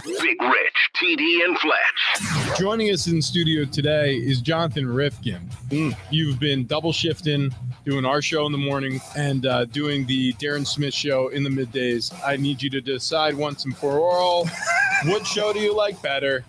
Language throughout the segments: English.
Big Rich, TD, and Fletch. Joining us in studio today is Jonathan Rifkin. You've been double shifting, doing our show in the morning and doing the Darren Smith show in the middays. I need you to decide once and for all, what show do you like better?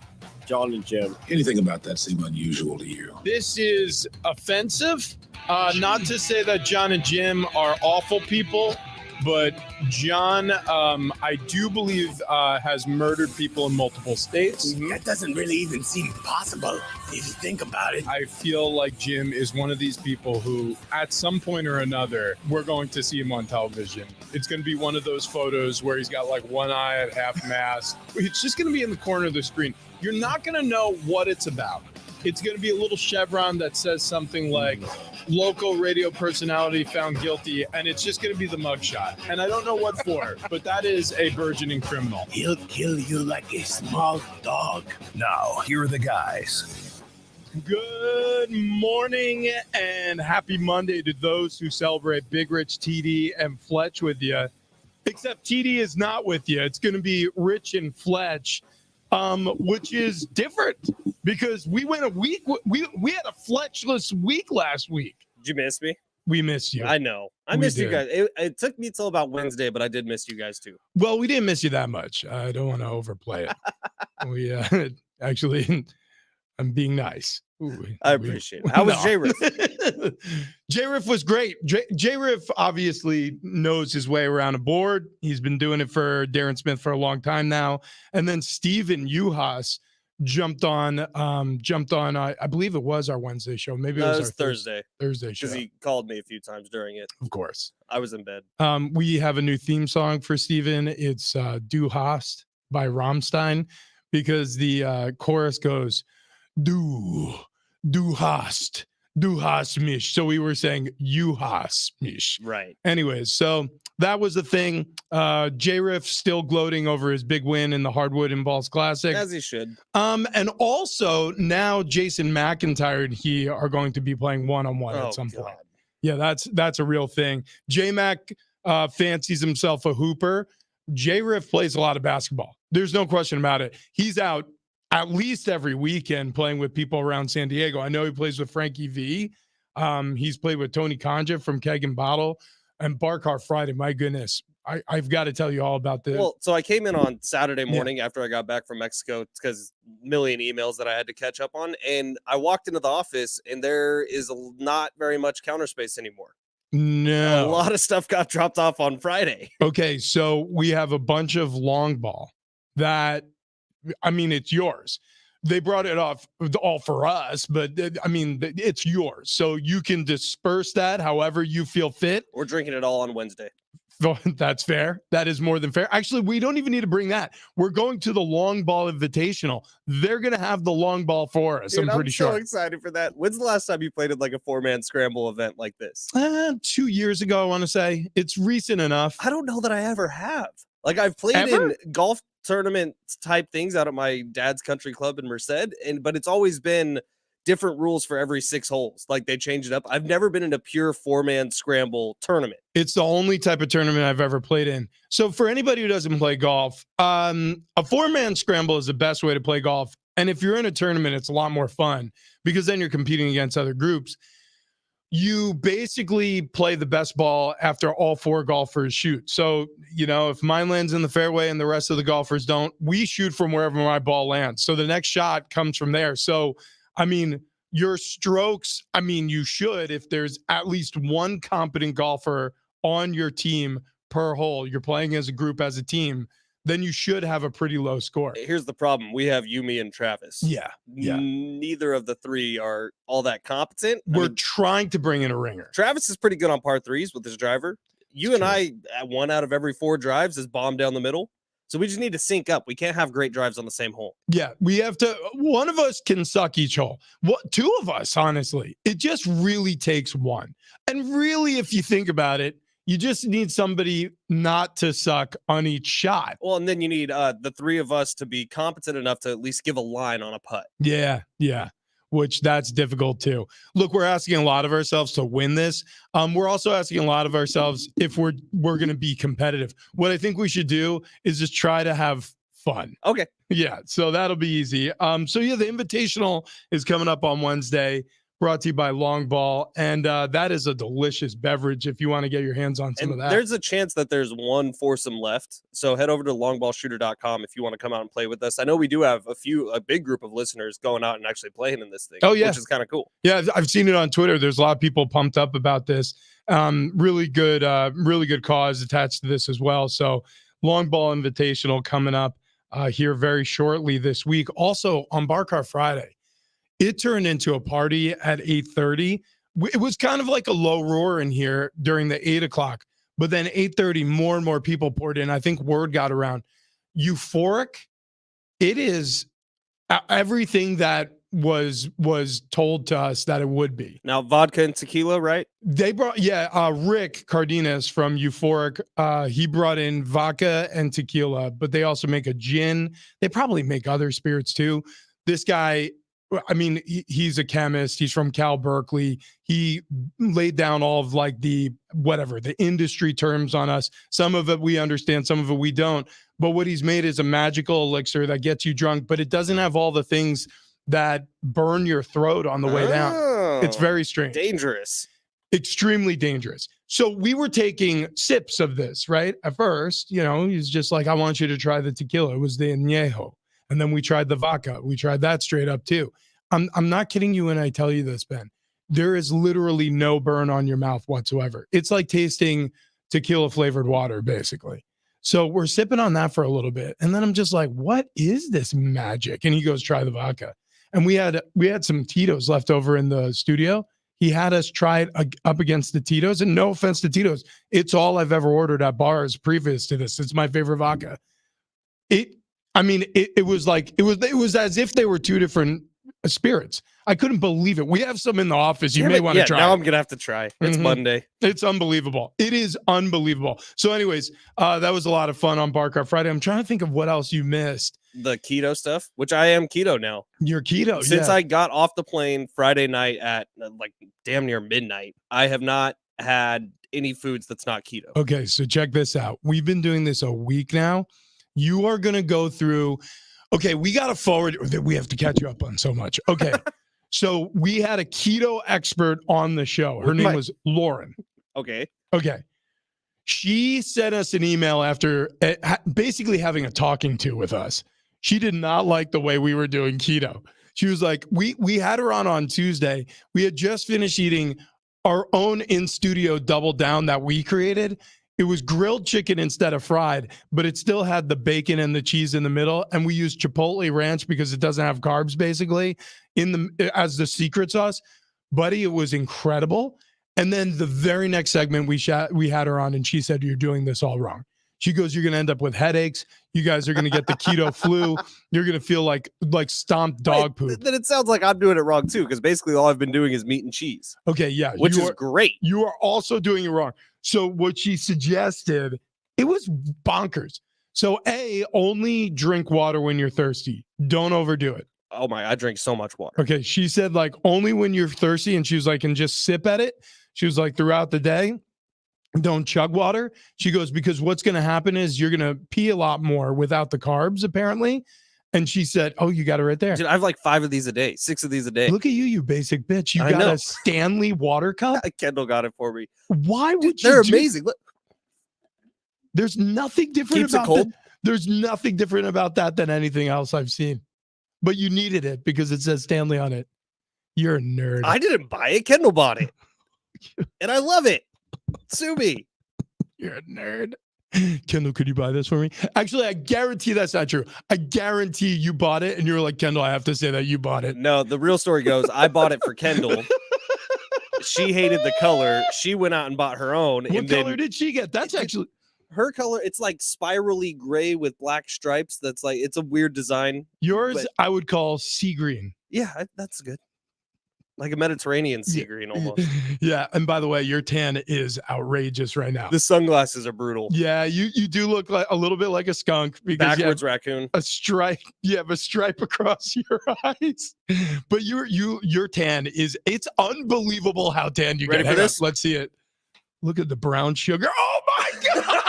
John and Jim. Anything about that seem unusual to you? This is offensive. Not to say that John and Jim are awful people, but John, I do believe, has murdered people in multiple states. That doesn't really even seem possible if you think about it. I feel like Jim is one of these people who, at some point or another, we're going to see him on television. It's going to be one of those photos where he's got like one eye at half mast. It's just going to be in the corner of the screen. You're not going to know what it's about. It's going to be a little chevron that says something like local radio personality found guilty, and it's just going to be the mugshot. And I don't know what for, but that is a burgeoning criminal. He'll kill you like a small dog. Now, here are the guys. Good morning and happy Monday to those who celebrate Big Rich, TD, and Fletch with you. Except TD is not with you. It's going to be Rich and Fletch, which is different because we went a week. We had a Fletchless week last week. Did you miss me? We missed you. I know. I missed you guys. It took me till about Wednesday, but I did miss you guys too. Well, we didn't miss you that much. I don't want to overplay it. We actually, I'm being nice. I appreciate it. How was J-Riff? J-Riff was great. J-Riff obviously knows his way around a board. He's been doing it for Darren Smith for a long time now. And then Steven Uhas jumped on, I believe it was our Wednesday show. Maybe it was our Thursday show. Because he called me a few times during it. Of course. I was in bed. We have a new theme song for Steven. It's Du Hast by Rammstein, because the chorus goes, Du hast mich. So we were saying you hast mich. Right. Anyways, so that was the thing. J-Riff still gloating over his big win in the Hardwood and Balls Classic. As he should. And also now Jason McIntyre and he are going to be playing one-on-one at some point. Yeah, that's a real thing. J-Mac fancies himself a hooper. J-Riff plays a lot of basketball. There's no question about it. He's out at least every weekend playing with people around San Diego. I know he plays with Frankie V. He's played with Tony Conja from Keg and Bottle and Barcar Friday. My goodness. I've got to tell you all about this. Well, so I came in on Saturday morning after I got back from Mexico because a million emails that I had to catch up on. And I walked into the office and there is not very much counter space anymore. No. A lot of stuff got dropped off on Friday. Okay, so we have a bunch of long ball that, I mean, it's yours. They brought it off all for us, but I mean, it's yours. So you can disperse that however you feel fit. We're drinking it all on Wednesday. That's fair. That is more than fair. Actually, we don't even need to bring that. We're going to the long ball invitational. They're going to have the long ball for us. Dude, I'm pretty sure. I'm so excited for that. When's the last time you played in like a 4-man scramble event like this? 2 years ago, I want to say. It's recent enough. I don't know that I ever have. Like I've played in golf tournament type things out at my dad's country club in Merced, but it's always been different rules for every 6 holes. Like they change it up. I've never been in a pure 4-man scramble tournament. It's the only type of tournament I've ever played in. So for anybody who doesn't play golf, a 4-man scramble is the best way to play golf. And if you're in a tournament, it's a lot more fun because then you're competing against other groups. You basically play the best ball after all 4 golfers shoot. So, if mine lands in the fairway and the rest of the golfers don't, we shoot from wherever my ball lands. So the next shot comes from there. So, I mean, your strokes, you should, if there's at least one competent golfer on your team per hole, you're playing as a group, as a team, then you should have a pretty low score. Here's the problem. We have Yumi and Travis. Yeah. Neither of the 3 are all that competent. We're trying to bring in a ringer. Travis is pretty good on par 3s with his driver. You and I, at 1 out of every 4 drives, is bombed down the middle. So we just need to sync up. We can't have great drives on the same hole. Yeah, we have to. One of us can suck each hole. 2 of us, honestly. It just really takes one. And really, if you think about it, you just need somebody not to suck on each shot. Well, and then you need the 3 of us to be competent enough to at least give a line on a putt. Yeah. Which that's difficult too. Look, we're asking a lot of ourselves to win this. We're also asking a lot of ourselves if we're going to be competitive. What I think we should do is just try to have fun. Okay. Yeah, so that'll be easy. So yeah, the Invitational is coming up on Wednesday, brought to you by Long Ball, and that is a delicious beverage if you want to get your hands on some of that. There's a chance that there's one foursome left, so head over to longballshooter.com if you want to come out and play with us. I know we do have a big group of listeners going out and actually playing in this thing. Oh, yeah. Which is kind of cool. Yeah, I've seen it on Twitter. There's a lot of people pumped up about this. Really good cause attached to this as well. So Long Ball Invitational coming up here very shortly this week. Also on Bar Car Friday, it turned into a party at 8:30. It was kind of like a low roar in here during the 8 o'clock, but then 8:30, more and more people poured in. I think word got around. Euphoric. It is everything that was told to us that it would be. Now, vodka and tequila, right? They brought, Rick Cardenas from Euphoric. He brought in vodka and tequila, but they also make a gin. They probably make other spirits too. This guy, I mean, he's a chemist. He's from Cal Berkeley. He laid down all of like the industry terms on us. Some of it we understand, some of it we don't. But what he's made is a magical elixir that gets you drunk, but it doesn't have all the things that burn your throat on the way down. It's very strange. Dangerous. Extremely dangerous. So we were taking sips of this, right? At first, he's just like, I want you to try the tequila. It was the añejo. And then we tried the vodka. We tried that straight up too. I'm not kidding you when I tell you this, Ben. There is literally no burn on your mouth whatsoever. It's like tasting tequila flavored water, basically. So we're sipping on that for a little bit. And then I'm just like, what is this magic? And he goes, try the vodka. And we had some Tito's left over in the studio. He had us try it up against the Tito's. And no offense to Tito's, it's all I've ever ordered at bars previous to this. It's my favorite vodka. It was as if they were two different spirits. I couldn't believe it. We have some in the office. You may want to try. Now I'm gonna have to try. It's Monday. It's unbelievable. It is unbelievable. So, anyways, that was a lot of fun on Bar Car Friday. I'm trying to think of what else you missed. The keto stuff, which I am keto now. You're keto since I got off the plane Friday night at like damn near midnight. I have not had any foods that's not keto. Okay, so check this out. We've been doing this a week now. You are gonna go through. Okay, we got to forward that we have to catch you up on so much. Okay. So we had a keto expert on the show. Her name was Lauren. Okay. She sent us an email after basically having a talking to with us. She did not like the way we were doing keto. She was like, we had her on Tuesday. We had just finished eating our own in-studio double down that we created. It was grilled chicken instead of fried, but it still had the bacon and the cheese in the middle. And we used Chipotle ranch because it doesn't have carbs basically as the secret sauce. Buddy, it was incredible. And then the very next segment we had her on and she said, you're doing this all wrong. She goes, you're going to end up with headaches. You guys are going to get the keto flu. You're going to feel like stomped dog poop. Then it sounds like I'm doing it wrong too, because basically all I've been doing is meat and cheese. Okay, yeah. Which is great. You are also doing it wrong. So what she suggested, it was bonkers. So only drink water when you're thirsty. Don't overdo it. Oh I drink so much water. Okay, she said like only when you're thirsty, and she was like, and just sip at it. She was like, throughout the day, don't chug water. She goes, because what's going to happen is you're going to pee a lot more without the carbs, apparently. And she said, oh, you got it right there. Dude, I have like 5 of these a day, 6 of these a day. Look at you basic bitch. You got a Stanley water cup? Kendall got it for me. Why would They're amazing. Look. There's nothing different Keeps it cold. There's nothing different about that than anything else I've seen. But you needed it because it says Stanley on it. You're a nerd. I didn't buy it. Kendall bought it. And I love it. Sue me. You're a nerd. Kendall, could you buy this for me? Actually, I guarantee that's not true. I guarantee you bought it and you were like, Kendall, I have to say that you bought it. No, the real story goes, I bought it for Kendall. She hated the color. She went out and bought her own. What color did she get? That's actually her color. It's like spirally gray with black stripes. That's like, it's a weird design. Yours, I would call sea green. Yeah, that's good. Like a Mediterranean sea green almost. Yeah. And by the way, your tan is outrageous right now. The sunglasses are brutal. Yeah, you do look like a little bit like a skunk because backwards raccoon. A stripe. You have a stripe across your eyes. But your tan it's unbelievable how tan you Ready get. for this? Let's see it. Look at the brown sugar. Oh my god.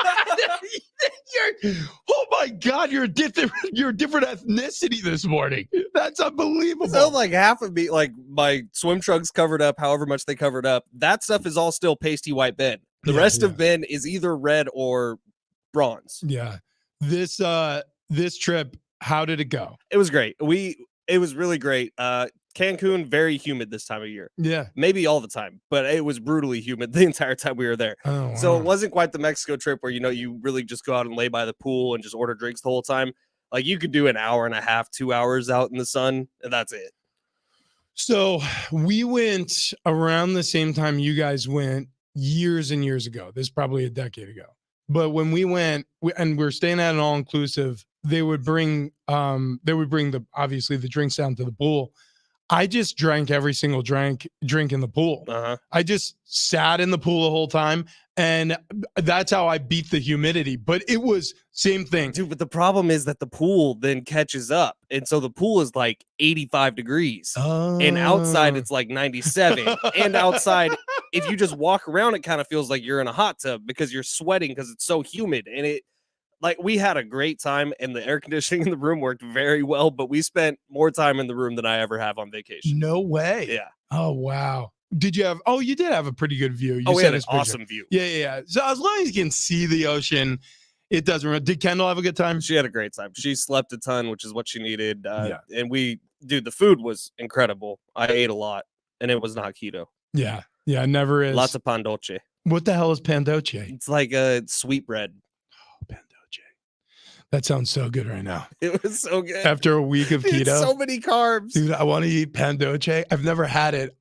Oh my God, you're a different ethnicity this morning. That's unbelievable. So like half of me, like my swim trunks covered up, however much they covered up. That stuff is all still pasty white Ben. The rest of Ben is either red or bronze. Yeah. This trip, how did it go? It was great. It was really great. Cancun, very humid this time of year. Yeah. Maybe all the time, but it was brutally humid the entire time we were there. Oh, So wow. it wasn't quite the Mexico trip where, you really just go out and lay by the pool and just order drinks the whole time. Like you could do an hour and a half, 2 hours out in the sun, and that's it. So we went around the same time you guys went years and years ago. This is probably a decade ago. But when we went, and we're staying at an all-inclusive, they would bring obviously the drinks down to the pool. I just drank every single drink in the pool. Uh-huh. I just sat in the pool the whole time, and that's how I beat the humidity. But it was same thing. Dude, but the problem is that the pool then catches up. And so the pool is like 85 degrees. And outside it's like 97. And outside, if you just walk around, it kind of feels like you're in a hot tub because you're sweating because it's so humid. And we had a great time, and the air conditioning in the room worked very well, but we spent more time in the room than I ever have on vacation. No way. Yeah. Oh, wow. You did have a pretty good view. We had an awesome view. Yeah. So as long as you can see the ocean, it doesn't. Did Kendall have a good time? She had a great time. She slept a ton, which is what she needed. Yeah. And the food was incredible. I ate a lot, and it was not keto. Yeah, never is. Lots of pan dulce. What the hell is pan dulce? It's like a sweet bread. Pan dulce. That sounds so good right now. It was so good. After a week of keto. So many carbs. Dude, I want to eat pan dulce. I've never had it.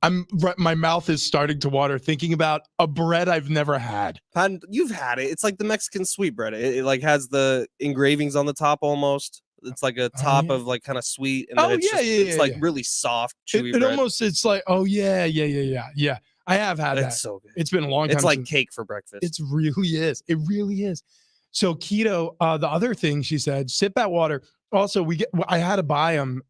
My mouth is starting to water thinking about a bread I've never had. You've had it. It's like the Mexican sweet bread. It like has the engravings on the top almost. It's like a top of like kind of sweet. And then it's like really soft, chewy bread. It's like, yeah. I have had that. It's so good. It's been a long time. It's like cake for breakfast. It really is. So keto, the other thing she said, sip that water. Also, I had to buy them.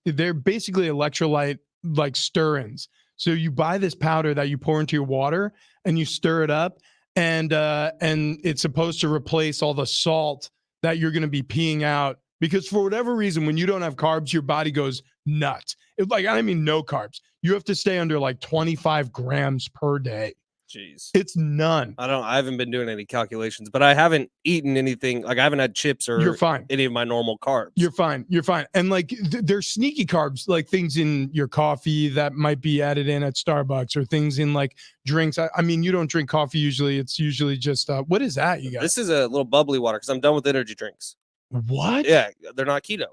They're basically electrolyte like stir-ins. So you buy this powder that you pour into your water and you stir it up, and it's supposed to replace all the salt that you're going to be peeing out. Because for whatever reason, when you don't have carbs, your body goes nuts. I don't mean no carbs. You have to stay under like 25 grams per day. Jeez. It's none. I haven't been doing any calculations, but I haven't eaten anything. Like I haven't had chips or You're fine. Any of my normal carbs. You're fine. And like there's sneaky carbs, like things in your coffee that might be added in at Starbucks, or things in like drinks. I mean, you don't drink coffee usually. It's usually just what is that you got? This is a little bubbly water because I'm done with energy drinks. What? Yeah, they're not keto.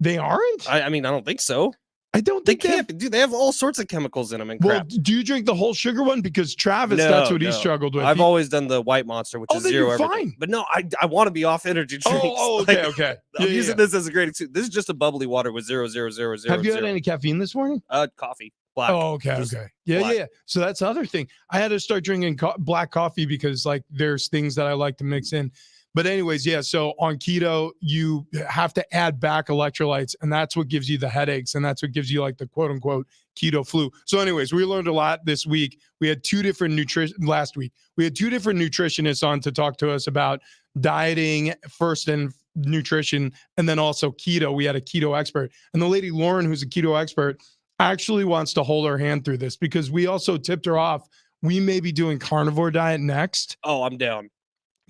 They aren't? I mean, I don't think so. I don't They think can't be. Dude, they have all sorts of chemicals in them and Well, crap. do you drink the whole sugar one? Because Travis, that's what he struggled with. I've always done the white monster, which is then zero you're everything. fine. But no, I want to be off energy drinks. Okay. I'm using this as a great excuse. This is just a bubbly water with 0.0000. Have you had any caffeine this morning? Coffee. Black. Oh, okay. Yeah. So that's the other thing. I had to start drinking black coffee because like there's things that I like to mix in. But anyways, yeah, so on keto, you have to add back electrolytes, and that's what gives you the headaches, and that's what gives you like the quote unquote keto flu. So anyways, we learned a lot this week. We had two different last week. We had two different nutritionists on to talk to us about dieting first and nutrition, and then also keto. We had a keto expert. And the lady Lauren, who's a keto expert, actually wants to hold our hand through this because we also tipped her off. We may be doing carnivore diet next. Oh, I'm down.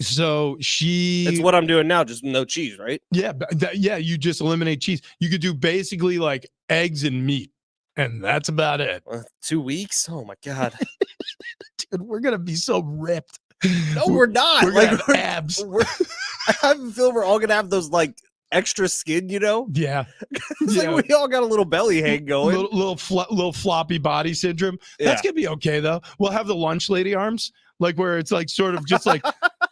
So it's what I'm doing now, just no cheese, right? Yeah, you just eliminate cheese. You could do basically like eggs and meat, and that's about it. 2 weeks? Oh my god, dude, we're gonna be so ripped. No, we're not. We're gonna have abs. I have a feeling we're all gonna have those like extra skin, you know? Yeah, it's like we all got a little belly hang going, little floppy body syndrome. That's gonna be okay though. We'll have the lunch lady arms, like where it's like sort of just like.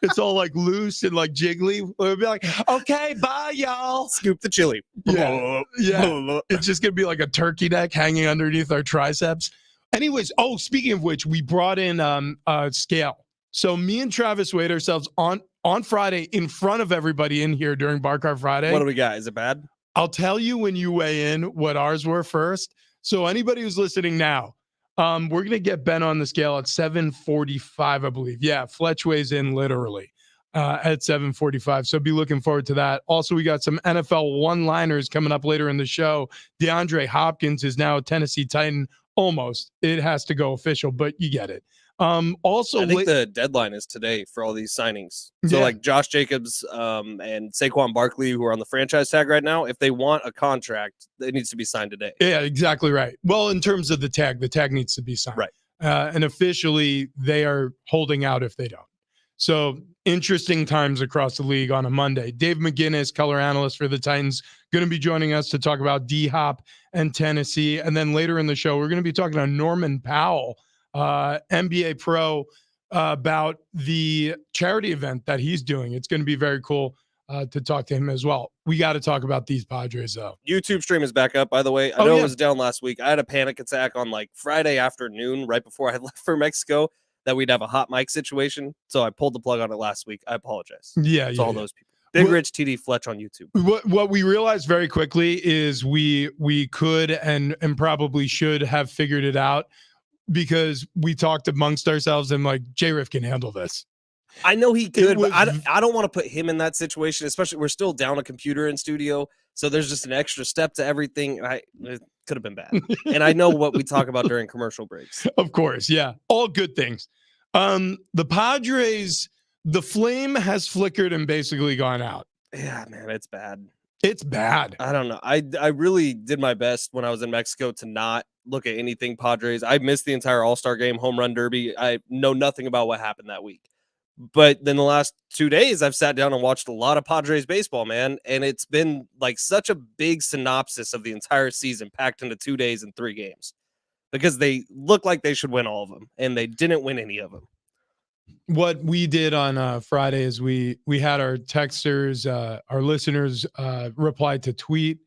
It's all like loose and like jiggly. We'll be like, okay, bye, y'all. Scoop the chili. Yeah. It's just going to be like a turkey neck hanging underneath our triceps. Anyways, speaking of which, we brought in a scale. So me and Travis weighed ourselves on Friday in front of everybody in here during Bar Car Friday. What do we got? Is it bad? I'll tell you when you weigh in what ours were first. So anybody who's listening now, we're going to get Ben on the scale at 745, I believe. Yeah, Fletch weighs in literally. at 7:45. So be looking forward to that. Also, we got some NFL one-liners coming up later in the show. DeAndre Hopkins is now a Tennessee Titan. Almost. It has to go official, but you get it. Also, I think the deadline is today for all these signings. So like Josh Jacobs and Saquon Barkley, who are on the franchise tag right now, if they want a contract, it needs to be signed today. Yeah, exactly right. Well, in terms of the tag needs to be signed. Right. And officially, they are holding out if they don't. So interesting times across the league on a Monday. Dave McGinnis, color analyst for the Titans, going to be joining us to talk about D-Hop and Tennessee. And then later in the show, we're going to be talking to Norman Powell, NBA pro, about the charity event that he's doing. It's going to be very cool to talk to him as well. We got to talk about these Padres, though. YouTube stream is back up, by the way. I know it was down last week. I had a panic attack on like Friday afternoon, right before I left for Mexico, that we'd have a hot mic situation. So I pulled the plug on it last week. I apologize. Yeah, to all those people. Big Rich TD Fletch on YouTube. What we realized very quickly is we could and probably should have figured it out, because we talked amongst ourselves and like J-Riff can handle this. I know he could, but I don't want to put him in that situation, especially we're still down a computer in studio. So there's just an extra step to everything. It could have been bad. And I know what we talk about during commercial breaks. Of course. Yeah. All good things. The Padres, the flame has flickered and basically gone out. Yeah, man, it's bad. It's bad. I don't know. I really did my best when I was in Mexico to not look at anything Padres. I missed the entire All-Star game, home run derby. I know nothing about what happened that week. But then the last 2 days, I've sat down and watched a lot of Padres baseball, man. And it's been like such a big synopsis of the entire season packed into 2 days and 3 games, because they look like they should win all of them, and they didn't win any of them. What we did on Friday is we had our texters, our listeners reply to tweet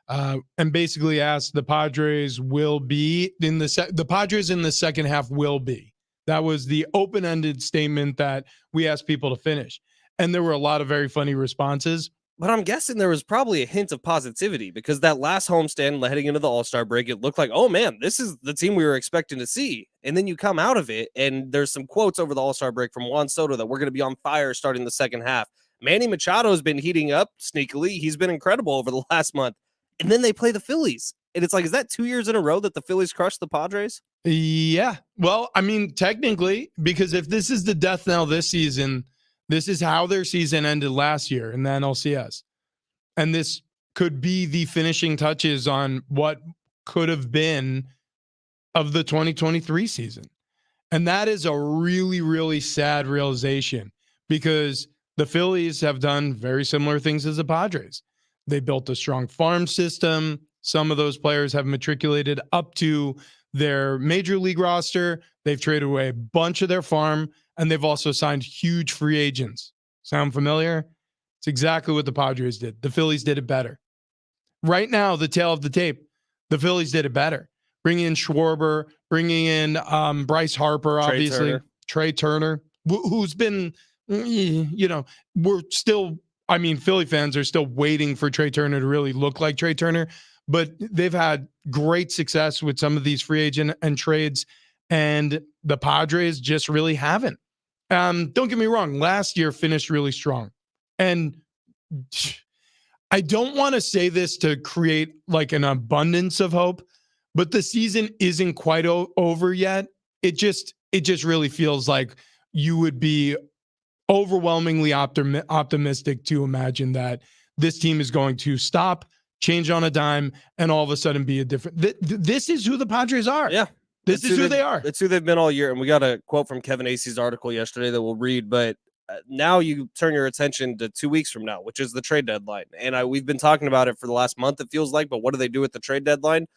and basically asked the Padres will be in the Padres in the second half will be. That was the open-ended statement that we asked people to finish. And there were a lot of very funny responses. But I'm guessing there was probably a hint of positivity, because that last homestand heading into the All-Star break, it looked like, oh man, this is the team we were expecting to see. And then you come out of it, and there's some quotes over the All-Star break from Juan Soto that we're going to be on fire starting the second half. Manny Machado has been heating up sneakily. He's been incredible over the last month. And then they play the Phillies. And it's like, is that 2 years in a row that the Phillies crushed the Padres? Yeah. Well, I mean, technically, because if this is the death knell this season, this is how their season ended last year in the NLCS. And this could be the finishing touches on what could have been of the 2023 season. And that is a really, really sad realization, because the Phillies have done very similar things as the Padres. They built a strong farm system. Some of those players have matriculated up to their major league roster. They've traded away a bunch of their farm, and they've also signed huge free agents. Sound familiar? It's exactly what the Padres did. The Phillies did it better. Right now, the tail of the tape, the Phillies did it better. Bringing in Schwarber, bringing in Bryce Harper, obviously. Trey Turner, who's been, we're still, Philly fans are still waiting for Trey Turner to really look like Trey Turner. But they've had great success with some of these free agent and trades, and the Padres just really haven't. Don't get me wrong. Last year finished really strong. And I don't want to say this to create like an abundance of hope, but the season isn't quite over yet. It just really feels like you would be overwhelmingly optimistic to imagine that this team is going to stop, change on a dime, and all of a sudden be a different. This is who the Padres are. Yeah. This is who they are. That's who they've been all year. And we got a quote from Kevin Acey's article yesterday that we'll read, but now you turn your attention to 2 weeks from now, which is the trade deadline. And we've been talking about it for the last month, it feels like, but what do they do at the trade deadline?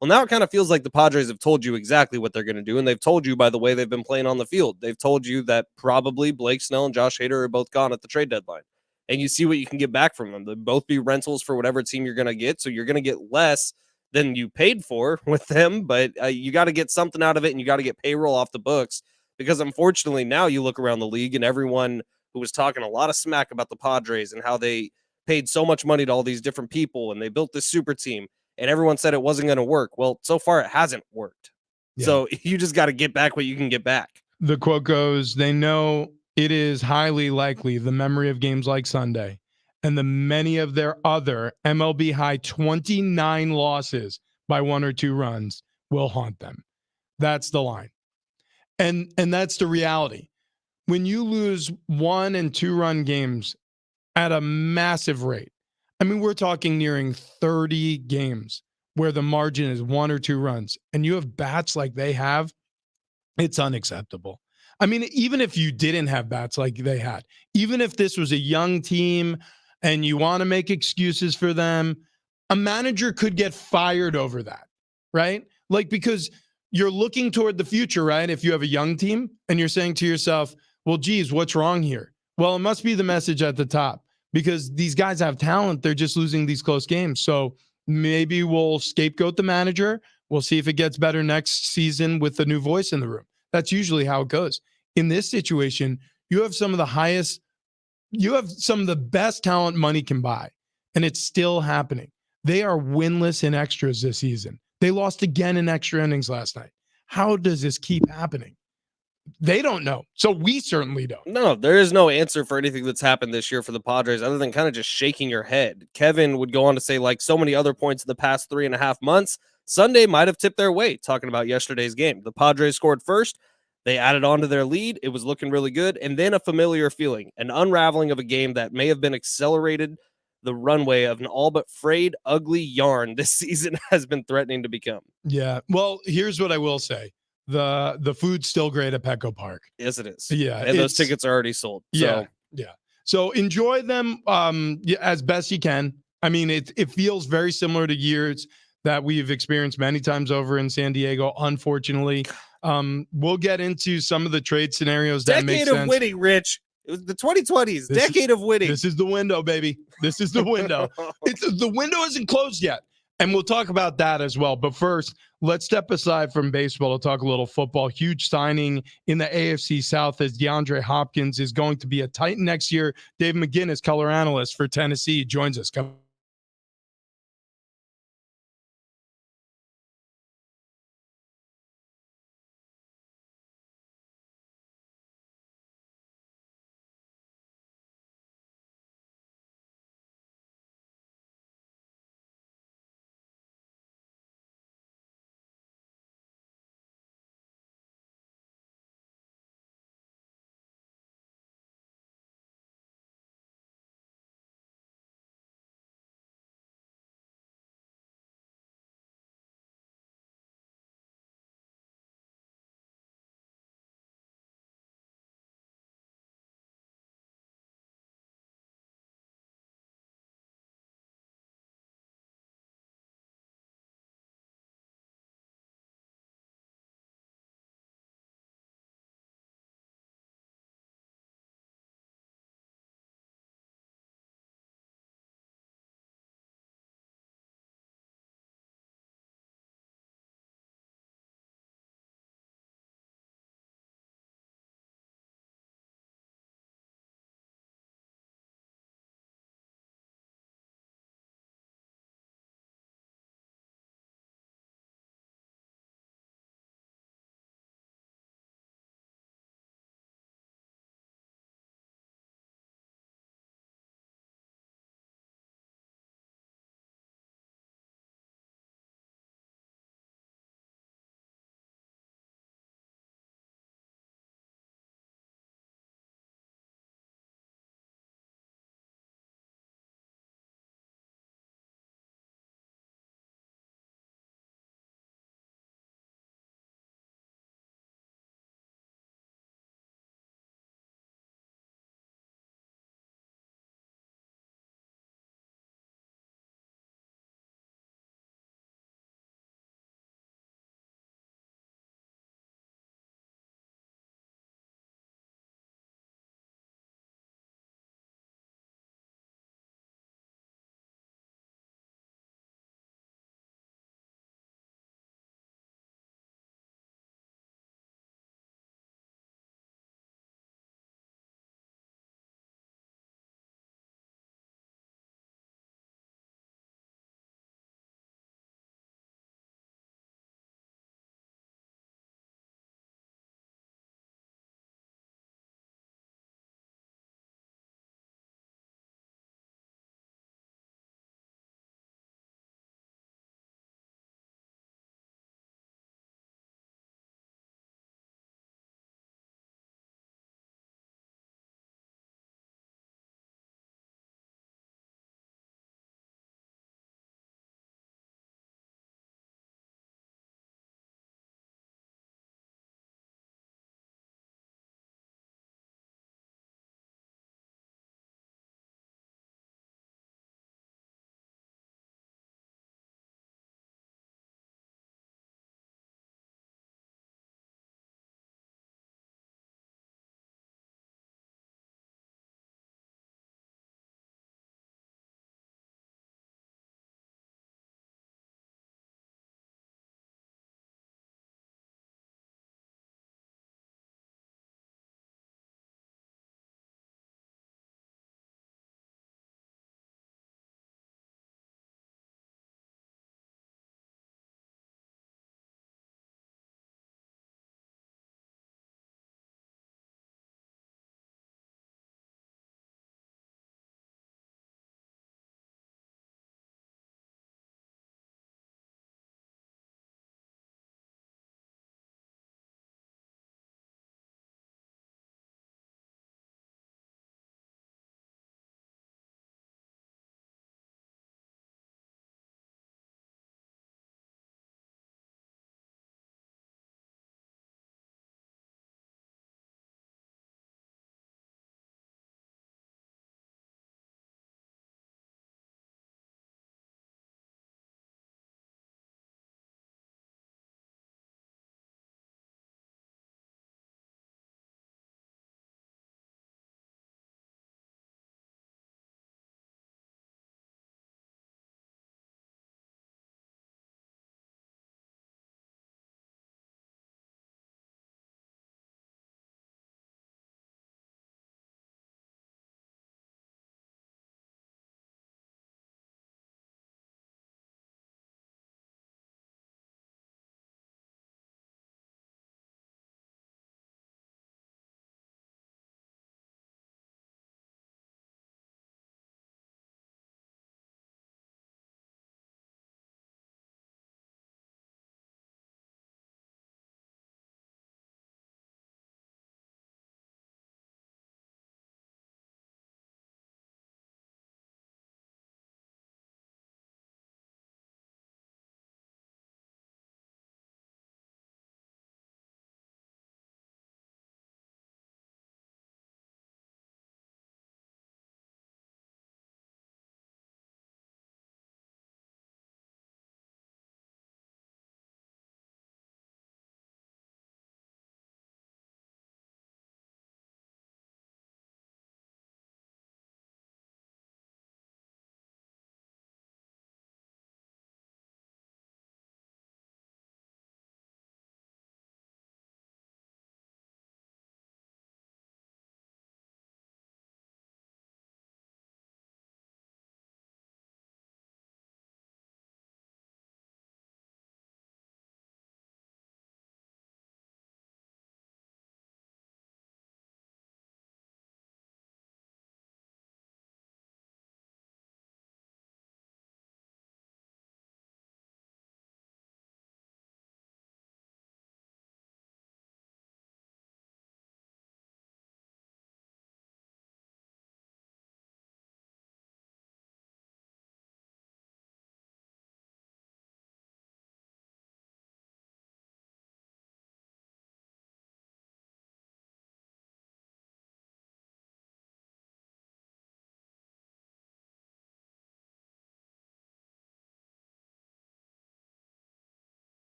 Well, now it kind of feels like the Padres have told you exactly what they're going to do. And they've told you by the way they've been playing on the field. They've told you that probably Blake Snell and Josh Hader are both gone at the trade deadline. And you see what you can get back from them. They'll both be rentals for whatever team you're going to get. So you're going to get less than you paid for with them, but you got to get something out of it, and you got to get payroll off the books, because unfortunately now you look around the league and everyone who was talking a lot of smack about the Padres and how they paid so much money to all these different people and they built this super team, and everyone said it wasn't going to work. Well, so far it hasn't worked. Yeah. So you just got to get back what you can get back. The quote goes, they know it is highly likely the memory of games like Sunday and the many of their other MLB high 29 losses by 1 or 2 runs will haunt them. That's the line. And that's the reality. When you lose 1 and 2 run games at a massive rate, I mean, we're talking nearing 30 games where the margin is 1 or 2 runs, and you have bats like they have, it's unacceptable. I mean, even if you didn't have bats like they had, even if this was a young team and you want to make excuses for them, a manager could get fired over that, right? Like, because you're looking toward the future, right? If you have a young team and you're saying to yourself, well, geez, what's wrong here? Well, it must be the message at the top because these guys have talent. They're just losing these close games. So maybe we'll scapegoat the manager. We'll see if it gets better next season with a new voice in the room. That's usually how it goes. In this situation, you have some of the best talent money can buy, and it's still happening. They are winless in extras this season. They lost again in extra innings last night. How does this keep happening? They don't know. So we certainly don't. No, there is no answer for anything that's happened this year for the Padres other than kind of just shaking your head. Kevin would go on to say, like so many other points in the past 3.5 months, Sunday might have tipped their way, talking about yesterday's game. The Padres scored first. They added on to their lead. It was looking really good. And then a familiar feeling, an unraveling of a game that may have been accelerated the runway of an all but frayed, ugly yarn this season has been threatening to become. Yeah. Well, here's what I will say. The food's still great at Petco Park. Yes, it is. Yeah. And those tickets are already sold. So. Yeah. So enjoy them as best you can. I mean, it feels very similar to years that we've experienced many times over in San Diego, unfortunately. We'll get into some of the trade scenarios that make sense. Decade of winning, Rich. It was the 2020s. Decade of winning. This is the window, baby. This is the window. The window isn't closed yet. And we'll talk about that as well. But first, let's step aside from baseball to talk a little football. Huge signing in the AFC South as DeAndre Hopkins is going to be a Titan next year. Dave McGinnis, color analyst for Tennessee, joins us. Come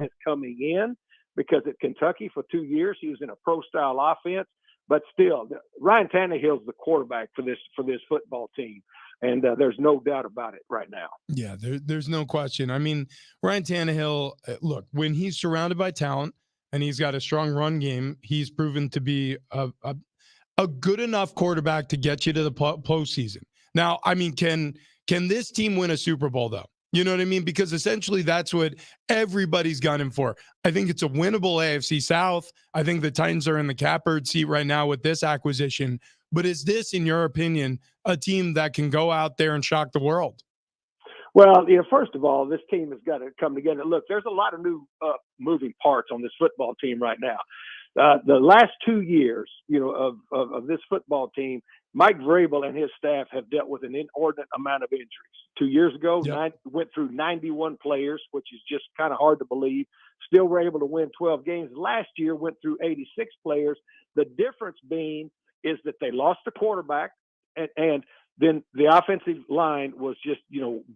as coming in, because at Kentucky for 2 years he was in a pro-style offense. But still, Ryan Tannehill's the quarterback for this football team, and there's no doubt about it right now. Yeah, there's no question. I mean, Ryan Tannehill, look, when he's surrounded by talent and he's got a strong run game, he's proven to be a good enough quarterback to get you to the postseason. Now, I mean, can this team win a Super Bowl, though? You know what I mean? Because essentially that's what everybody's gunning for. I think it's a winnable AFC South. I think the Titans are in the catbird seat right now with this acquisition. But is this, in your opinion, a team that can go out there and shock the world? Well, first of all, this team has got to come together. Look, there's a lot of new moving parts on this football team right now. The last 2 years, of this football team, Mike Vrabel and his staff have dealt with an inordinate amount of injuries. 2 years ago, went through 91 players, which is just kind of hard to believe. Still were able to win 12 games. Last year, went through 86 players. The difference being is that they lost the quarterback, and then the offensive line was just,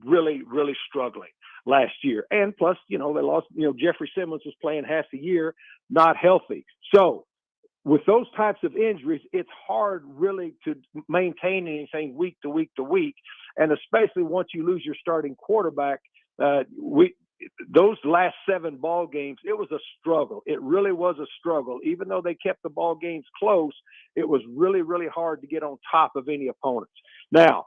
really, really struggling last year. And plus, they lost, Jeffrey Simmons was playing half the year, not healthy. So with those types of injuries, it's hard really to maintain anything week to week to week. And especially once you lose your starting quarterback, those last 7 ball games, it was a struggle. It really was a struggle. Even though they kept the ball games close, it was really, really hard to get on top of any opponents. Now,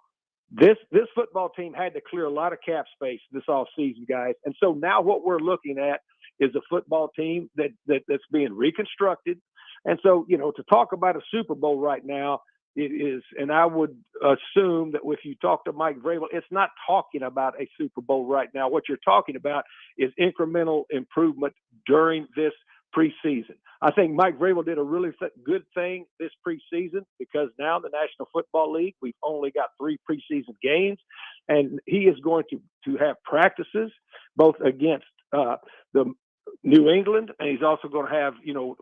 this football team had to clear a lot of cap space this offseason, guys. And so now what we're looking at is a football team that's being reconstructed. And so, to talk about a Super Bowl right now, it is, and I would assume that if you talk to Mike Vrabel, it's not talking about a Super Bowl right now. What you're talking about is incremental improvement during this preseason. I think Mike Vrabel did a really good thing this preseason, because now the National Football League, we've only got 3 preseason games, and he is going to have practices both against the New England, and he's also going to have,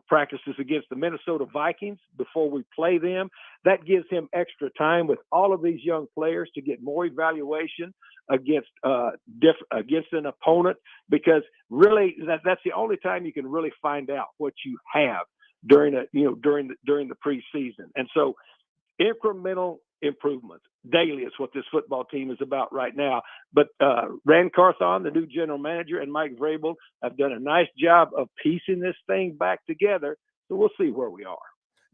practices against the Minnesota Vikings before we play them. That gives him extra time with all of these young players to get more evaluation against an opponent, because really that's the only time you can really find out what you have during the preseason. And so incremental improvements daily is what this football team is about right now. But Rand Carthon, the new general manager, and Mike Vrabel have done a nice job of piecing this thing back together. So we'll see where we are.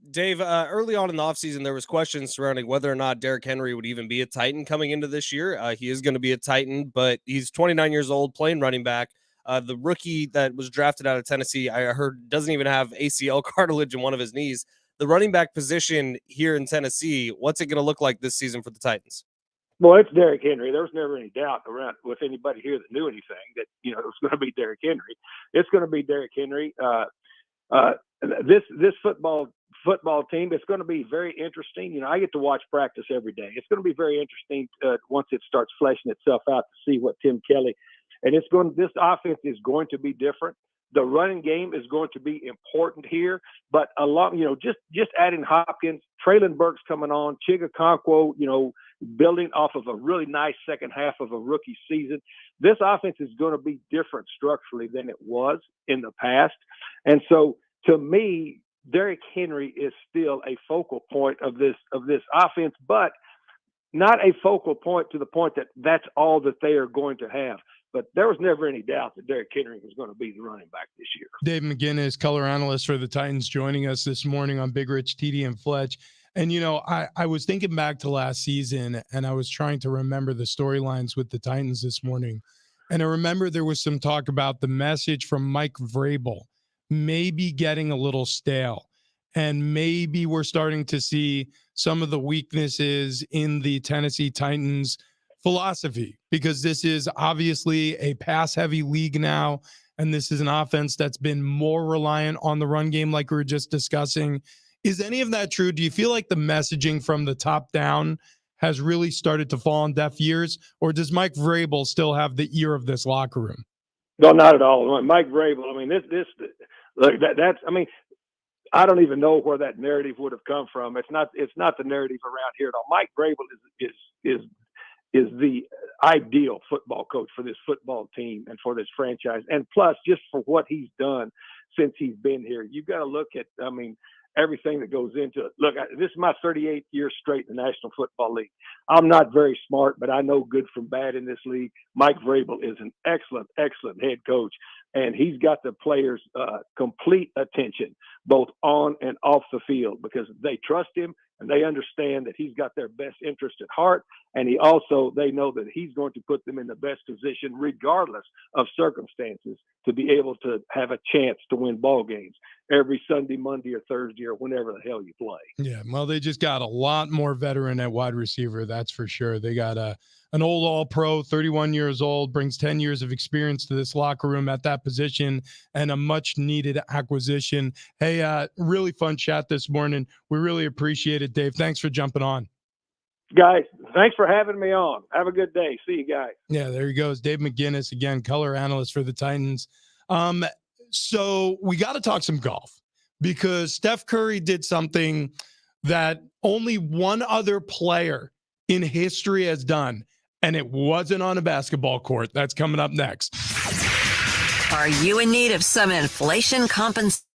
Dave, early on in the offseason, there was questions surrounding whether or not Derrick Henry would even be a Titan coming into this year. He is going to be a Titan, but he's 29 years old, playing running back. The rookie that was drafted out of Tennessee, I heard, doesn't even have ACL cartilage in one of his knees. The running back position here in Tennessee, what's it going to look like this season for the Titans? Well, it's Derrick Henry. There was never any doubt around with anybody here that knew anything that, it was going to be Derrick Henry. It's going to be Derrick Henry. This football team, it's going to be very interesting. I get to watch practice every day. It's going to be very interesting once it starts fleshing itself out to see what Tim Kelly, and this offense is going to be different. The running game is going to be important here, but just adding Hopkins, Traylon Burks coming on, Chigakonkwo, building off of a really nice second half of a rookie season. This offense is going to be different structurally than it was in the past. And so to me, Derrick Henry is still a focal point of this offense, but not a focal point to the point that that's all that they are going to have. But there was never any doubt that Derrick Henry was going to be the running back this year. Dave McGinnis, color analyst for the Titans, joining us this morning on Big Rich, TD, and Fletch. And, I was thinking back to last season, and I was trying to remember the storylines with the Titans this morning. And I remember there was some talk about the message from Mike Vrabel maybe getting a little stale. And maybe we're starting to see some of the weaknesses in the Tennessee Titans philosophy, because this is obviously a pass-heavy league now, and this is an offense that's been more reliant on the run game like we were just discussing. Is any of that true? Do you feel like the messaging from the top down has really started to fall on deaf ears, or does Mike Vrabel still have the ear of this locker room? No, not at all. Mike Vrabel, I don't even know where that narrative would have come from. It's not the narrative around here at all. Mike Vrabel is the ideal football coach for this football team and for this franchise. And plus, just for what he's done since he's been here, you've got to look at, I mean, everything that goes into it. Look, this is my 38th year straight in the National Football League. I'm not very smart, but I know good from bad in this league. Mike Vrabel is an excellent, excellent head coach, and he's got the players' complete attention, both on and off the field, because they trust him and they understand that he's got their best interest at heart. And they know that he's going to put them in the best position, regardless of circumstances, to be able to have a chance to win ball games every Sunday, Monday, or Thursday, or whenever the hell you play. Yeah, well, they just got a lot more veteran at wide receiver, that's for sure. They got an old All-Pro, 31 years old, brings 10 years of experience to this locker room at that position, and a much-needed acquisition. Hey, really fun chat this morning. We really appreciate it, Dave. Thanks for jumping on. Guys, thanks for having me on. Have a good day. See you guys. Yeah, there he goes. Dave McGinnis, again, color analyst for the Titans. So we got to talk some golf, because Steph Curry did something that only one other player in history has done, and it wasn't on a basketball court. That's coming up next. Are you in need of some inflation compensation?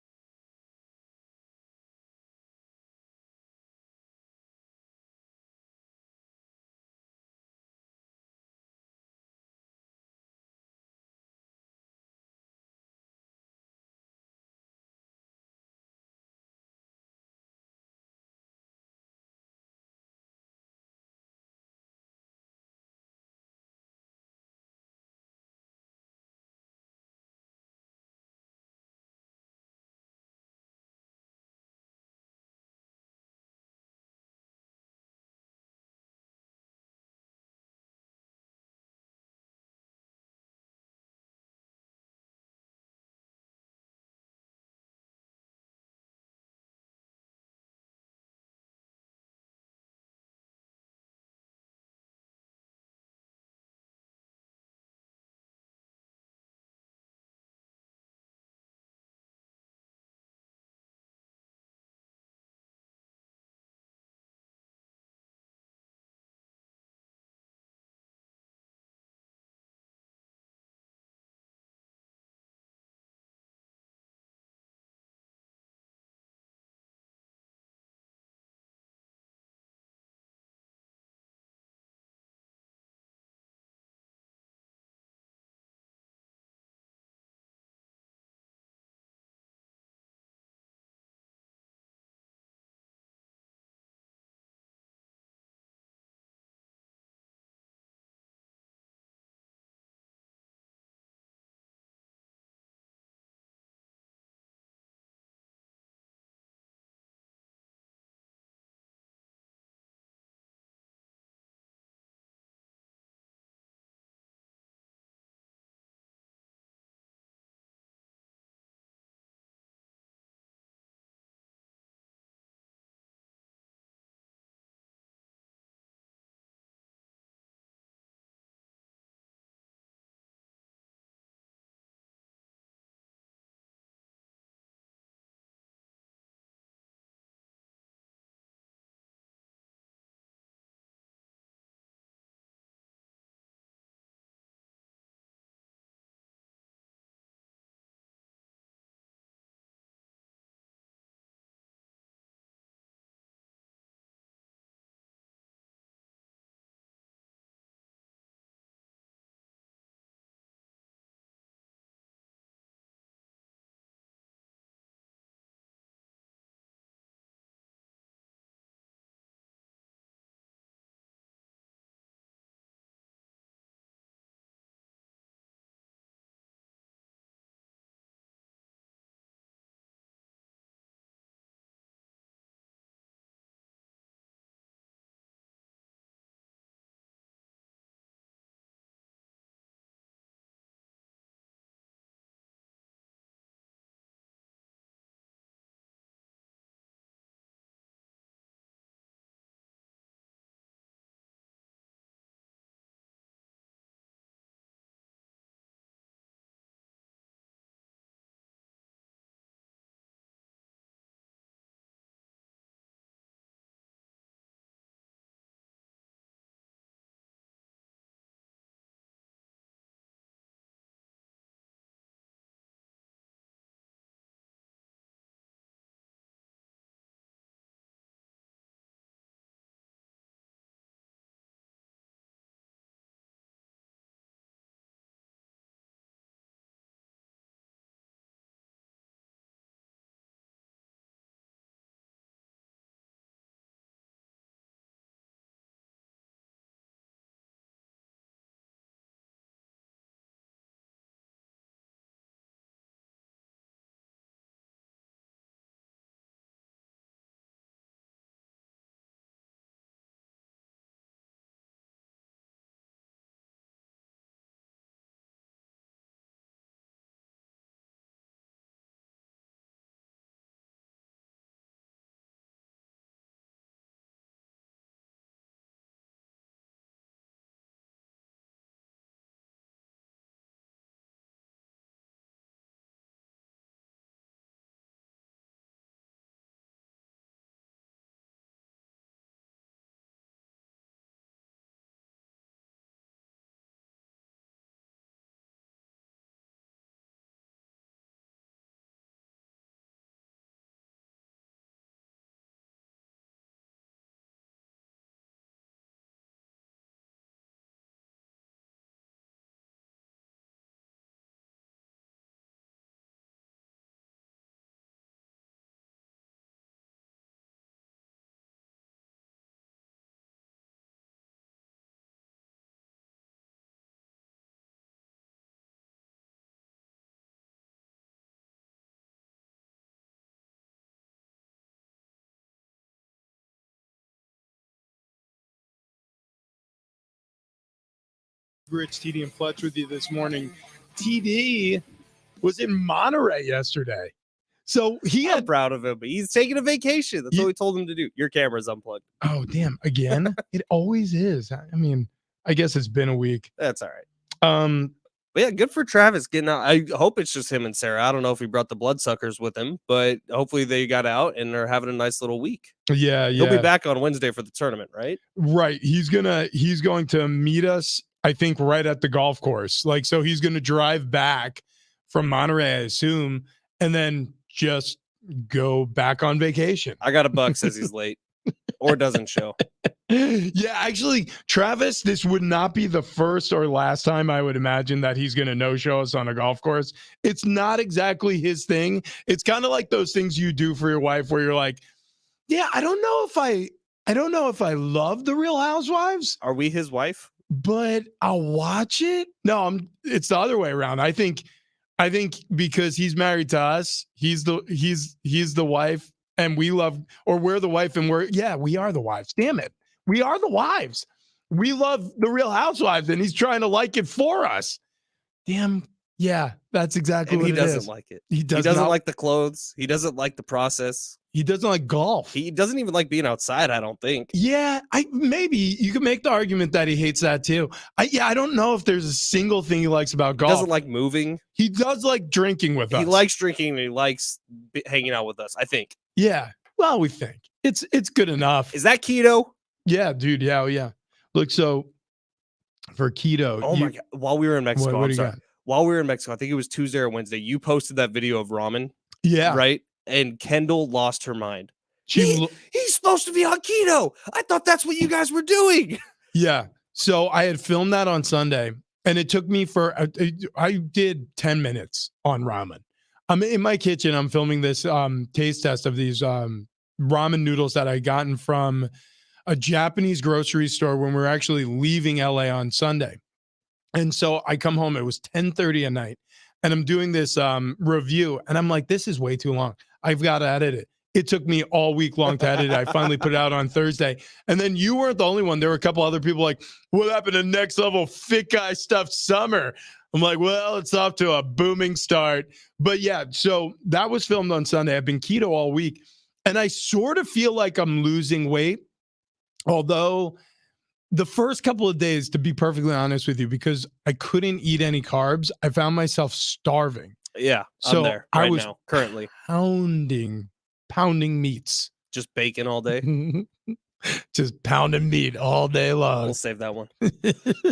Rich, TD, and Fletch with you this morning. TD was in Monterey yesterday. So I'm proud of him, but he's taking a vacation. That's what we told him to do. Your camera's unplugged. Oh, damn. Again? It always is. I mean, I guess it's been a week. That's all right. But yeah, good for Travis getting out. I hope it's just him and Sarah. I don't know if he brought the bloodsuckers with him, but hopefully they got out and they're having a nice little week. Yeah. He'll be back on Wednesday for the tournament, right? Right. He's going to meet us, I think, right at the golf course. Like, so he's going to drive back from Monterey, I assume, and then just go back on vacation. I got a buck says he's late or doesn't show. Yeah, actually, Travis, this would not be the first or last time I would imagine that he's going to no-show us on a golf course. It's not exactly his thing. It's kind of like those things you do for your wife where you're like, yeah, I don't know if I love the Real Housewives. Are we his wife? But I'll watch it. No, it's the other way around. I think because he's married to us, he's the wife and we're the wife and we are the wives. Damn it. We are the wives. We love the Real Housewives and he's trying to like it for us. Damn. Yeah, that's exactly what it is. He doesn't like it. He doesn't like the clothes. He doesn't like the process. He doesn't like golf. He doesn't even like being outside, I don't think. Yeah, maybe you could make the argument that he hates that too. I don't know if there's a single thing he likes about golf. He doesn't like moving. He does like drinking with us. He likes drinking and he likes hanging out with us, I think. Yeah, well, we think. It's good enough. Is that keto? Yeah, dude. Yeah. Look, so for keto. Oh my God. While we were in Mexico, what do you got? While we were in Mexico, I think it was Tuesday or Wednesday, you posted that video of ramen. Yeah. Right? And Kendall lost her mind. He's supposed to be on keto. I thought that's what you guys were doing. Yeah. So I had filmed that on Sunday and it took me I did 10 minutes on ramen. I'm in my kitchen. I'm filming this taste test of these ramen noodles that I gotten from a Japanese grocery store when we were actually leaving LA on Sunday. And so I come home, it was 10:30 at night and I'm doing this review and I'm like, this is way too long. I've got to edit it. It took me all week long to edit it. I finally put it out on Thursday. And then you weren't the only one. There were a couple other people like, what happened to Next Level Fit Guy Stuff Summer? I'm like, well, it's off to a booming start. But yeah, so that was filmed on Sunday. I've been keto all week and I sort of feel like I'm losing weight. Although the first couple of days, to be perfectly honest with you, because I couldn't eat any carbs, I found myself starving. Yeah, so I'm there I right was now, currently. Pounding meats. Just bacon all day. Just pounding meat all day long. We'll save that one.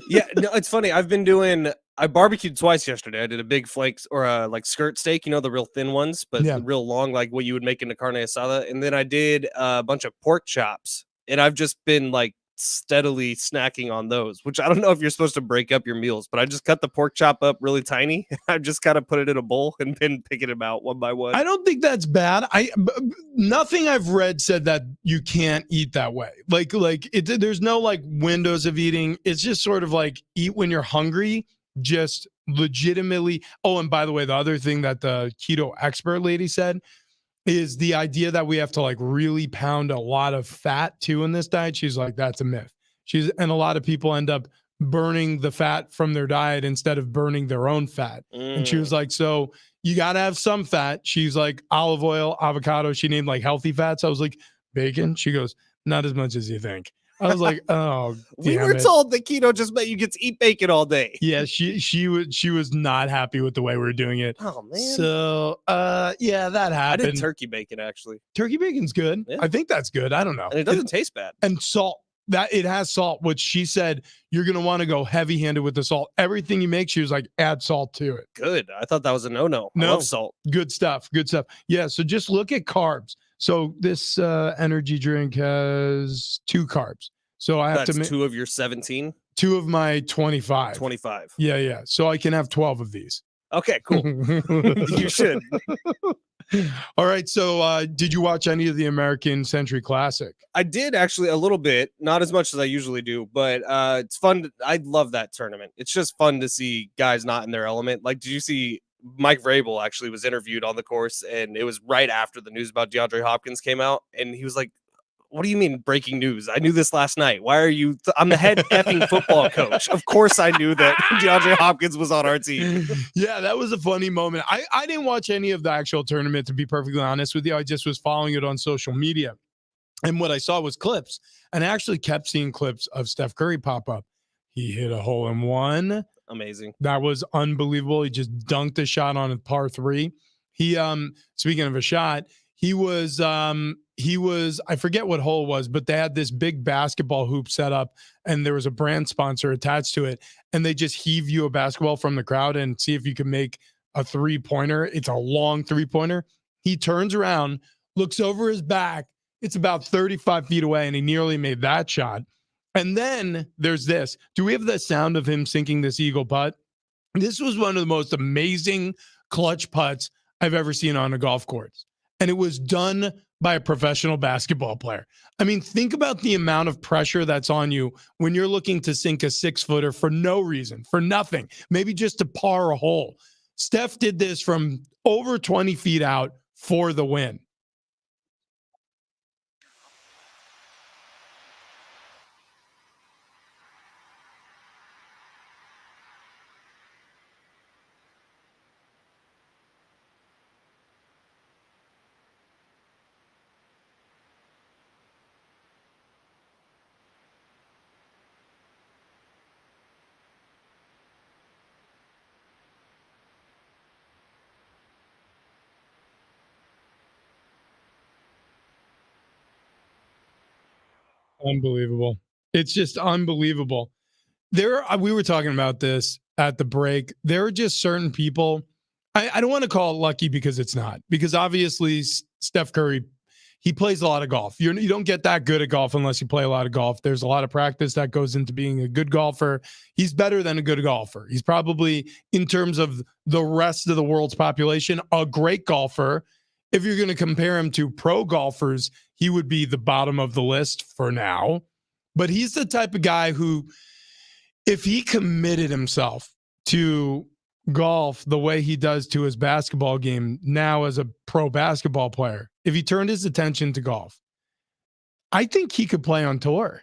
Yeah, no, it's funny. I barbecued twice yesterday. I did a big flakes or like skirt steak, the real thin ones, but real long, like what you would make into carne asada. And then I did a bunch of pork chops. And I've just been like steadily snacking on those, which I don't know if you're supposed to break up your meals, but I just cut the pork chop up really tiny. I've just kind of put it in a bowl and been picking them out one by one. I don't think that's bad. Nothing I've read said that you can't eat that way. There's no like windows of eating. It's just sort of like eat when you're hungry, just legitimately. Oh, and by the way, the other thing that the keto expert lady said is the idea that we have to like really pound a lot of fat too in this diet. She's like, that's a myth. And a lot of people end up burning the fat from their diet instead of burning their own fat. And she was like, so you got to have some fat. She's like, olive oil, avocado. She named like healthy fats. I was like, bacon. She goes, not as much as you think. I was like, oh, we were told that keto just meant you get to eat bacon all day. Yeah, she was not happy with the way we were doing it. Oh man. So yeah, that happened. I did turkey bacon actually. Turkey bacon's good. Yeah. I think that's good. I don't know. And it doesn't taste bad. And salt. That it has salt, which she said you're gonna want to go heavy-handed with the salt. Everything you make, she was like, add salt to it. Good. I thought that was a no-no. I love salt. Good stuff. Good stuff. Yeah. So just look at carbs. So this energy drink has 2 carbs. So I have That's to make 2 of your 17. 2 of my 25. 25. Yeah. So I can have 12 of these. Okay, cool. You should. All right. So did you watch any of the American Century Classic? I did actually a little bit, not as much as I usually do, but it's fun. I love that tournament. It's just fun to see guys not in their element. Like, did you see Mike Vrabel actually was interviewed on the course, and it was right after the news about DeAndre Hopkins came out, and he was like, What do you mean breaking news? I knew this last night. Why are you? I'm the head effing football coach. Of course I knew that DeAndre Hopkins was on our team. Yeah, that was a funny moment. I didn't watch any of the actual tournament, to be perfectly honest with you. I just was following it on social media. And what I saw was clips. And I actually kept seeing clips of Steph Curry pop up. He hit a hole in one. Amazing. That was unbelievable. He just dunked a shot on a par 3. He speaking of a shot, he was I forget what hole it was, but they had this big basketball hoop set up and there was a brand sponsor attached to it, and they just heave you a basketball from the crowd and see if you can make a 3-pointer. It's a long 3-pointer. He turns around, looks over his back. It's about 35 feet away, and he nearly made that shot. And then there's this. Do we have the sound of him sinking this eagle putt? This was one of the most amazing clutch putts I've ever seen on a golf course. And it was done by a professional basketball player. I mean, think about the amount of pressure that's on you when you're looking to sink a 6-footer for no reason, for nothing, maybe just to par a hole. Steph did this from over 20 feet out for the win. Unbelievable. It's just unbelievable. We were talking about this at the break. There are just certain people. I don't want to call it lucky because it's not. Because obviously Steph Curry, he plays a lot of golf. You don't get that good at golf unless you play a lot of golf. There's a lot of practice that goes into being a good golfer. He's better than a good golfer. He's probably, in terms of the rest of the world's population, a great golfer. If you're going to compare him to pro golfers, he would be the bottom of the list for now. But he's the type of guy who, if he committed himself to golf the way he does to his basketball game now as a pro basketball player, if he turned his attention to golf, I think he could play on tour.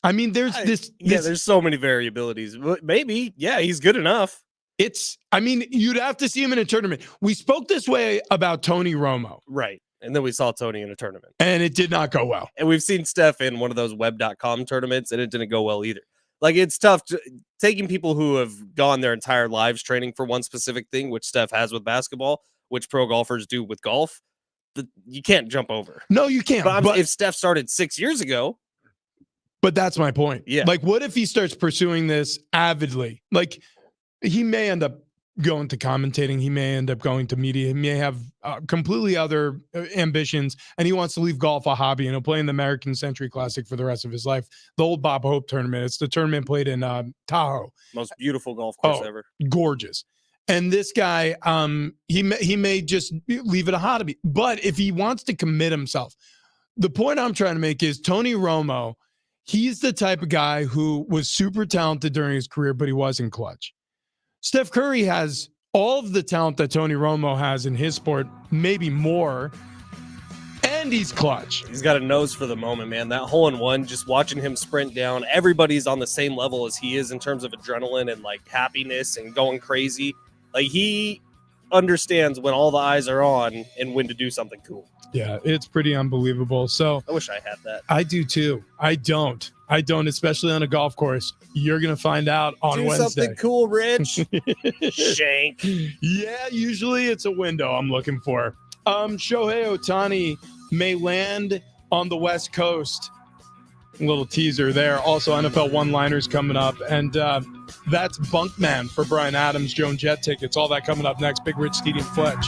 I mean, there's so many variabilities. Maybe, yeah, he's good enough. You'd have to see him in a tournament. We spoke this way about Tony Romo. Right. And then we saw Tony in a tournament. And it did not go well. And we've seen Steph in one of those web.com tournaments, and it didn't go well either. Like, it's tough taking people who have gone their entire lives training for one specific thing, which Steph has with basketball, which pro golfers do with golf. You can't jump over. No, you can't. But if Steph started 6 years ago. But that's my point. Yeah. Like, what if he starts pursuing this avidly? Like, he may end up going to commentating. He may end up going to media. He may have completely other ambitions, and he wants to leave golf a hobby, and he'll play in the American Century Classic for the rest of his life. The old Bob Hope tournament. It's the tournament played in Tahoe. Most beautiful golf course ever. Gorgeous. And this guy, he may just leave it a hobby. But if he wants to commit himself, the point I'm trying to make is Tony Romo, he's the type of guy who was super talented during his career, but he wasn't clutch. Steph Curry has all of the talent that Tony Romo has in his sport, maybe more, and he's clutch. He's got a nose for the moment, man. That hole-in-one, just watching him sprint down, everybody's on the same level as he is in terms of adrenaline and, like, happiness and going crazy. Like, he understands when all the eyes are on and when to do something cool. Yeah, it's pretty unbelievable. So I wish I had that. I do too. I don't, especially on a golf course. You're going to find out on Wednesday. Do something cool, Rich. Shank. Yeah, usually it's a window I'm looking for. Shohei Ohtani may land on the West Coast. A little teaser there. Also, NFL one-liners coming up. And that's Bunkman for Brian Adams, Joan Jett tickets. All that coming up next. Big Rich, Steedy, and Fletch.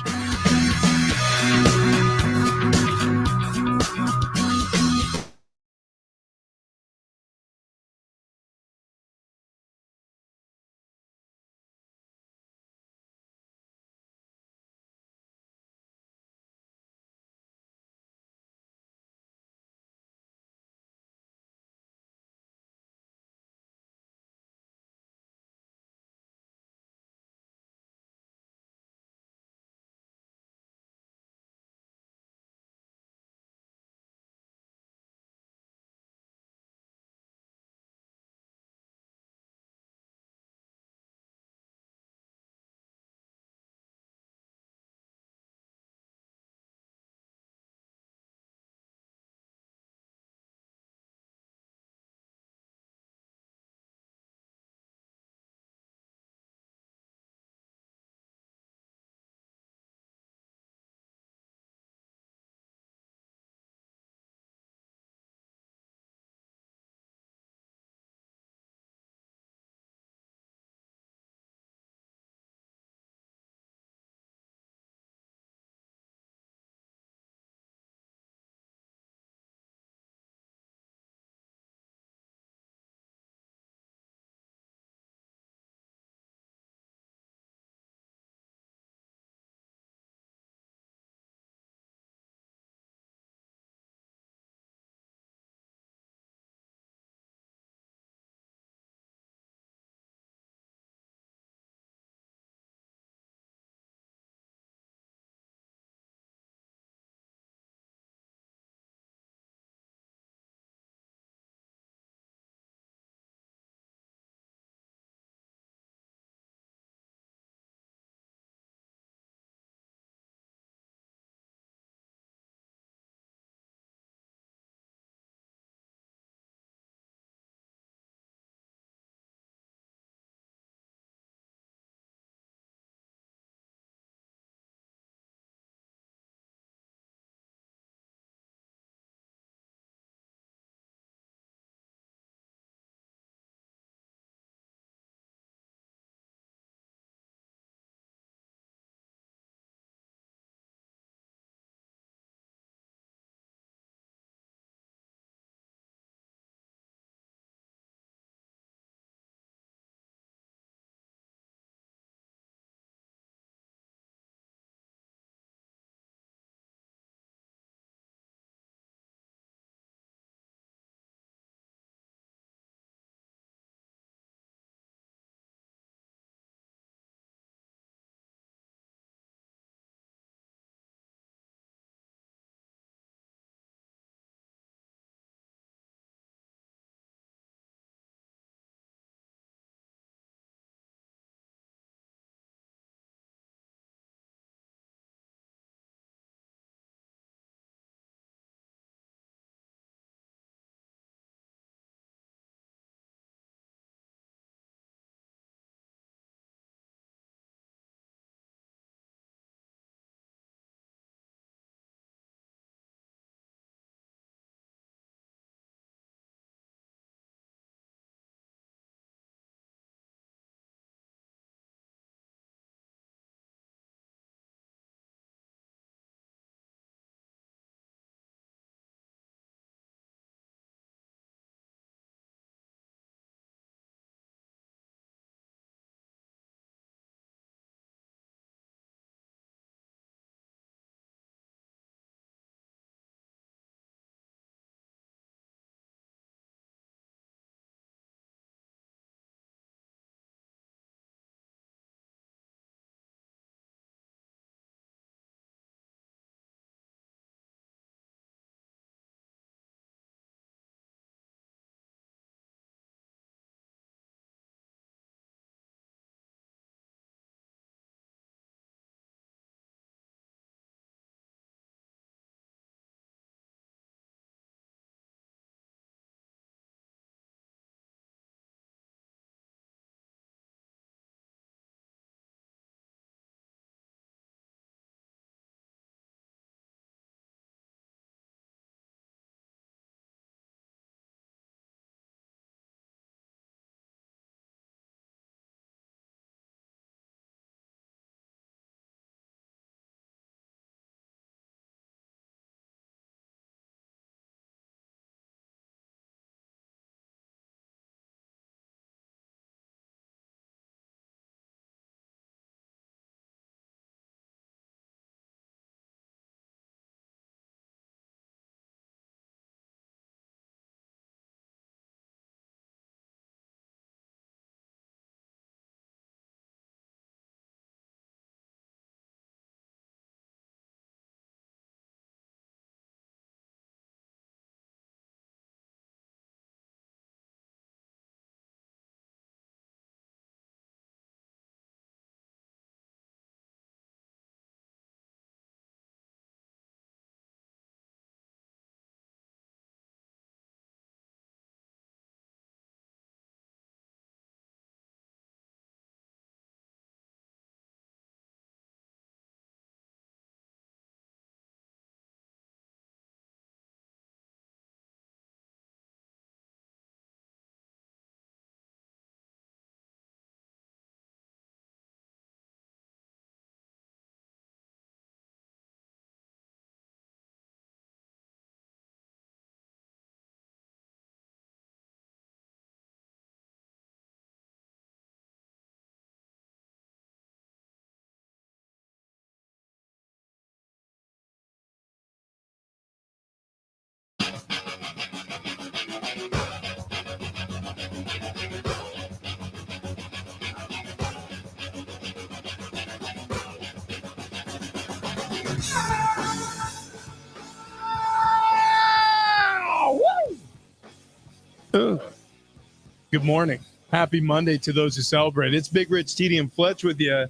Good morning. Happy Monday to those who celebrate. It's Big Rich, TD, and Fletch with you.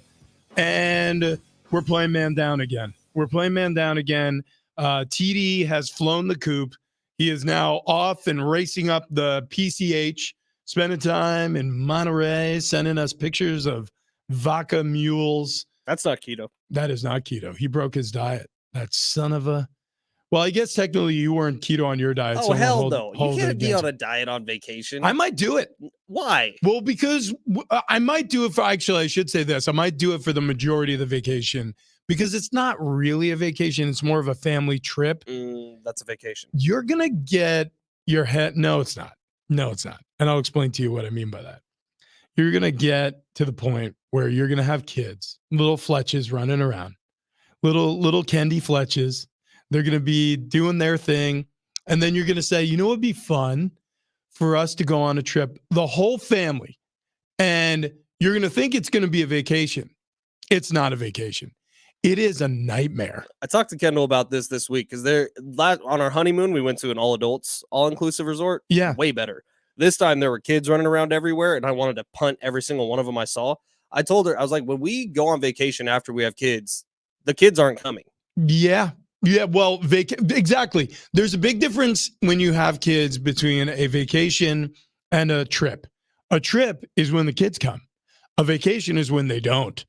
And we're playing man down again. TD has flown the coop. He is now off and racing up the PCH, spending time in Monterey, sending us pictures of vodka mules. That's not keto. That is not keto. He broke his diet. That son of a... Well, I guess technically you weren't keto on your diet. Oh, so hell no. You can't be on a diet on vacation. I might do it. Why? Well, because I might do it for... Actually, I should say this. I might do it for the majority of the vacation because it's not really a vacation. It's more of a family trip. That's a vacation. You're going to get your head... No, it's not. No, it's not. And I'll explain to you what I mean by that. You're going to get to the point where you're going to have kids, little Fletches running around, little Kendi Fletches. They're going to be doing their thing. And then you're going to say, you know what would be fun for us to go on a trip, the whole family. And you're going to think it's going to be a vacation. It's not a vacation. It is a nightmare. I talked to Kendall about this week because on our honeymoon, we went to an all adults, all inclusive resort. Yeah. Way better. This time there were kids running around everywhere and I wanted to punt every single one of them I saw. I told her, I was like, when we go on vacation after we have kids, the kids aren't coming. Yeah. Yeah, well, exactly. There's a big difference when you have kids between a vacation and a trip. A trip is when the kids come. A vacation is when they don't.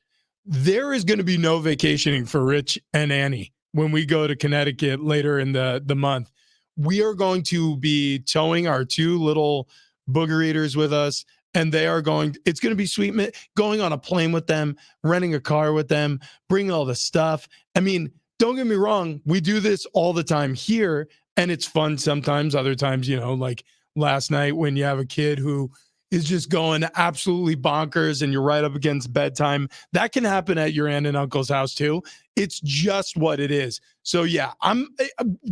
There is going to be no vacationing for Rich and Annie when we go to Connecticut later in the month. We are going to be towing our two little booger eaters with us, and it's going to be sweet, going on a plane with them, renting a car with them, bringing all the stuff. I mean, don't get me wrong. We do this all the time here, and it's fun sometimes. Other times, like last night when you have a kid who is just going absolutely bonkers and you're right up against bedtime. That can happen at your aunt and uncle's house too. It's just what it is. So yeah,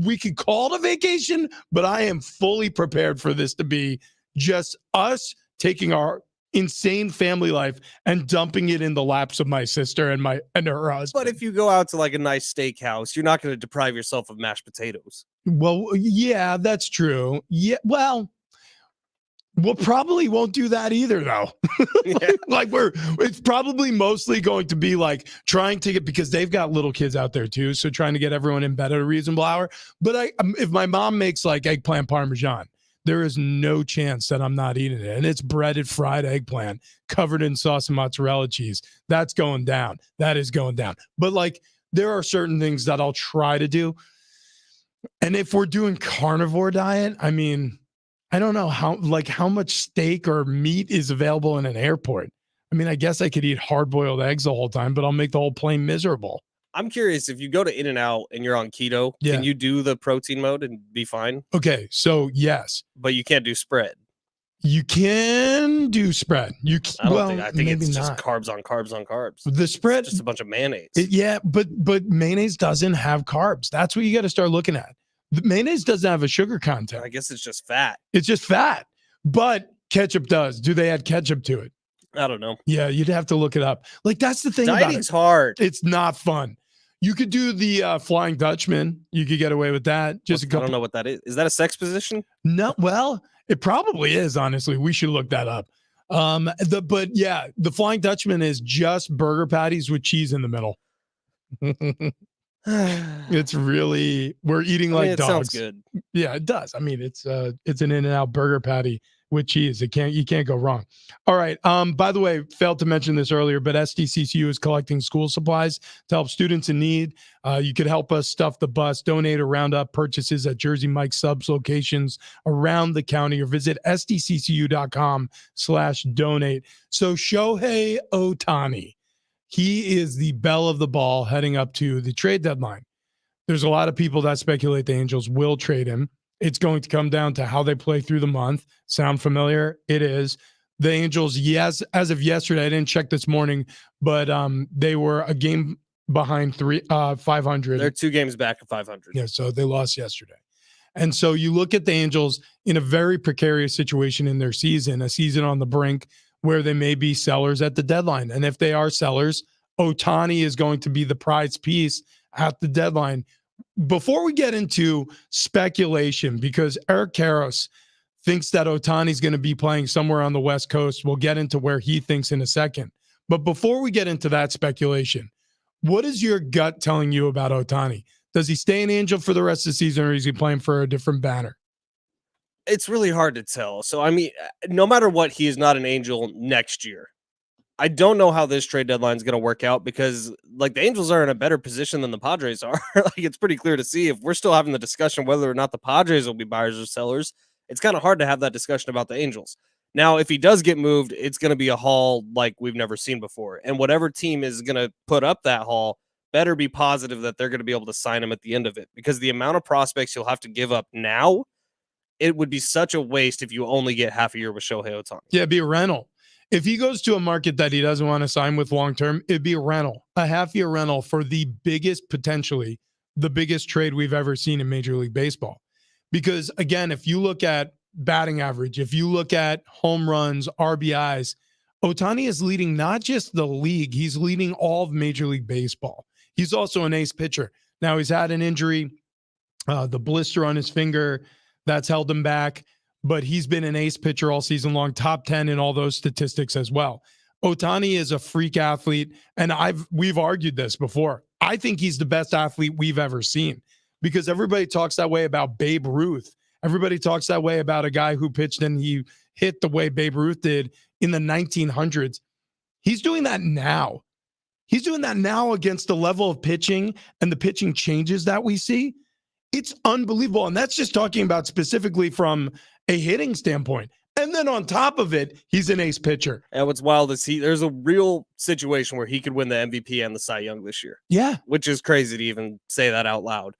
we could call it a vacation, but I am fully prepared for this to be just us taking our insane family life and dumping it in the laps of my sister and her husband. But if you go out to like a nice steakhouse, you're not going to deprive yourself of mashed potatoes. Well, yeah, that's true. Yeah, well, we'll probably won't do that either, though. Yeah. It's probably mostly going to be like trying to get, because they've got little kids out there too, so trying to get everyone in bed at a reasonable hour. But if my mom makes like eggplant parmesan, there is no chance that I'm not eating it. And it's breaded fried eggplant covered in sauce and mozzarella cheese. That's going down. That is going down. But like, there are certain things that I'll try to do. And if we're doing carnivore diet, I mean, I don't know how much steak or meat is available in an airport. I mean, I guess I could eat hard-boiled eggs the whole time, but I'll make the whole plane miserable. I'm curious, if you go to In-N-Out and you're on keto, can you do the protein mode and be fine? Okay, so yes. But you can't do spread. You can do spread. I think it's just carbs on carbs on carbs. The spread, it's just a bunch of mayonnaise. But mayonnaise doesn't have carbs. That's what you got to start looking at. The mayonnaise doesn't have a sugar content. I guess it's just fat. It's just fat. But ketchup does. Do they add ketchup to it? I don't know. Yeah, you'd have to look it up. Like, that's the thing Dieting's about it. hard. It's not fun. You could do the Flying Dutchman. You could get away with that. I don't know what that is. Is that a sex position? No. Well, it probably is, honestly. We should look that up. The Flying Dutchman is just burger patties with cheese in the middle. It's really, we're eating like dogs. Sounds good. Yeah, it does. I mean, it's an In-N-Out burger patty with cheese. You can't go wrong. All right. By the way, failed to mention this earlier, but SDCCU is collecting school supplies to help students in need. You could help us stuff the bus, donate or round up purchases at Jersey Mike's subs locations around the county, or visit sdccu.com/donate. So Shohei Ohtani, he is the belle of the ball heading up to the trade deadline. There's a lot of people that speculate the Angels will trade him. It's going to come down to how they play through the month. Sound familiar? It is. The Angels, yes, as of yesterday, I didn't check this morning, but they were a game behind 500. They're 2 games back of 500. Yeah, so they lost yesterday. And so you look at the Angels in a very precarious situation in their season, a season on the brink where they may be sellers at the deadline. And if they are sellers, Ohtani is going to be the prize piece at the deadline. Before we get into speculation, because Eric Karros thinks that Ohtani's going to be playing somewhere on the West Coast. We'll get into where he thinks in a second. But before we get into that speculation, what is your gut telling you about Ohtani? Does he stay an Angel for the rest of the season, or is he playing for a different banner? It's really hard to tell. So, I mean, no matter what, he is not an Angel next year. I don't know how this trade deadline is going to work out because, like, the Angels are in a better position than the Padres are. Like, it's pretty clear to see if we're still having the discussion whether or not the Padres will be buyers or sellers. It's kind of hard to have that discussion about the Angels. Now, if he does get moved, it's going to be a haul like we've never seen before. And whatever team is going to put up that haul better be positive that they're going to be able to sign him at the end of it, because the amount of prospects you'll have to give up now, it would be such a waste if you only get half a year with Shohei Ohtani. Yeah, it'd be a rental. If he goes to a market that he doesn't want to sign with long-term, it'd be a rental, a half-year rental for potentially the biggest trade we've ever seen in Major League Baseball. Because, again, if you look at batting average, if you look at home runs, RBIs, Ohtani is leading not just the league, he's leading all of Major League Baseball. He's also an ace pitcher. Now, he's had an injury, the blister on his finger, that's held him back. But he's been an ace pitcher all season long, top 10 in all those statistics as well. Ohtani is a freak athlete, and we've argued this before. I think he's the best athlete we've ever seen, because everybody talks that way about Babe Ruth. Everybody talks that way about a guy who pitched and he hit the way Babe Ruth did in the 1900s. He's doing that now. He's doing that now against the level of pitching and the pitching changes that we see. It's unbelievable. And that's just talking about specifically from a hitting standpoint. And then on top of it, he's an ace pitcher. And what's wild is there's a real situation where he could win the MVP and the Cy Young this year. Yeah. Which is crazy to even say that out loud.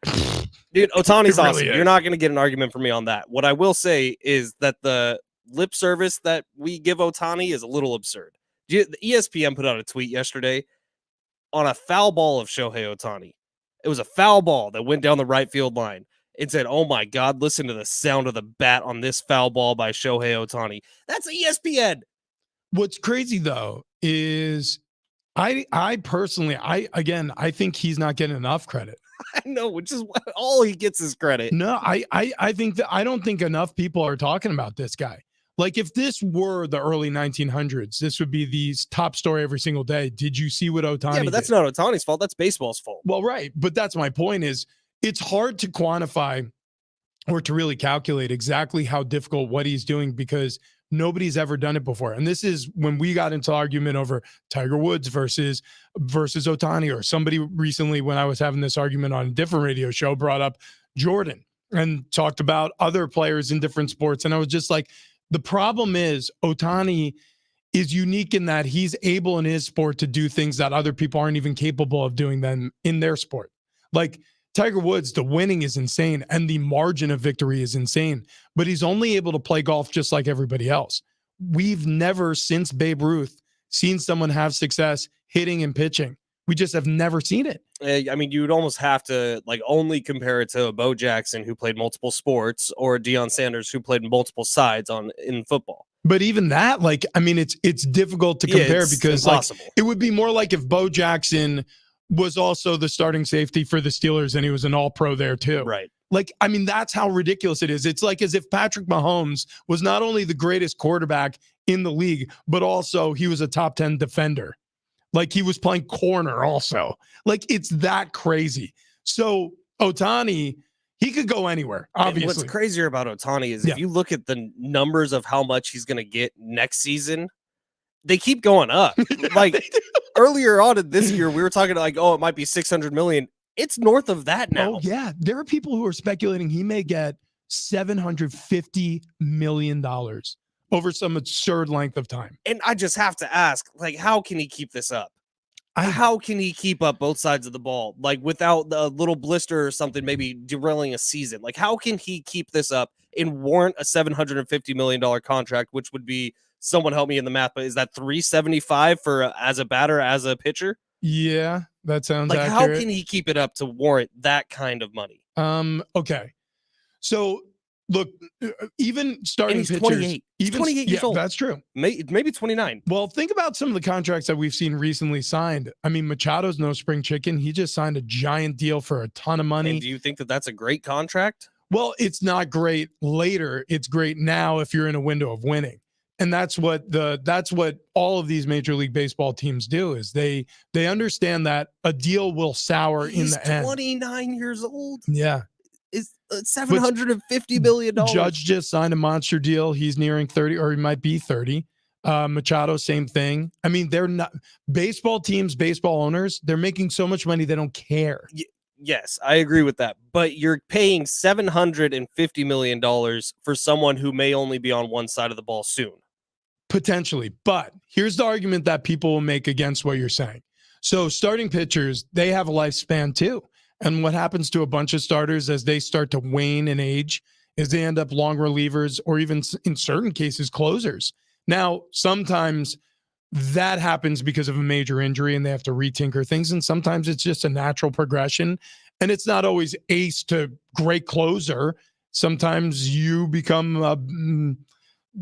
Dude, Ohtani's really awesome. You're not going to get an argument from me on that. What I will say is that the lip service that we give Ohtani is a little absurd. The ESPN put out a tweet yesterday on a foul ball of Shohei Ohtani. It was a foul ball that went down the right field line. It said, "Oh my God, listen to the sound of the bat on this foul ball by Shohei Ohtani." That's ESPN. What's crazy though is I personally think he's not getting enough credit. I know, which is all he gets is credit. No, I think that I don't think enough people are talking about this guy. Like, if this were the early 1900s, this would be the top story every single day. Did you see what Ohtani did? Yeah, but that's not Ohtani's fault. That's baseball's fault. Well, right. But that's my point is it's hard to quantify or to really calculate exactly how difficult what he's doing, because nobody's ever done it before. And this is when we got into argument over Tiger Woods versus Ohtani, or somebody recently, when I was having this argument on a different radio show, brought up Jordan and talked about other players in different sports. And I was just like, the problem is Ohtani is unique in that he's able in his sport to do things that other people aren't even capable of doing them in their sport. Like Tiger Woods, the winning is insane and the margin of victory is insane, but he's only able to play golf just like everybody else. We've never, since Babe Ruth, seen someone have success hitting and pitching. We just have never seen it. I mean, you would almost have to only compare it to a Bo Jackson who played multiple sports, or Deion Sanders who played multiple sides in football. But even that, it's difficult to compare, because it would be more like if Bo Jackson was also the starting safety for the Steelers and he was an all-pro there too. Right. That's how ridiculous it is. It's like as if Patrick Mahomes was not only the greatest quarterback in the league, but also he was a top 10 defender. Like he was playing corner also. It's that crazy. So Ohtani, he could go anywhere, obviously. And what's crazier about Ohtani is if you look at the numbers of how much he's going to get next season, they keep going up. Earlier on in this year, we were talking it might be 600 million. It's north of that now. Oh, yeah. There are people who are speculating he may get $750 million over some absurd length of time. And I just have to ask, how can he keep this up? How can he keep up both sides of the ball? Without a little blister or something, maybe derailing a season. How can he keep this up and warrant a $750 million contract, which would be, someone help me in the math, but is that $375 for as a batter, as a pitcher? Yeah, that sounds accurate. How can he keep it up to warrant that kind of money? Okay. So look, even starting he's pitchers, 28. He's 28 years old. That's true. Maybe 29. Well, think about some of the contracts that we've seen recently signed. I mean, Machado's no spring chicken. He just signed a giant deal for a ton of money. And do you think that that's a great contract? Well, it's not great later. It's great now if you're in a window of winning. And that's what all of these Major League Baseball teams do is they understand that a deal will sour in the end. He's 29 years old. Yeah. Is $750 million. Judge just signed a monster deal. He's nearing 30, or he might be 30. Machado, same thing. I mean, they're not baseball teams, baseball owners. They're making so much money they don't care. Yes, I agree with that. But you're paying $750 million for someone who may only be on one side of the ball soon. Potentially. But here's the argument that people will make against what you're saying. So starting pitchers, they have a lifespan too. And what happens to a bunch of starters as they start to wane in age is they end up long relievers or even in certain cases closers. Now, sometimes that happens because of a major injury and they have to retinker things. And sometimes it's just a natural progression. And it's not always ace to great closer. Sometimes you become a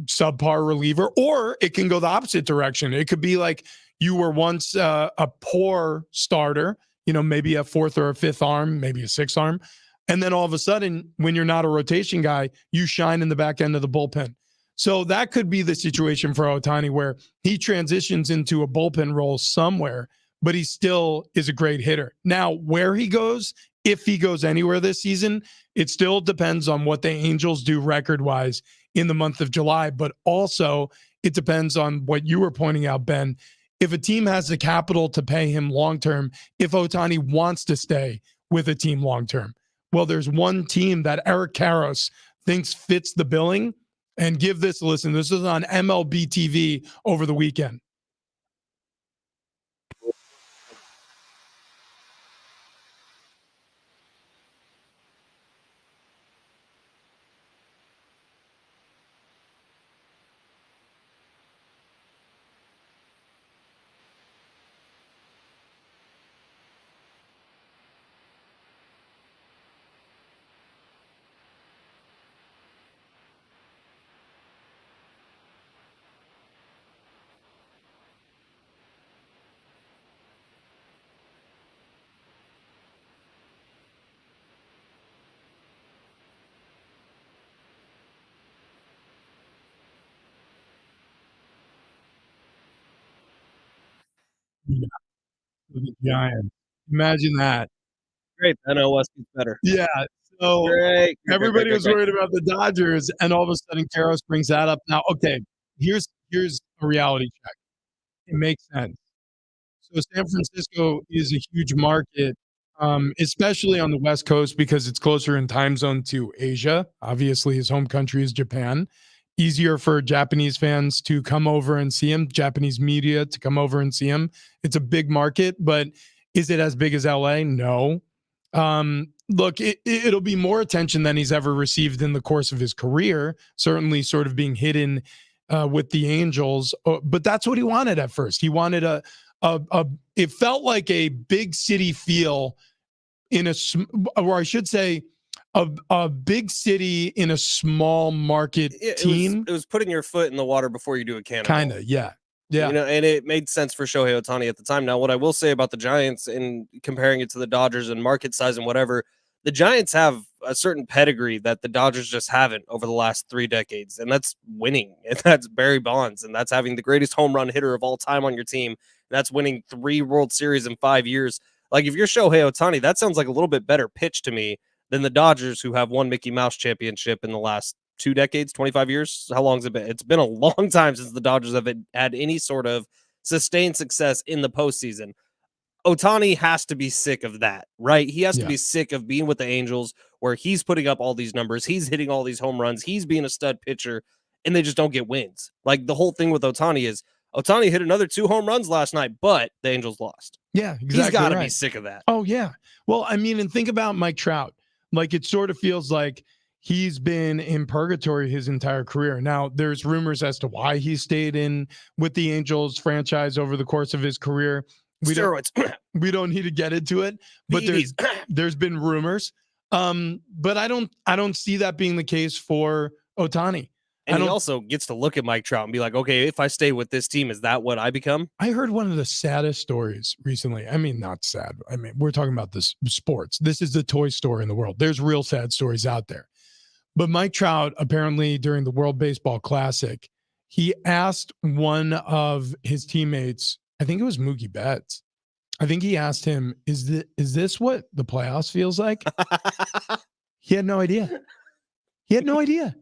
subpar reliever, or it can go the opposite direction. It could be like you were once a poor starter, maybe a fourth or a fifth arm, maybe a sixth arm. And then all of a sudden, when you're not a rotation guy, you shine in the back end of the bullpen. So that could be the situation for Ohtani where he transitions into a bullpen role somewhere, but he still is a great hitter. Now, where he goes, if he goes anywhere this season, it still depends on what the Angels do record-wise in the month of July, but also it depends on what you were pointing out, Ben. If a team has the capital to pay him long-term, if Ohtani wants to stay with a team long-term. Well, there's one team that Eric Karros thinks fits the billing, and give this a listen. This is on MLB TV over the weekend. Yeah, the Giants. Imagine that. Great. NL West gets better. Yeah. So Great. everybody was worried about the Dodgers, and all of a sudden, Karros brings that up. Now, okay, here's a reality check. It makes sense. So San Francisco is a huge market, especially on the West Coast because it's closer in time zone to Asia. Obviously, his home country is Japan. Easier for Japanese fans to come over and see him, Japanese media to come over and see him. It's a big market, but is it as big as LA? No. Look, it'll be more attention than he's ever received in the course of his career, certainly sort of being hidden with the Angels. But that's what he wanted at first. He wanted it felt like a big city feel or I should say, a big city in a small market team. It was putting your foot in the water before you do a cannonball. Kind of, yeah. Yeah. And it made sense for Shohei Ohtani at the time. Now, what I will say about the Giants and comparing it to the Dodgers and market size and whatever, the Giants have a certain pedigree that the Dodgers just haven't over the last 3 decades. And that's winning. And that's Barry Bonds. And that's having the greatest home run hitter of all time on your team. And that's winning 3 World Series in 5 years. Like, if you're Shohei Ohtani, that sounds like a little bit better pitch to me than the Dodgers, who have won Mickey Mouse championship in the last 2 decades, 25 years. How long has it been? It's been a long time since the Dodgers have had any sort of sustained success in the postseason. Ohtani has to be sick of that, right? He has to be sick of being with the Angels where he's putting up all these numbers. He's hitting all these home runs. He's being a stud pitcher and they just don't get wins. Like, the whole thing with Ohtani is Ohtani hit another 2 home runs last night, but the Angels lost. Yeah, exactly. He's got to be sick of that. Oh, yeah. Well, I mean, and think about Mike Trout. Like, it sort of feels like he's been in purgatory his entire career. Now, there's rumors as to why he stayed in with the Angels franchise over the course of his career. Steroids. We don't need to get into it, but there's been rumors. But I don't see that being the case for Ohtani. And he also gets to look at Mike Trout and be like, okay, if I stay with this team, is that what I become? I heard one of the saddest stories recently. I mean, not sad. I mean, we're talking about this sports. This is the toy store in the world. There's real sad stories out there. But Mike Trout, apparently during the World Baseball Classic, he asked one of his teammates, I think it was Mookie Betts. I think he asked him, is this what the playoffs feels like? He had no idea. He had no idea.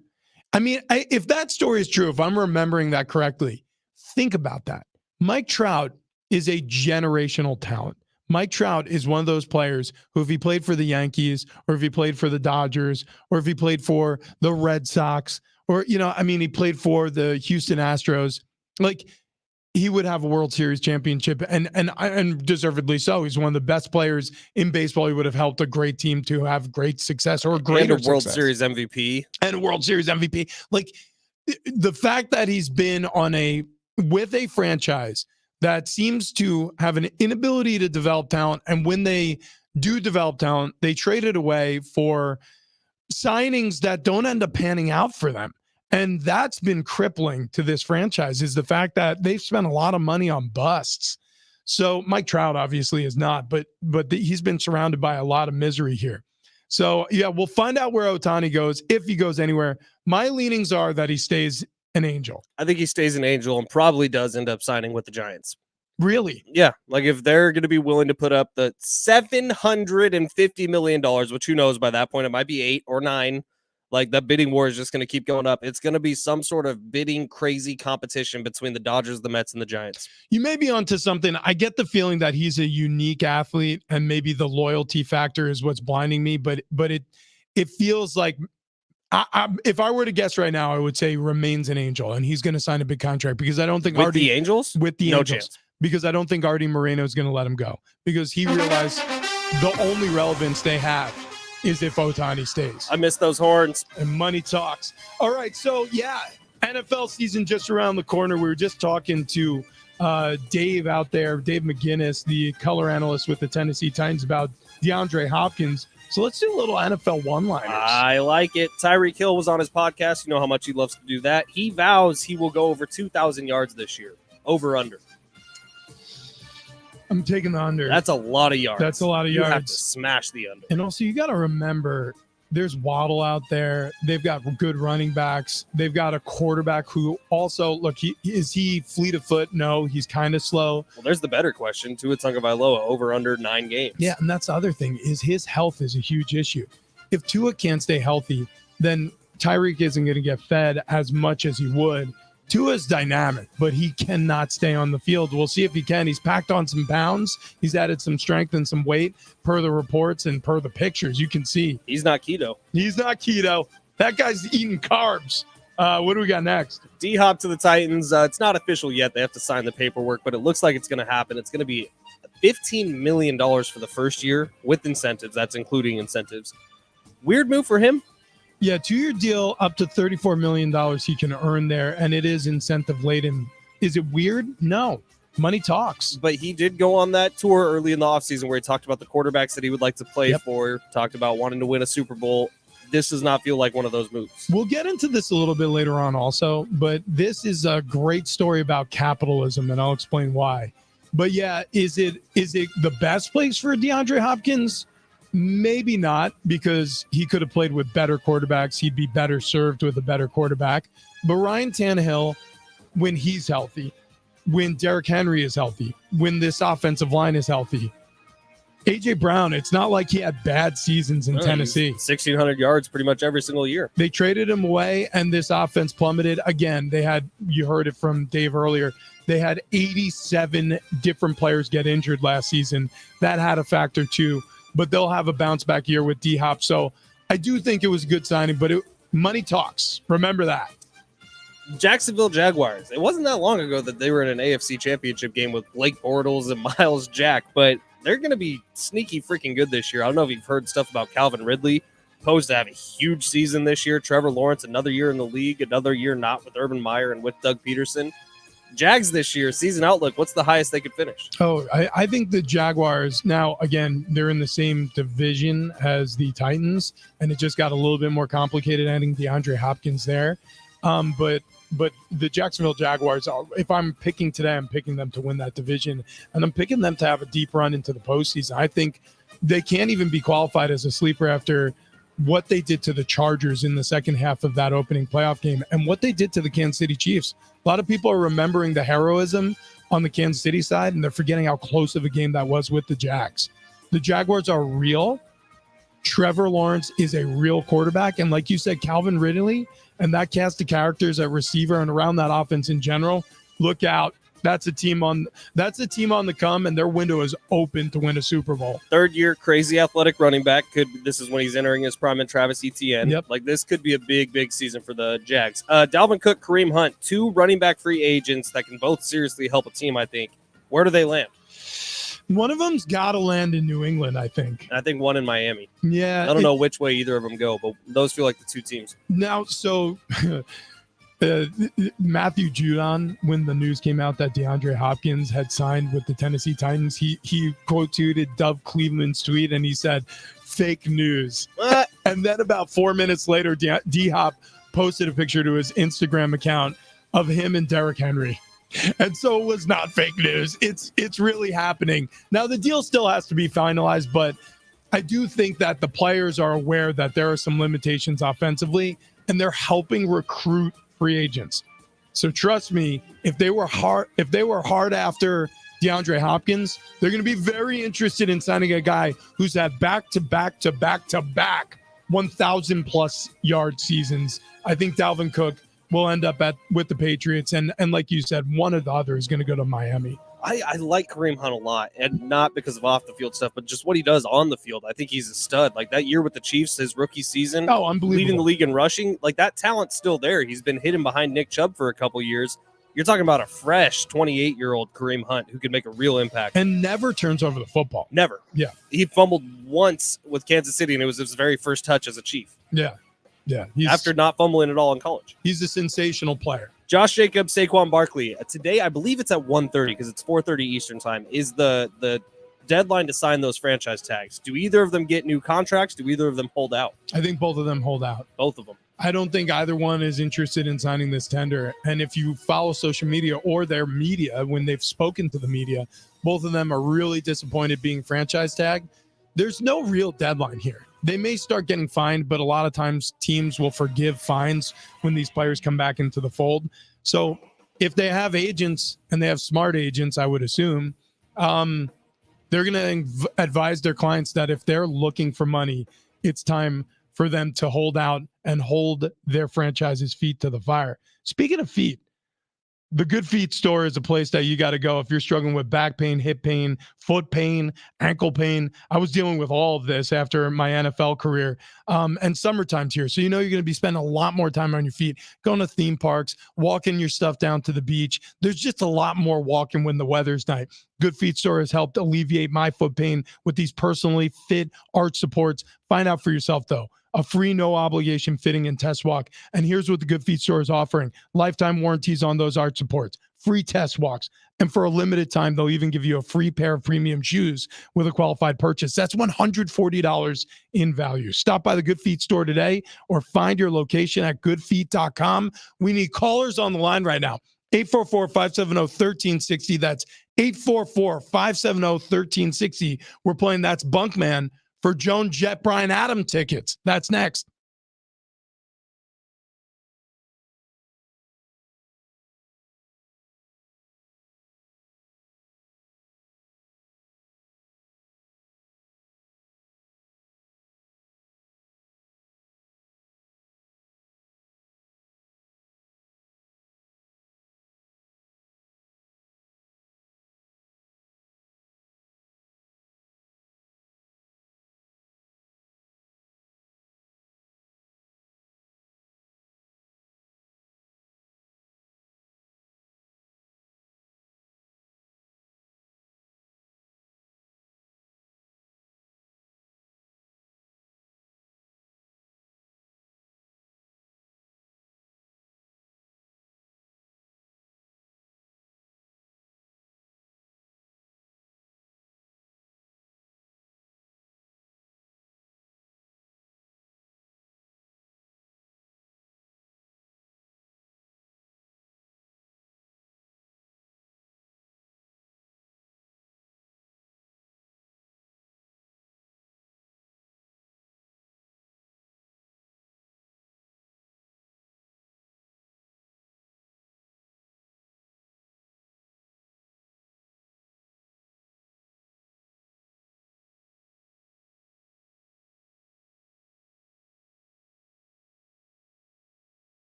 I mean, if that story is true, if I'm remembering that correctly, think about that. Mike Trout is a generational talent. Mike Trout is one of those players who, if he played for the Yankees or if he played for the Dodgers or if he played for the Red Sox or, he played for the Houston Astros, like he would have a World Series championship and deservedly so. He's one of the best players in baseball. He would have helped a great team to have great success or greater and a World success. Series MVP. And a World Series MVP. Like the fact that he's been with a franchise that seems to have an inability to develop talent. And when they do develop talent, they trade it away for signings that don't end up panning out for them. And that's been crippling to this franchise, is the fact that they've spent a lot of money on busts. So Mike Trout obviously is not, but he's been surrounded by a lot of misery here. So yeah, we'll find out where Ohtani goes, if he goes anywhere. My leanings are that he stays an Angel. I think he stays an Angel and probably does end up signing with the Giants. Really? Yeah. Like if they're going to be willing to put up the $750 million, which who knows by that point, it might be 8 or 9. Like that bidding war is just going to keep going up. It's going to be some sort of bidding crazy competition between the Dodgers, the Mets, and the Giants. You may be onto something. I get the feeling that he's a unique athlete and maybe the loyalty factor is what's blinding me, but it feels like if I were to guess right now, I would say remains an Angel and he's going to sign a big contract because I don't think with the Angels, no Angels, chance. Because I don't think Artie Moreno is going to let him go because he realized the only relevance they have is if Ohtani stays. I miss those horns. And money talks. All right, so yeah, NFL season just around the corner. We were just talking to Dave out there, Dave McGinnis, the color analyst with the Tennessee Titans, about DeAndre Hopkins. So let's do a little NFL one-liners. I like it. Tyreek Hill was on his podcast. You know how much he loves to do that. He vows he will go over 2,000 yards this year. Over, under. I'm taking the under. That's a lot of yards. That's a lot of You yards. have to smash the under. And also, you got to remember, there's Waddle out there. They've got good running backs. They've got a quarterback who also, look, is he fleet of foot? No, he's kind of slow. Well, there's the better question. Tua Tagovailoa, over under 9 games. Yeah, and that's the other thing, is his health is a huge issue. If Tua can't stay healthy, then Tyreek isn't going to get fed as much as he would. Tua's dynamic, but he cannot stay on the field. We'll see if he can. He's packed on some pounds. He's added some strength and some weight per the reports and per the pictures. You can see. He's not keto. He's not keto. That guy's eating carbs. What do we got next? D-Hop to the Titans. It's not official yet. They have to sign the paperwork, but it looks like it's going to happen. It's going to be $15 million for the first year with incentives. That's including incentives. Weird move for him. Yeah, 2-year deal, up to $34 million he can earn there, and it is incentive laden. Is it weird? No. Money talks. But he did go on that tour early in the offseason where he talked about the quarterbacks that he would like to play for, talked about wanting to win a Super Bowl. This does not feel like one of those moves. We'll get into this a little bit later on also, but this is a great story about capitalism, and I'll explain why. But yeah, is it the best place for DeAndre Hopkins? Maybe not, because he could have played with better quarterbacks. He'd be better served with a better quarterback. But Ryan Tannehill, when he's healthy, when Derrick Henry is healthy, when this offensive line is healthy, A.J. Brown, it's not like he had bad seasons in Tennessee. 1,600 yards pretty much every single year. They traded him away, and this offense plummeted. Again, you heard it from Dave earlier, they had 87 different players get injured last season. That had a factor too. But they'll have a bounce back year with D-Hop. So I do think it was a good signing, but money talks. Remember that. Jacksonville Jaguars. It wasn't that long ago that they were in an AFC championship game with Blake Bortles and Miles Jack, but they're going to be sneaky freaking good this year. I don't know if you've heard stuff about Calvin Ridley. Posed to have a huge season this year. Trevor Lawrence, another year in the league, another year not with Urban Meyer and with Doug Peterson. Jags this year, season outlook, what's the highest they could finish? Oh, I think the Jaguars, now, again, they're in the same division as the Titans, and it just got a little bit more complicated adding DeAndre Hopkins there. But the Jacksonville Jaguars, if I'm picking today, I'm picking them to win that division, and I'm picking them to have a deep run into the postseason. I think they can't even be qualified as a sleeper after what they did to the Chargers in the second half of that opening playoff game and what they did to the Kansas City Chiefs. A lot of people are remembering the heroism on the Kansas City side, and they're forgetting how close of a game that was with the Jags. The Jaguars are real. Trevor Lawrence is a real quarterback. And like you said, Calvin Ridley and that cast of characters at receiver and around that offense in general, look out. That's a team on the come, and their window is open to win a Super Bowl. Third year, crazy athletic running back. This is when he's entering his prime, and Travis Etienne. Yep. Like, this could be a big season for the Jags. Dalvin Cook, Kareem Hunt, 2 running back free agents that can both seriously help a team, I think. Where do they land? One of them's got to land in New England, I think. I think one in Miami. Yeah. I don't know which way either of them go, but those feel like the 2 teams. Now, so Matthew Judon, when the news came out that DeAndre Hopkins had signed with the Tennessee Titans, he quote tweeted Dove Cleveland's tweet, and he said, "Fake news." And then about 4 minutes later, D-Hop posted a picture to his Instagram account of him and Derrick Henry. And so it was not fake news. It's really happening. Now, the deal still has to be finalized, but I do think that the players are aware that there are some limitations offensively, and they're helping recruit free agents. So trust me, if they were hard after DeAndre Hopkins, they're going to be very interested in signing a guy who's had back-to-back 1,000+ yard seasons. I think Dalvin Cook will end up with the Patriots, and like you said, one or the other is going to go to Miami. I like Kareem Hunt a lot, and not because of off the field stuff, but just what he does on the field. I think he's a stud. Like that year with the Chiefs, his rookie season, unbelievable, leading the league in rushing. Like that talent's still there. He's been hidden behind Nick Chubb for a couple years. You're talking about a fresh 28-year-old Kareem Hunt who could make a real impact and never turns over the football. Never. Yeah, he fumbled once with Kansas City, and it was his very first touch as a Chief. Yeah. After not fumbling at all in college. He's a sensational player. Josh Jacobs, Saquon Barkley. Today, I believe it's at 1:30 because it's 4:30 Eastern time, is the deadline to sign those franchise tags. Do either of them get new contracts? Do either of them hold out? I think both of them hold out. Both of them. I don't think either one is interested in signing this tender. And if you follow social media or their media, when they've spoken to the media, both of them are really disappointed being franchise tagged. There's no real deadline here. They may start getting fined, but a lot of times teams will forgive fines when these players come back into the fold. So if they have agents, and they have smart agents, I would assume, they're going to advise their clients that if they're looking for money, it's time for them to hold out and hold their franchise's feet to the fire. Speaking of feet, the Good Feet store is a place that you got to go if you're struggling with back pain, hip pain, foot pain, ankle pain. I was dealing with all of this after my NFL career, and summertime's here. So you know you're going to be spending a lot more time on your feet, going to theme parks, walking your stuff down to the beach. There's just a lot more walking when the weather's nice. Good Feet store has helped alleviate my foot pain with these personally fit arch supports. Find out for yourself, though. A free, no-obligation fitting and test walk. And here's what the Good Feet store is offering. Lifetime warranties on those arch supports. Free test walks. And for a limited time, they'll even give you a free pair of premium shoes with a qualified purchase. That's $140 in value. Stop by the Good Feet store today or find your location at goodfeet.com. We need callers on the line right now. 844-570-1360. That's 844-570-1360. We're playing That's Bunkman for Joan Jett Brian Adam tickets. That's next.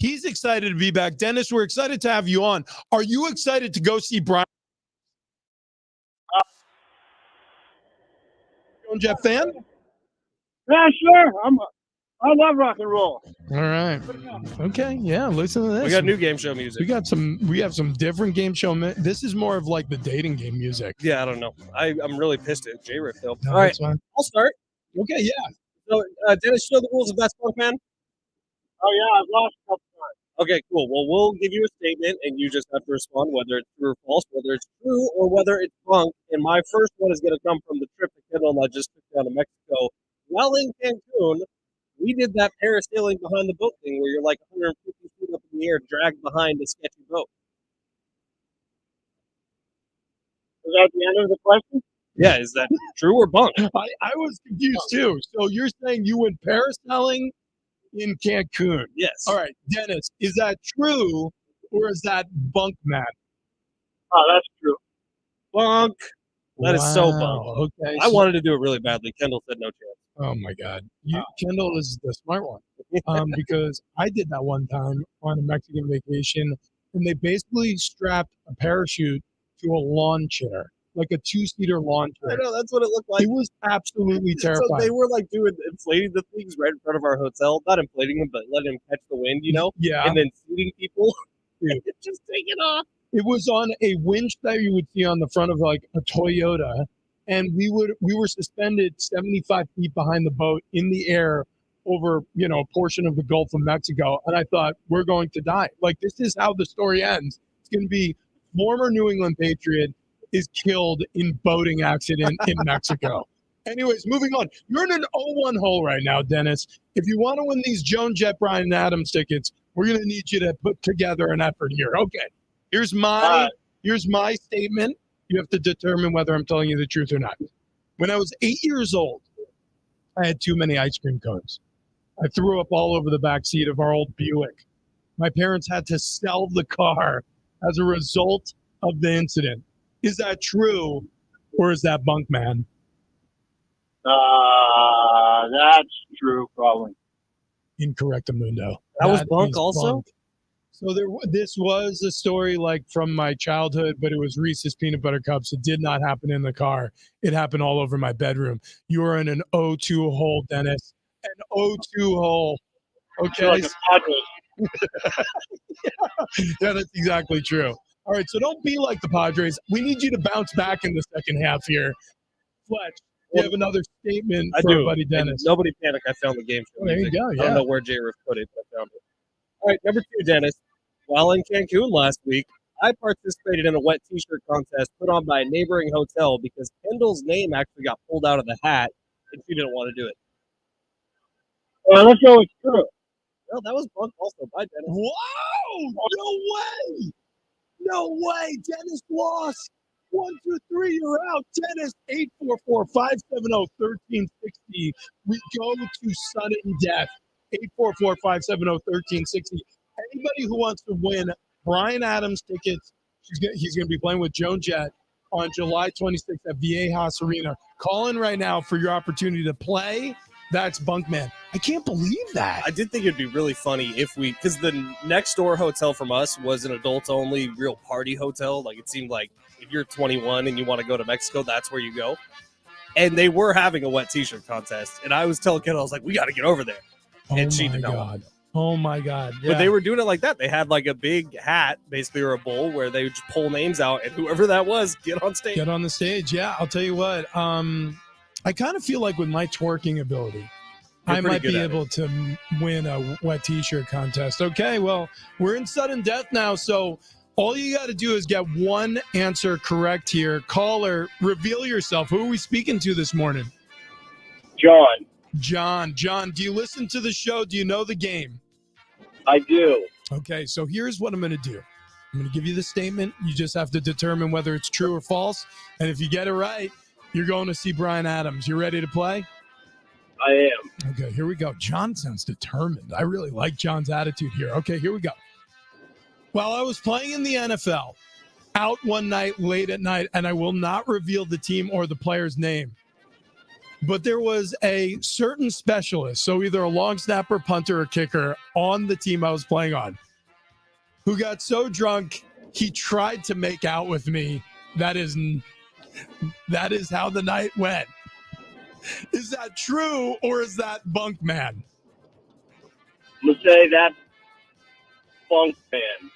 He's excited to be back. Dennis, we're excited to have you on. Are you excited to go see Brian? Jet fan? Yeah, sure. I love rock and roll. All right. Okay. Yeah. Listen to this. We got new game show music. We have some different game show. This is more of like the dating game music. Yeah, I don't know. I'm really pissed at J-Riff though. No, All right, that's fine. I'll start. Okay. Yeah. So, Dennis, you know the rules of Best Punk Man? Oh yeah, I've lost a couple times. Okay, cool. Well, we'll give you a statement, and you just have to respond whether it's true or false, whether it's true or whether it's bunk. And my first one is going to come from the trip to Kendall I just took down to Mexico. While in Cancun, we did that parasailing behind the boat thing where you're like 150 feet up in the air, dragged behind a sketchy boat. Is that the end of the question? Yeah, is that true or bunk? I was confused too. So you're saying you went parasailing in Cancun? Yes. All right, Dennis, is that true or is that bunk, man? Oh, that's true. Bunk. That is so bunk. Wow, okay. I wanted to do it really badly. Kendall said no chance. Oh my God. Kendall is the smart one. Because I did that one time on a Mexican vacation, and they basically strapped a parachute to a lawn chair, like a 2-seater lawn I chair. know, that's what it looked like. It was absolutely So terrifying. they were like inflating the things right in front of our hotel, not inflating them, but letting them catch the wind, Yeah. and then seating people. Dude. Just take it off. It was on a winch that you would see on the front of like a Toyota, and we were suspended 75 feet behind the boat in the air over a portion of the Gulf of Mexico, and I thought we're going to die. Like, this is how the story ends. It's going to be former New England Patriot is killed in boating accident in Mexico. Anyways, moving on. You're in an 0-1 hole right now, Dennis. If you want to win these Joan Jett Bryan Adams tickets, we're going to need you to put together an effort here. Okay. Here's my statement. You have to determine whether I'm telling you the truth or not. When I was 8 years old, I had too many ice cream cones. I threw up all over the back seat of our old Buick. My parents had to sell the car as a result of the incident. Is that true, or is that bunk, man? That's true, probably. Incorrect, Amundo. That was bunk is also? bunk. So this was a story like from my childhood, but it was Reese's peanut butter cups. It did not happen in the car. It happened all over my bedroom. You are in an 0-2 hole, Dennis. An 0-2 hole. Okay. Like a Padres. Yeah, that's exactly true. All right, so don't be like the Padres. We need you to bounce back in the second half here. Fletch, you have another statement for our buddy Dennis. And nobody panic. I found the game show. There you music. go, I yeah. don't know where J-Riff put it, but I found it. All right, number 2, Dennis. While in Cancun last week, I participated in a wet T-shirt contest put on by a neighboring hotel because Kendall's name actually got pulled out of the hat, and she didn't want to do it. Well, let's go with true. Well, that was bunk also. Bye, Dennis. Wow! No way! No way! Dennis lost. 1, 2, 3, you're out. Dennis, 844-570-1360. We go to sudden death. 844-570-1360. Anybody who wants to win Bryan Adams tickets, he's going to be playing with Joan Jett on July 26th at Viejas Arena. Call in right now for your opportunity to play. That's Bunkman. I can't believe that. I did think it'd be really funny if because the next door hotel from us was an adults-only real party hotel. Like, it seemed like if you're 21 and you want to go to Mexico, that's where you go. And they were having a wet T-shirt contest. And I was telling Kendall, I was like, we got to get over there. And she did not want to. Oh, my God. Yeah. But they were doing it like that. They had like a big hat, basically, or a bowl where they would just pull names out, and whoever that was, get on stage. Get on the stage. Yeah, I'll tell you what. I kind of feel like with my twerking ability, I might be able to win a wet T-shirt contest. Okay, well, we're in sudden death now, so all you got to do is get one answer correct here. Caller, reveal yourself. Who are we speaking to this morning? John. John, do you listen to the show? Do you know the game? I do. Okay, so here's what I'm going to do. I'm going to give you the statement. You just have to determine whether it's true or false. And if you get it right, you're going to see Bryan Adams. You ready to play? I am. Okay, here we go. John sounds determined. I really like John's attitude here. Okay, here we go. While I was playing in the NFL, out one night late at night, and I will not reveal the team or the player's name, but there was a certain specialist, so either a long snapper, punter, or kicker on the team I was playing on, who got so drunk he tried to make out with me. That is how the night went. Is that true or is that bunk man? I'm going to say that's bunk man.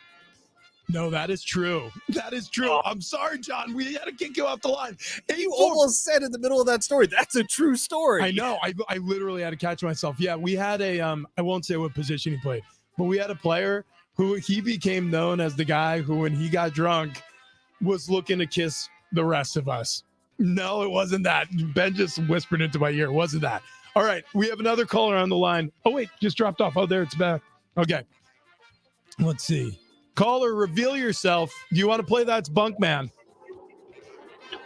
No, that is true. That is true. Oh. I'm sorry, John. We had to kick you off the line. You almost said in the middle of that story, that's a true story. I know. I literally had to catch myself. Yeah, we had a I won't say what position he played, but we had a player who he became known as the guy who, when he got drunk, was looking to kiss the rest of us. No, it wasn't that. Ben just whispered into my ear. It wasn't that. All right, we have another caller on the line. Oh, wait, just dropped off. Oh, there, it's back. Okay. Let's see. Caller, reveal yourself. Do you want to play That's Bunk Man?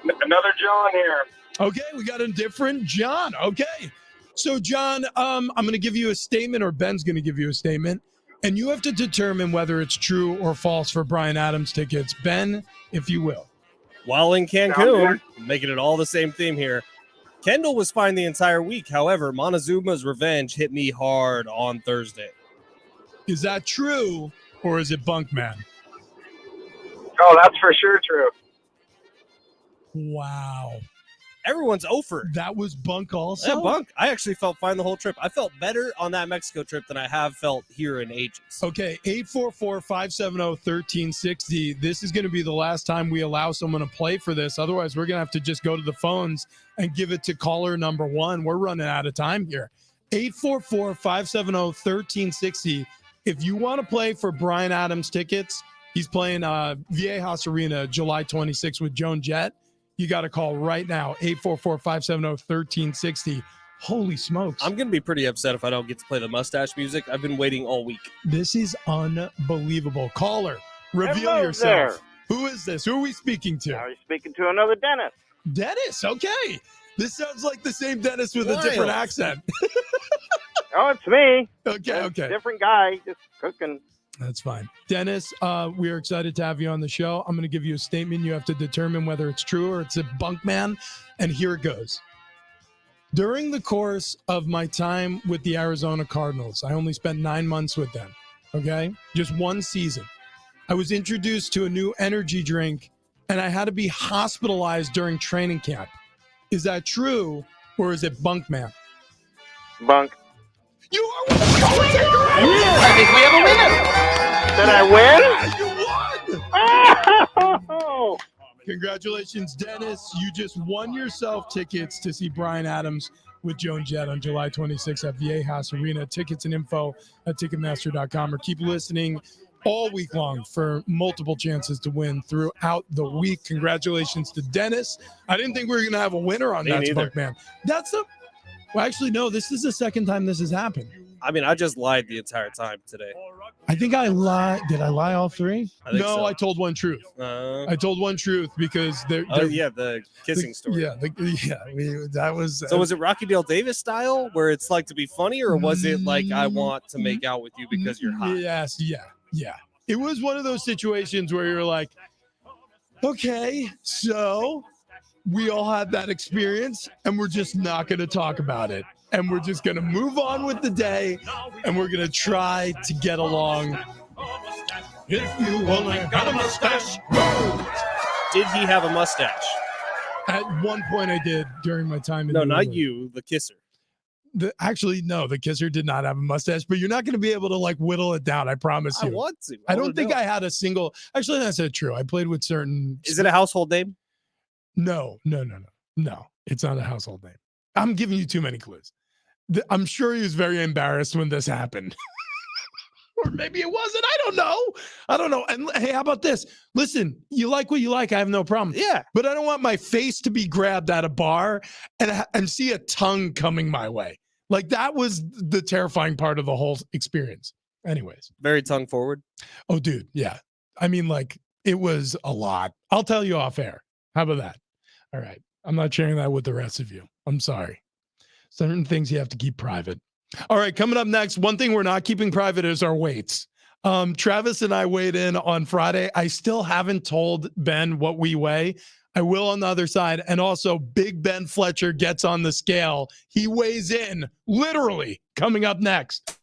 Another John here. Okay, we got a different John. Okay. So, John, I'm going to give you a statement, or Ben's going to give you a statement, and you have to determine whether it's true or false for Bryan Adams tickets. Ben, if you will. While in Cancun, making it all the same theme here, Kendall was fine the entire week. However, Montezuma's revenge hit me hard on Thursday. Is that true, or is it bunk man? Oh, that's for sure true. Wow. Everyone's over. That was bunk also? Yeah, bunk. I actually felt fine the whole trip. I felt better on that Mexico trip than I have felt here in ages. Okay, 844-570-1360. This is going to be the last time we allow someone to play for this. Otherwise, we're going to have to just go to the phones and give it to caller number one. We're running out of time here. 844-570-1360. If you want to play for Bryan Adams tickets, he's playing Viejas Arena July 26th with Joan Jett. You got to call right now, 844-570-1360. Holy smokes. I'm going to be pretty upset if I don't get to play the mustache music. I've been waiting all week. This is unbelievable. Caller, reveal Hello yourself. there. Who is this? Who are we speaking to? Now you're speaking to another Dennis. Dennis, okay. This sounds like the same Dennis with a different accent. Oh, it's me. Okay. Different guy, just cooking. That's fine. Dennis, we are excited to have you on the show. I'm going to give you a statement. You have to determine whether it's true or it's a bunk man. And here it goes. During the course of my time with the Arizona Cardinals, I only spent 9 months with them. Okay? Just one season. I was introduced to a new energy drink, and I had to be hospitalized during training camp. Is that true, or is it bunk man? Bunk. You are one. I think we have a winner. Did I win? You won. Oh! Congratulations, Dennis. You just won yourself tickets to see Bryan Adams with Joan Jett on July 26th at Viejas Arena. Tickets and info at Ticketmaster.com, or keep listening all week long for multiple chances to win throughout the week. Congratulations to Dennis. I didn't think we were going to have a winner on That's Bunk Man. Well, actually, no, this is the second time this has happened. I mean, I just lied the entire time today. I think I lied. Did I lie all three? So. I told one truth. I told one truth because the kissing story. That was. So was it Rocky Dale Davis style, where it's like to be funny, or was it like I want to make out with you because you're hot? Yes, yeah. It was one of those situations where you're like, okay, so we all had that experience, and we're just not going to talk about it. And we're just going to move on with the day, and we're going to try to get along. If you only got a mustache. Did he have a mustache? At one point I did during my time in No, not you, the kisser. Actually, no, the kisser did not have a mustache, but you're not going to be able to like whittle it down. I promise you. I want to. I don't think I had a single. Actually, that's not true. I played with certain. Is it a household name? No. It's not a household name. I'm giving you too many clues. I'm sure he was very embarrassed when this happened. Or maybe it wasn't. I don't know. And hey, how about this? Listen, you like what you like. I have no problem. Yeah. But I don't want my face to be grabbed at a bar and see a tongue coming my way. Like that was the terrifying part of the whole experience. Anyways. Very tongue forward. Oh, dude. Yeah. I mean, like it was a lot. I'll tell you off air. How about that? All right. I'm not sharing that with the rest of you. I'm sorry. Certain things you have to keep private. All right, coming up next, one thing we're not keeping private is our weights. Travis and I weighed in on Friday. I still haven't told Ben what we weigh. I will on the other side. And also, Big Ben Fletcher gets on the scale. He weighs in, literally, coming up next.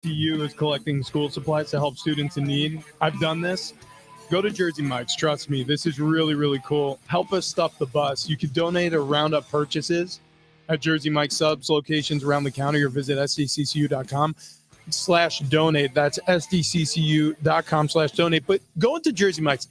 TU is collecting school supplies to help students in need. I've done this. Go to Jersey Mike's. Trust me, this is really, really cool. Help us stuff the bus. You can donate or round up purchases at Jersey Mike's subs locations around the county or visit sdccu.com/donate. That's sdccu.com/donate. But go into Jersey Mike's.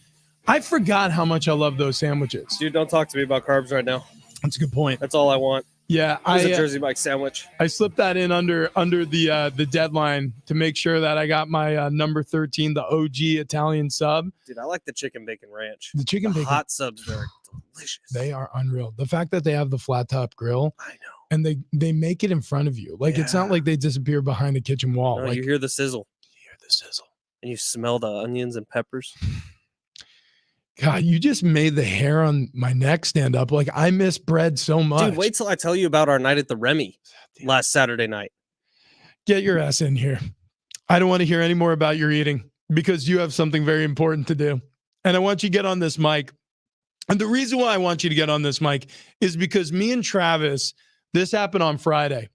I forgot how much I love those sandwiches. Dude, don't talk to me about carbs right now. That's a good point. That's all I want. Yeah, I a Jersey Mike's sandwich. I slipped that in under the deadline to make sure that I got my number 13, the OG Italian sub. Dude, I like the chicken bacon ranch. The chicken bacon hot subs, they're delicious. They are unreal. The fact that they have the flat top grill, I know, and they make it in front of you. Like it's not like they disappear behind a kitchen wall. No, like you hear the sizzle. You hear the sizzle, and you smell the onions and peppers. God, you just made the hair on my neck stand up. Like I miss bread so much. Dude, wait till I tell you about our night at the Remy last Saturday night. Get your ass in here. I don't want to hear any more about your eating because you have something very important to do. And I want you to get on this mic. And the reason why I want you to get on this mic is because me and Travis, this happened on Friday.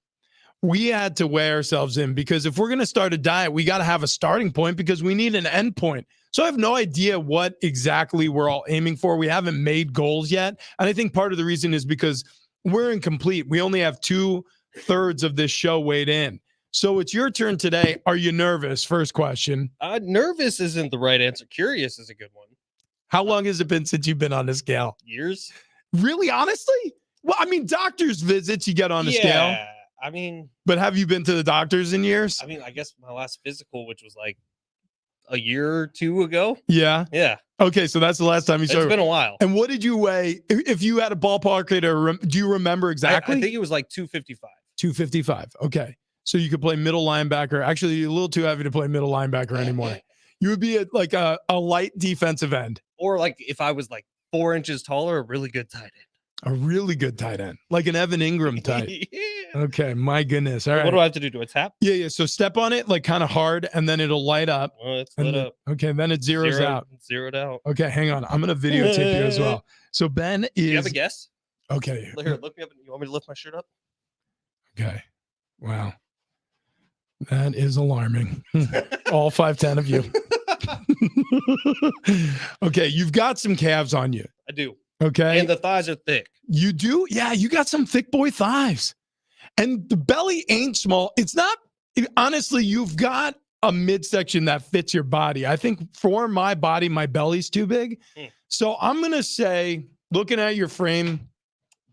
We had to weigh ourselves in because if we're going to start a diet, we got to have a starting point because we need an end point. So I have no idea what exactly we're all aiming for. We haven't made goals yet. And I think part of the reason is because we're incomplete. We only have 2/3 of this show weighed in. So it's your turn today. Are you nervous? First question. Nervous isn't the right answer. Curious is a good one. How long has it been since you've been on a scale? Years. Really? Honestly? Well, I mean, doctor's visits, you get on a scale. I mean. But have you been to the doctors in years? I mean, I guess my last physical, which was like a year or two ago. Yeah. Yeah. Okay, so that's the last time you started. It's been a while. And what did you weigh? If you had a ballpark it, or do you remember exactly? I think it was like 255. 255. Okay. So you could play middle linebacker. Actually, you're a little too heavy to play middle linebacker anymore. You would be like a light defensive end. Or like if I was like 4 inches taller, a really good tight end. A really good tight end. Like an Evan Ingram type. Yeah. Okay, my goodness. All right. What do I have to do? Do a tap? Yeah. So step on it like kind of hard, and then it'll light up. Well, it's lit up. Okay, then it zeroes out. Zeroed out. Okay, hang on. I'm going to videotape you as well. So Ben is... Do you have a guess? Okay. Here, look me up. You want me to lift my shirt up? Okay. Wow. That is alarming. All 5'10" of you. Okay, you've got some calves on you. I do. Okay. And the thighs are thick. You do? Yeah, you got some thick boy thighs. And the belly ain't small. It's not, honestly, you've got a midsection that fits your body. I think for my body, my belly's too big. So I'm going to say, looking at your frame,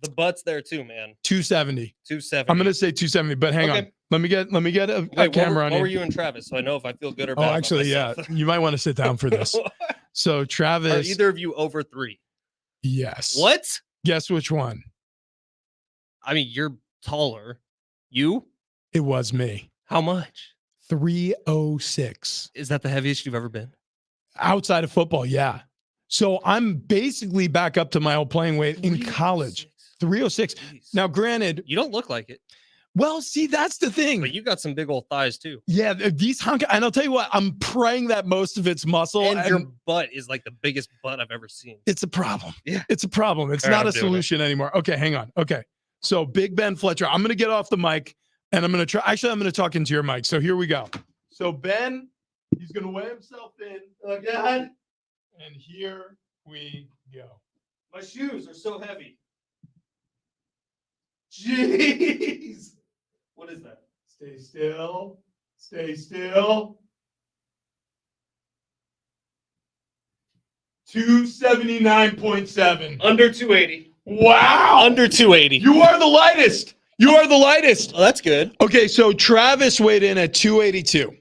the butt's there too, man. 270. 270. I'm going to say 270, but hang on. Let me get a camera on you. What were you and Travis? So I know if I feel good or bad. Oh, actually, yeah. You might want to sit down for this. So Travis. Are either of you over 3? Yes. What? Guess which one? I mean, you're taller. You? It was me. How much? 306. Is that the heaviest you've ever been? Outside of football, yeah. So I'm basically back up to my old playing weight in college. 306. Jeez. Now, granted, you don't look like it. Well, see, that's the thing. But you got some big old thighs too. Yeah, these hunk. And I'll tell you what, I'm praying that most of it's muscle. And your butt is like the biggest butt I've ever seen. It's a problem. Yeah. It's a problem. It's not a solution anymore. Okay, hang on. Okay. So Big Ben Fletcher, I'm going to get off the mic and I'm going to try. Actually, I'm going to talk into your mic. So here we go. So Ben, he's going to weigh himself in again. And here we go. My shoes are so heavy. Jeez. What is that? Stay still. Stay still. 279.7. Under 280. Wow. Under 280. You are the lightest. You are the lightest. Oh, that's good. Okay, so Travis weighed in at 282.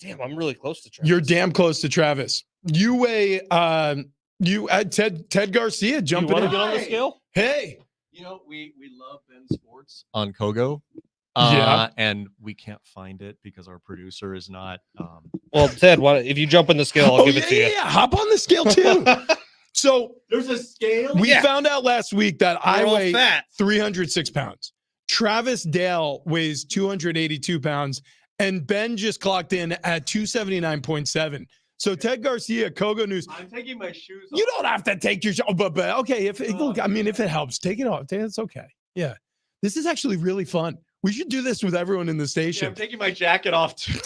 Damn, I'm really close to Travis. You're damn close to Travis. You weigh Ted Garcia jumping in. You want to get on the scale? Hey. You know, we love Ben Sports on Kogo. And we can't find it because our producer is not. Well, Ted, if you jump on the scale, I'll give it to you. Yeah, hop on the scale too. So there's a scale. We found out last week that I weigh fat. 306 pounds. Travis Dale weighs 282 pounds, and Ben just clocked in at 279.7. So Ted Garcia, Kogo News. I'm taking my shoes off. You don't have to take your shoes off, but okay. Look, I mean, if it helps, take it off. It's okay. Yeah, this is actually really fun. We should do this with everyone in the station. Yeah, I'm taking my jacket off too.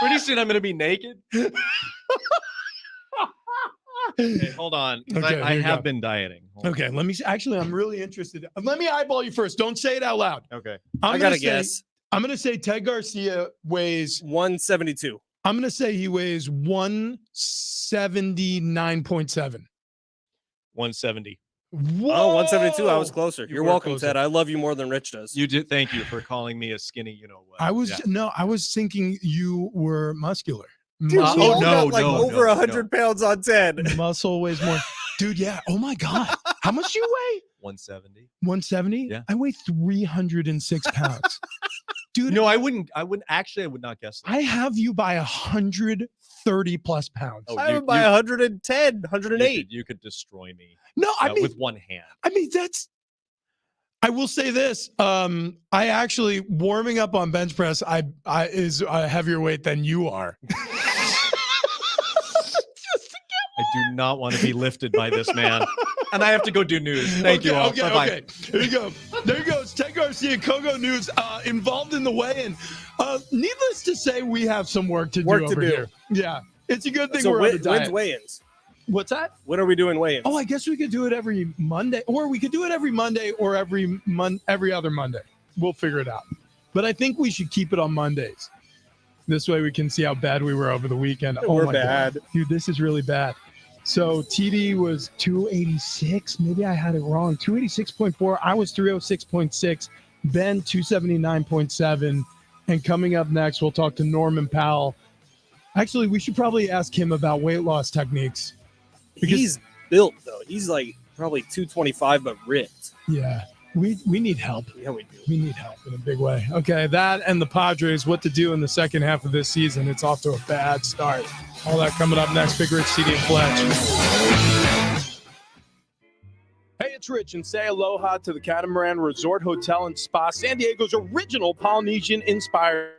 Pretty soon I'm going to be naked. Okay, hold on. 'Cause Okay, I here you have go. been dieting. Hold on. Okay, let me. Actually, I'm really interested. Let me eyeball you first. Don't say it out loud. Okay. I gotta guess. I'm gonna say Ted Garcia weighs 172. I'm going to say he weighs 179.7. 170. Whoa! Oh, 172. I was closer. You You're were welcome, closer. Ted. I love you more than Rich does. You did. Thank you for calling me a skinny. You know what? I was Yeah. I was thinking you were muscular. Dude, we Muscle, all got like over 100 pounds on Ted. muscle weighs more. Dude, yeah. Oh my God. How much do you weigh? 170. 170? Yeah. I weigh 306 pounds. Dude, No, I wouldn't. Actually, I would not guess that. I have you by 130 plus pounds. Oh, I would buy 110, 108. You could destroy me. No, I mean, with one hand. I mean, I will say this. I actually warming up on bench press. I is a heavier weight than you are. I do not want to be lifted by this man. And I have to go do news. Thank you all. Bye-bye. Okay. Here you go. There goes Ted Garcia, Kogo News, involved in the weigh-in. Needless to say, we have some work to do over here. Yeah. It's a good thing So we're on the diet. when's weigh-ins? What's that? When are we doing weigh-ins? Oh, I guess we could do it every Monday, or we could do it every Monday or every other Monday. We'll figure it out. But I think we should keep it on Mondays. This way we can see how bad we were over the weekend. Oh, We're my bad. God. Dude, this is really bad. So TD was 286. Maybe I had it wrong. 286.4. I was 306.6. Ben 279.7. And coming up next, we'll talk to Norman Powell. Actually, we should probably ask him about weight loss techniques. He's built though. He's like probably 225 but ripped. Yeah, we need help. Yeah, we do. We need help in a big way. Okay, that and the Padres, what to do in the second half of this season. It's off to a bad start. All that coming up next. Big Rich, CD, and Fletch. Hey, it's Rich, and say aloha to the Catamaran Resort Hotel and Spa, San Diego's original Polynesian-inspired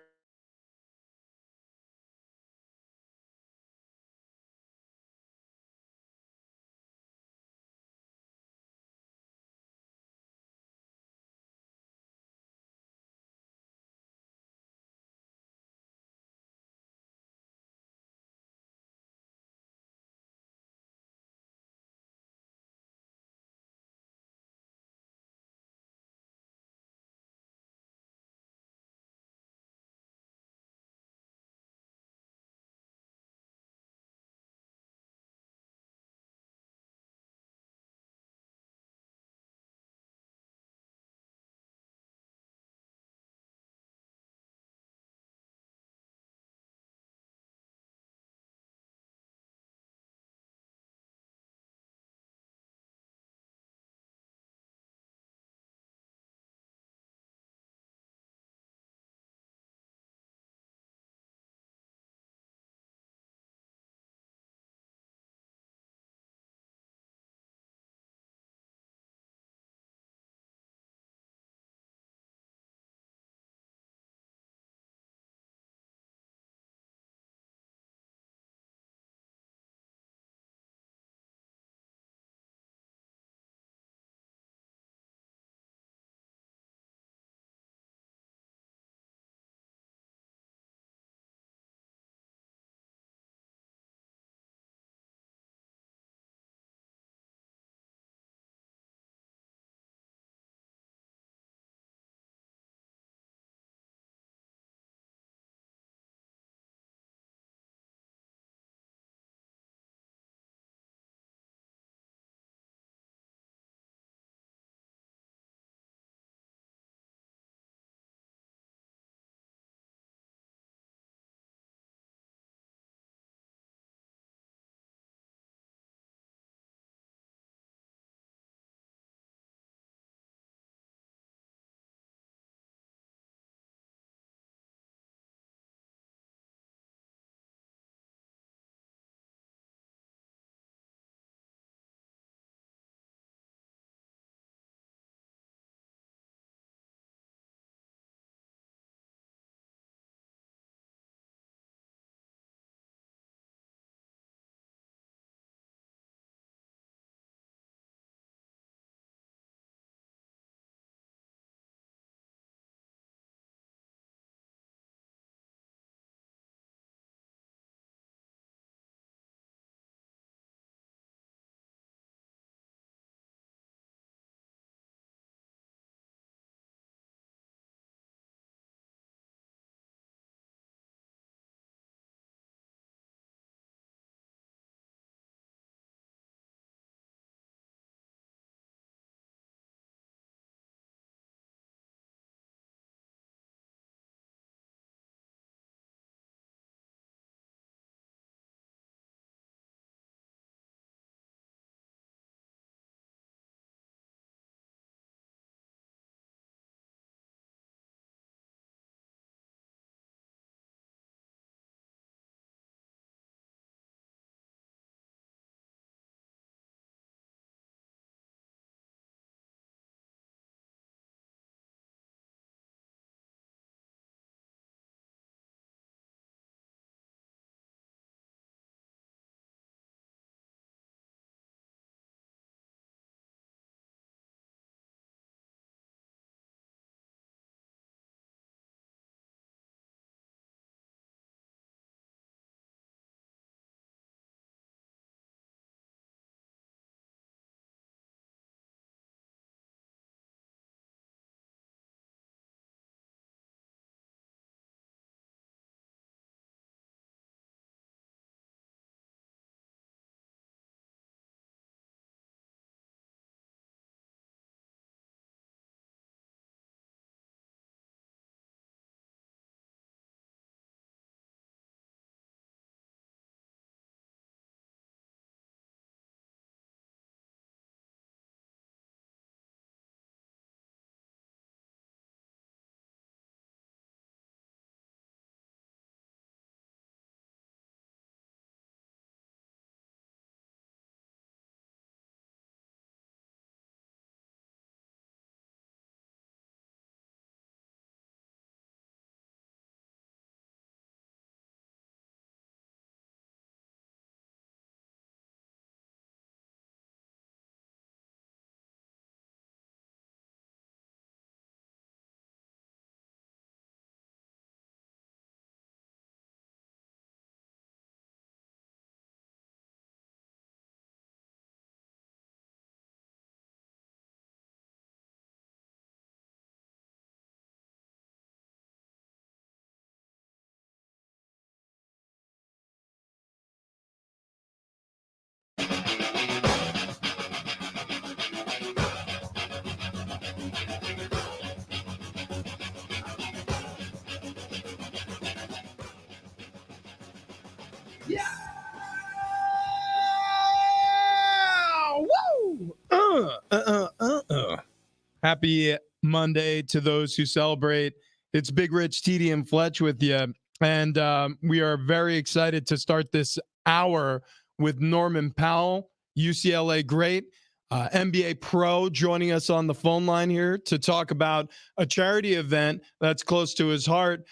happy Monday to those who celebrate. It's Big Rich, TD, and Fletch with you. And we are very excited to start this hour with Norman Powell, UCLA great, NBA pro, joining us on the phone line here to talk about a charity event that's close to his heart.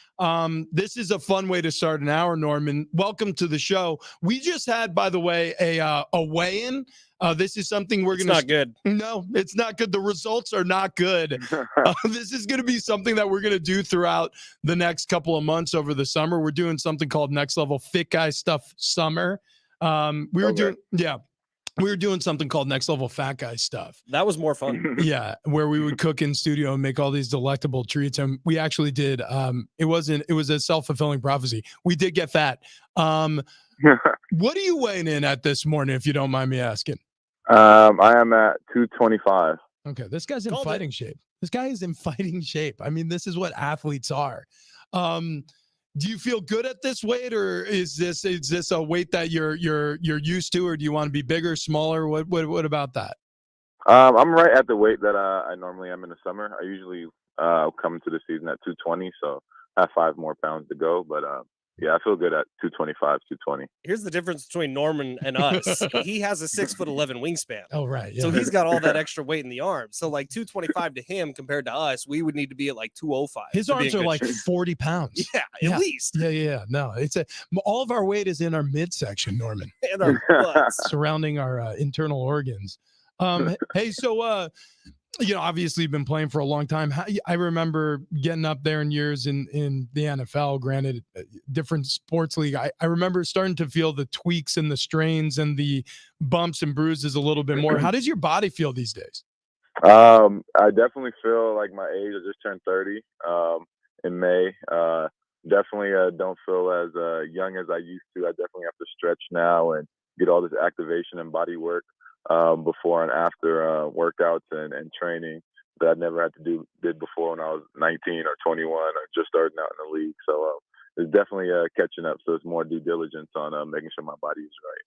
This is a fun way to start an hour, Norman. Welcome to the show. We just had, by the way, a weigh-in. This is something we're going to. It's not good. No, it's not good. The results are not good. This is going to be something that we're going to do throughout the next couple of months over the summer. We're doing something called Next Level Fit Guy Stuff Summer. We were doing something called Next Level Fat Guy Stuff. That was more fun. Yeah, where we would cook in studio and make all these delectable treats. And we actually did. It was a self-fulfilling prophecy. We did get fat. What are you weighing in at this morning, if you don't mind me asking? I am at 225. Okay, this guy's in fighting shape. This guy is in fighting shape. I mean, this is what athletes are. Do you feel good at this weight, or is this a weight that you're used to, or do you want to be bigger, smaller? What about that? I'm right at the weight that I normally am in the summer. I usually come into the season at 220, so I have 5 more pounds to go. But yeah, I feel good at 225, 220. Here's the difference between Norman and us. He has a 6'11" wingspan. Oh, right. Yeah. So he's got all that extra weight in the arm. So like 225 to him compared to us, we would need to be at like 205. His arms are like 40 pounds. Yeah, at least. Yeah. No, all of our weight is in our midsection, Norman. And our butts. Surrounding our internal organs. Hey, so obviously you've been playing for a long time. I remember getting up there in years in the NFL, granted, different sports league. I remember starting to feel the tweaks and the strains and the bumps and bruises a little bit more. How does your body feel these days? I definitely feel like my age. I just turned 30 in May. Definitely don't feel as young as I used to. I definitely have to stretch now and get all this activation and body work before and after workouts and training that I never had to did before when I was 19 or 21 or just starting out in the league. So it's definitely catching up. So it's more due diligence on making sure my body is right.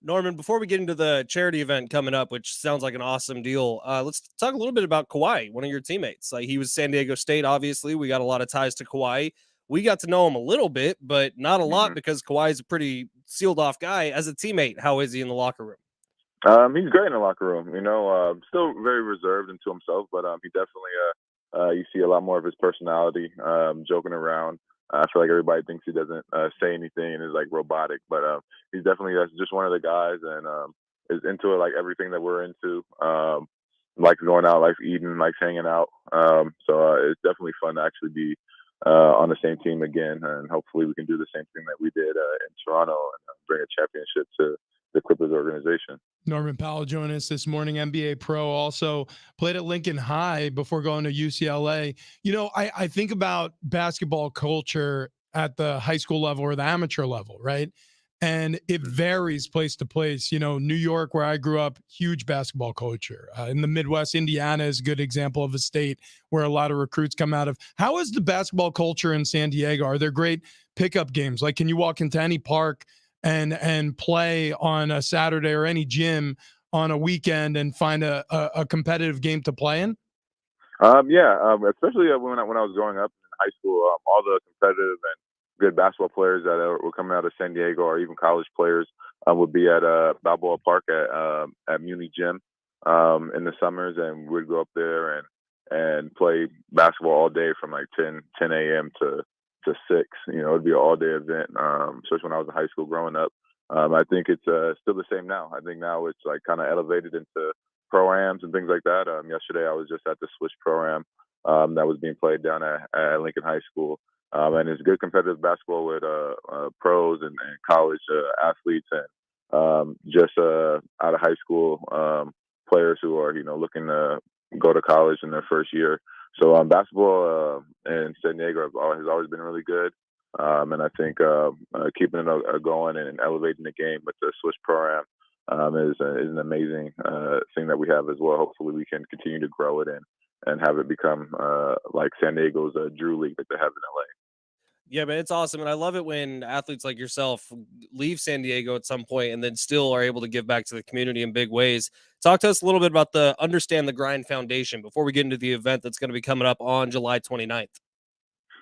Norman, before we get into the charity event coming up, which sounds like an awesome deal, let's talk a little bit about Kawhi, one of your teammates. Like, he was San Diego State, obviously. We got a lot of ties to Kawhi. We got to know him a little bit, but not a lot because Kawhi is a pretty sealed off guy. As a teammate, how is he in the locker room? He's great in the locker room, still very reserved into himself, but he definitely, you see a lot more of his personality, joking around. I feel like everybody thinks he doesn't say anything and is like robotic, but he's definitely just one of the guys and is into it, like everything that we're into, likes going out, likes eating, likes hanging out. So it's definitely fun to actually be on the same team again, and hopefully we can do the same thing that we did in Toronto and bring a championship to the Clippers organization. Norman Powell joined us this morning, NBA pro, also played at Lincoln High before going to UCLA. I think about basketball culture at the high school level or the amateur level, right? And it varies place to place. New York, where I grew up, huge basketball culture. In the Midwest, Indiana is a good example of a state where a lot of recruits come out of. How is the basketball culture in San Diego? Are there great pickup games? Like, can you walk into any park and play on a Saturday or any gym on a weekend and find a competitive game to play in? Especially when I was growing up in high school, all the competitive and good basketball players that were coming out of San Diego or even college players would be at Balboa Park at Muni Gym in the summers, and we'd go up there and play basketball all day from like 10 a.m. to 6. It'd be an all-day event, especially when I was in high school growing up. I think it's still the same now. I think now it's like kind of elevated into pro-ams and things like that. Yesterday I was just at the Swish pro-am that was being played down at Lincoln High School. And it's good competitive basketball with pros and college athletes and just out of high school players who are, looking to go to college in their first year. So basketball in San Diego has always been really good. And I think keeping it going and elevating the game with the Swiss program is an amazing thing that we have as well. Hopefully we can continue to grow it and have it become like San Diego's Drew League that they have in LA. Yeah, man, it's awesome. And I love it when athletes like yourself leave San Diego at some point and then still are able to give back to the community in big ways. Talk to us a little bit about the Understand the Grind Foundation before we get into the event that's going to be coming up on July 29th.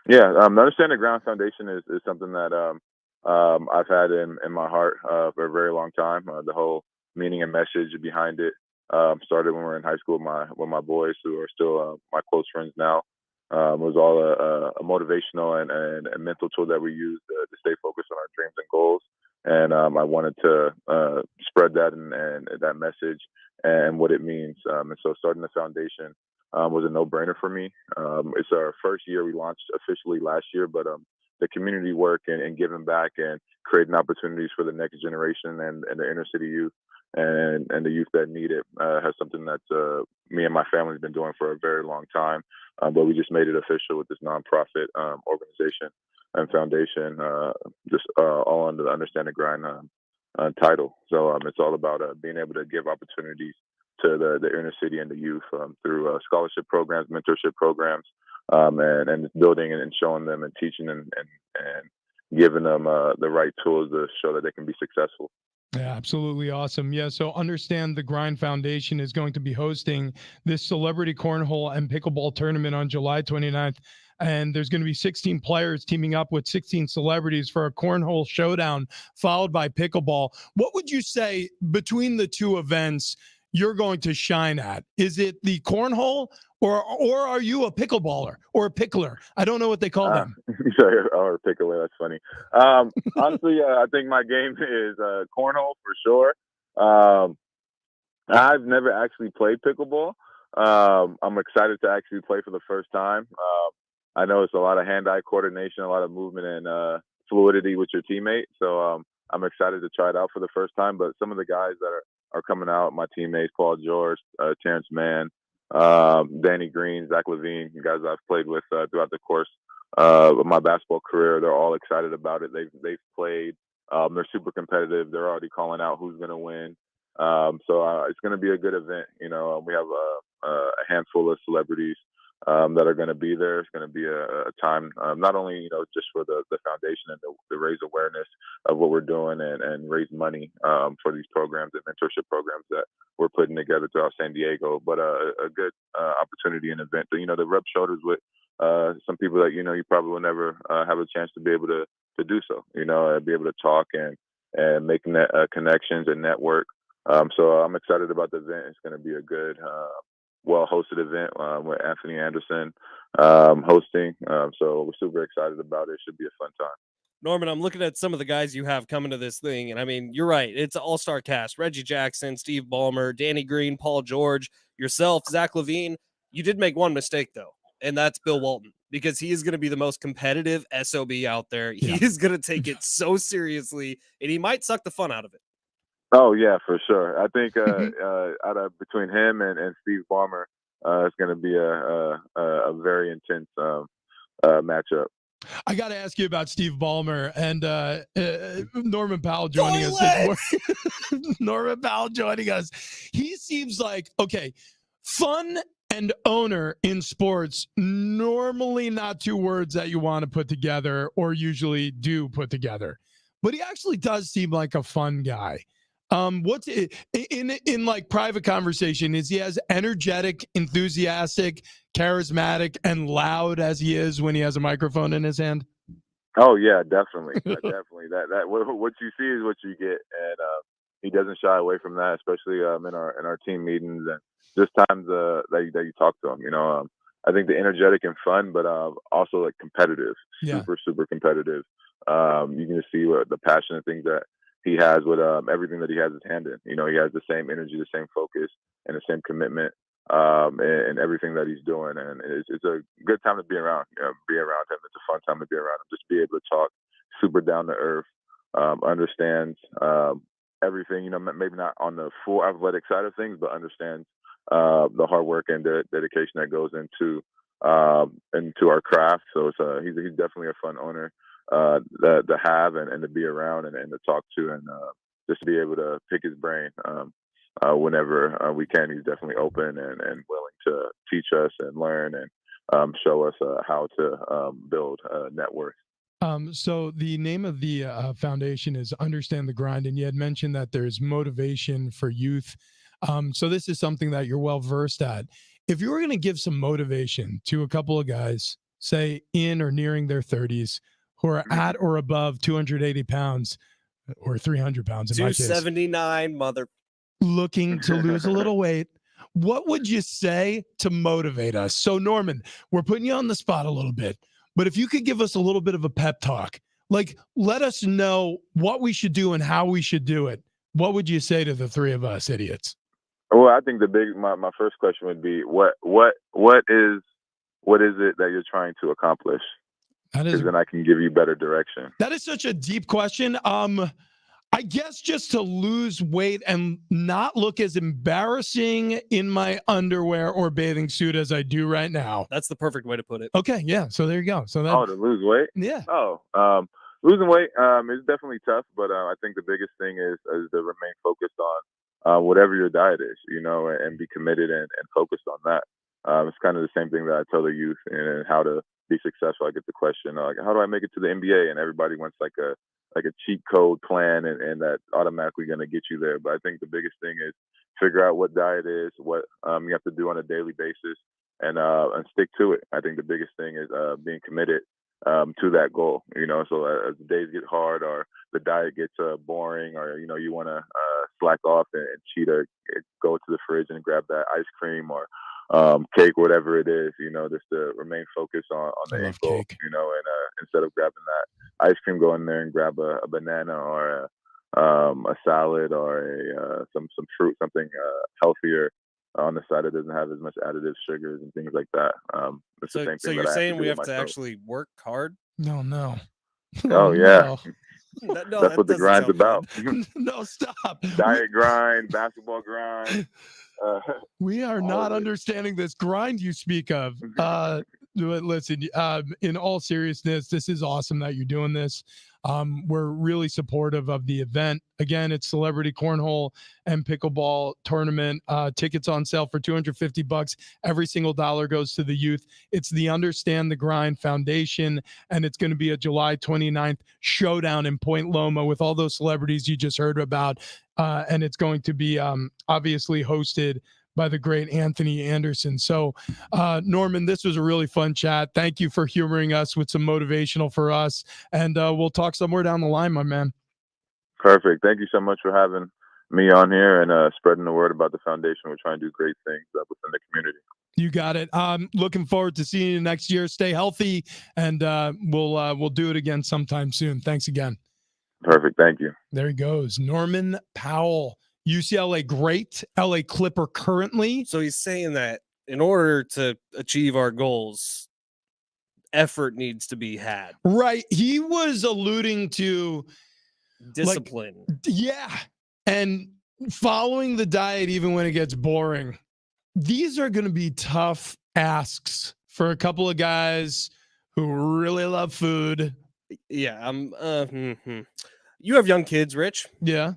Yeah, the Understand the Ground Foundation is something that I've had in my heart for a very long time. The whole meaning and message behind it started when we were in high school with my boys who are still my close friends now. It was all a motivational and a mental tool that we use to stay focused on our dreams and goals. And I wanted to spread that and that message and what it means. And so starting the foundation was a no-brainer for me. It's our first year. We launched officially last year, but the community work and giving back and creating opportunities for the next generation and the inner city youth and the youth that need it has something that me and my family's been doing for a very long time. But we just made it official with this nonprofit organization and foundation, just all under the Understand the Grind title. So it's all about being able to give opportunities to the inner city and the youth through scholarship programs, mentorship programs, and building and showing them and teaching and giving them the right tools to show that they can be successful. Yeah, absolutely awesome. Yeah, so Understand the Grind Foundation is going to be hosting this celebrity cornhole and pickleball tournament on July 29th. And there's going to be 16 players teaming up with 16 celebrities for a cornhole showdown, followed by pickleball. What would you say between the two events you're going to shine at? Is it the cornhole or are you a pickleballer or a pickler? I don't know what they call them. Or pickler, that's funny. Honestly, I think my game is cornhole for sure. I've never actually played pickleball. I'm excited to actually play for the first time. I know it's a lot of hand-eye coordination, a lot of movement and fluidity with your teammate. So I'm excited to try it out for the first time. But some of the guys that are coming out, my teammates, Paul George, Terrence Mann, Danny Green, Zach Levine, guys I've played with throughout the course of my basketball career. They're all excited about it. They've played. They're super competitive. They're already calling out who's going to win. So it's going to be a good event. You know, we have a handful of celebrities that are going to be there. It's going to be a time not only just for the foundation and to raise awareness of what we're doing and raise money for these programs and mentorship programs that we're putting together throughout San Diego, but a good opportunity and event to rub shoulders with some people that you probably will never have a chance to be able to do so. Be able to talk and make connections and network. So I'm excited about the event. It's going to be a good, well-hosted event with Anthony Anderson hosting. So we're super excited about it. It should be a fun time. Norman, I'm looking at some of the guys you have coming to this thing, and I mean, you're right. It's an all-star cast. Reggie Jackson, Steve Ballmer, Danny Green, Paul George, yourself, Zach Levine. You did make one mistake, though, and that's Bill Walton, because he is going to be the most competitive SOB out there. Yeah. He is going to take it so seriously, and he might suck the fun out of it. Oh, yeah, for sure. I think out of between him and Steve Ballmer, it's going to be a very intense matchup. I got to ask you about Steve Ballmer and Norman Powell joining us. Norman Powell joining us. He seems like, okay, fun and owner in sports, normally not two words that you want to put together or usually do put together. But he actually does seem like a fun guy. What's in like private conversation? Is he as energetic, enthusiastic, charismatic, and loud as he is when he has a microphone in his hand? Oh yeah, definitely, definitely. That what you see is what you get, and he doesn't shy away from that, especially in our team meetings and just times that you talk to him. I think the energetic and fun, but also like competitive, super competitive. You can just see the passionate things that he has with everything that he has his hand in. He has the same energy, the same focus, and the same commitment in everything that he's doing. And it's a good time to be around. Be around him. It's a fun time to be around him. Just be able to talk, super down to earth, understands everything. Maybe not on the full athletic side of things, but understands the hard work and the dedication that goes into our craft. So he's definitely a fun owner to have and to be around and to talk to and just to be able to pick his brain whenever we can. He's definitely open and willing to teach us and learn and show us how to build net worth. So the name of the foundation is Understand the Grind, and you had mentioned that there's motivation for youth. So this is something that you're well versed at. If you were going to give some motivation to a couple of guys, say in or nearing their 30s, who are at or above 280 pounds or 300 pounds in my case, 279, mother. looking to lose a little weight, what would you say to motivate us? So Norman, we're putting you on the spot a little bit, but if you could give us a little bit of a pep talk, like let us know what we should do and how we should do it, what would you say to the three of us idiots? Well, I think my first question would be what is it that you're trying to accomplish? Because then I can give you better direction. That is such a deep question. I guess just to lose weight and not look as embarrassing in my underwear or bathing suit as I do right now. That's the perfect way to put it. Okay, yeah. So there you go. So that. Oh, to lose weight? Yeah. Oh, losing weight is definitely tough, but I think the biggest thing is to remain focused on whatever your diet is, and be committed and focused on that. It's kind of the same thing that I tell the youth and how to be successful. I get the question like, how do I make it to the NBA? And everybody wants like a cheat code plan and that automatically going to get you there. But I think the biggest thing is figure out what diet is, what you have to do on a daily basis, and stick to it. I think the biggest thing is being committed to that goal. So as the days get hard or the diet gets boring, or you want to slack off and cheat or go to the fridge and grab that ice cream or cake, whatever it is, just to remain focused on the end goal, and instead of grabbing that ice cream, go in there and grab a banana or a salad or some fruit, something healthier on the side that doesn't have as much additives, sugars, and things like that. It's the same thing. So you're saying we have to actually work hard? No. Oh yeah. No, that's what the grind's about. No, stop. Diet grind, basketball grind. We are not understanding this grind you speak of. Listen, in all seriousness, this is awesome that you're doing this. We're really supportive of the event. Again, it's Celebrity Cornhole and Pickleball Tournament. Tickets on sale for $250. Every single dollar goes to the youth. It's the Understand the Grind Foundation, and it's going to be a July 29th showdown in Point Loma with all those celebrities you just heard about. And it's going to be obviously hosted by the great Anthony Anderson. So, Norman, this was a really fun chat. Thank you for humoring us with some motivational for us. And we'll talk somewhere down the line, my man. Perfect. Thank you so much for having me on here and spreading the word about the foundation. We're trying to do great things within the community. You got it. Looking forward to seeing you next year. Stay healthy, and we'll do it again sometime soon. Thanks again. Perfect. Thank you. There he goes. Norman Powell, UCLA great, LA Clipper currently. So he's saying that in order to achieve our goals, effort needs to be had. Right. He was alluding to discipline. Yeah. And following the diet, even when it gets boring. These are going to be tough asks for a couple of guys who really love food. Yeah. You have young kids, Rich. Yeah.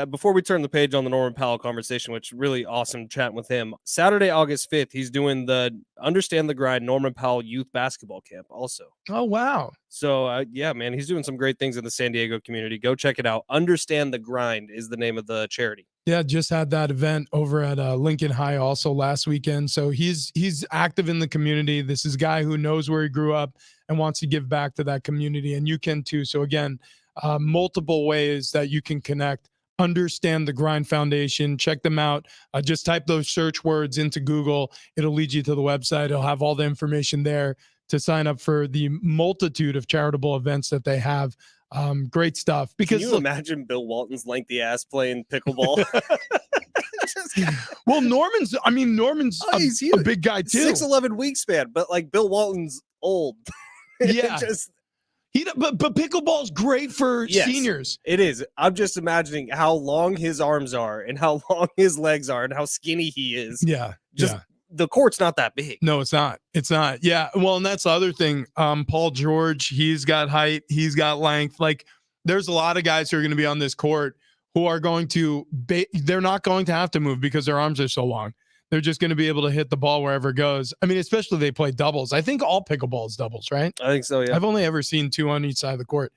Before we turn the page on the Norman Powell conversation, which really awesome chatting with him, Saturday, August 5th, he's doing the Understand the Grind Norman Powell Youth Basketball Camp also. Oh, wow. So, yeah, man, he's doing some great things in the San Diego community. Go check it out. Understand the Grind is the name of the charity. Yeah, just had that event over at Lincoln High also last weekend. So he's active in the community. This is a guy who knows where he grew up and wants to give back to that community, and you can too. So again, multiple ways that you can connect. Understand the Grind Foundation. Check them out. Just type those search words into Google. It'll lead you to the website. It'll have all the information there to sign up for the multitude of charitable events that they have. Great stuff. Because can you imagine Bill Walton's lengthy ass playing pickleball? Well, Norman's a big guy too. 6'11" wingspan, but like Bill Walton's old. Yeah. But pickleball's great for seniors. It is. I'm just imagining how long his arms are and how long his legs are and how skinny he is. Yeah. The court's not that big. No, it's not. It's not. Yeah. Well, and that's the other thing. Paul George, he's got height, he's got length. Like, there's a lot of guys who are going to be on this court who are going to they're not going to have to move because their arms are so long. They're just going to be able to hit the ball wherever it goes. I mean, especially they play doubles. I think all pickleball is doubles, right? I think so, yeah. I've only ever seen 2 on each side of the court.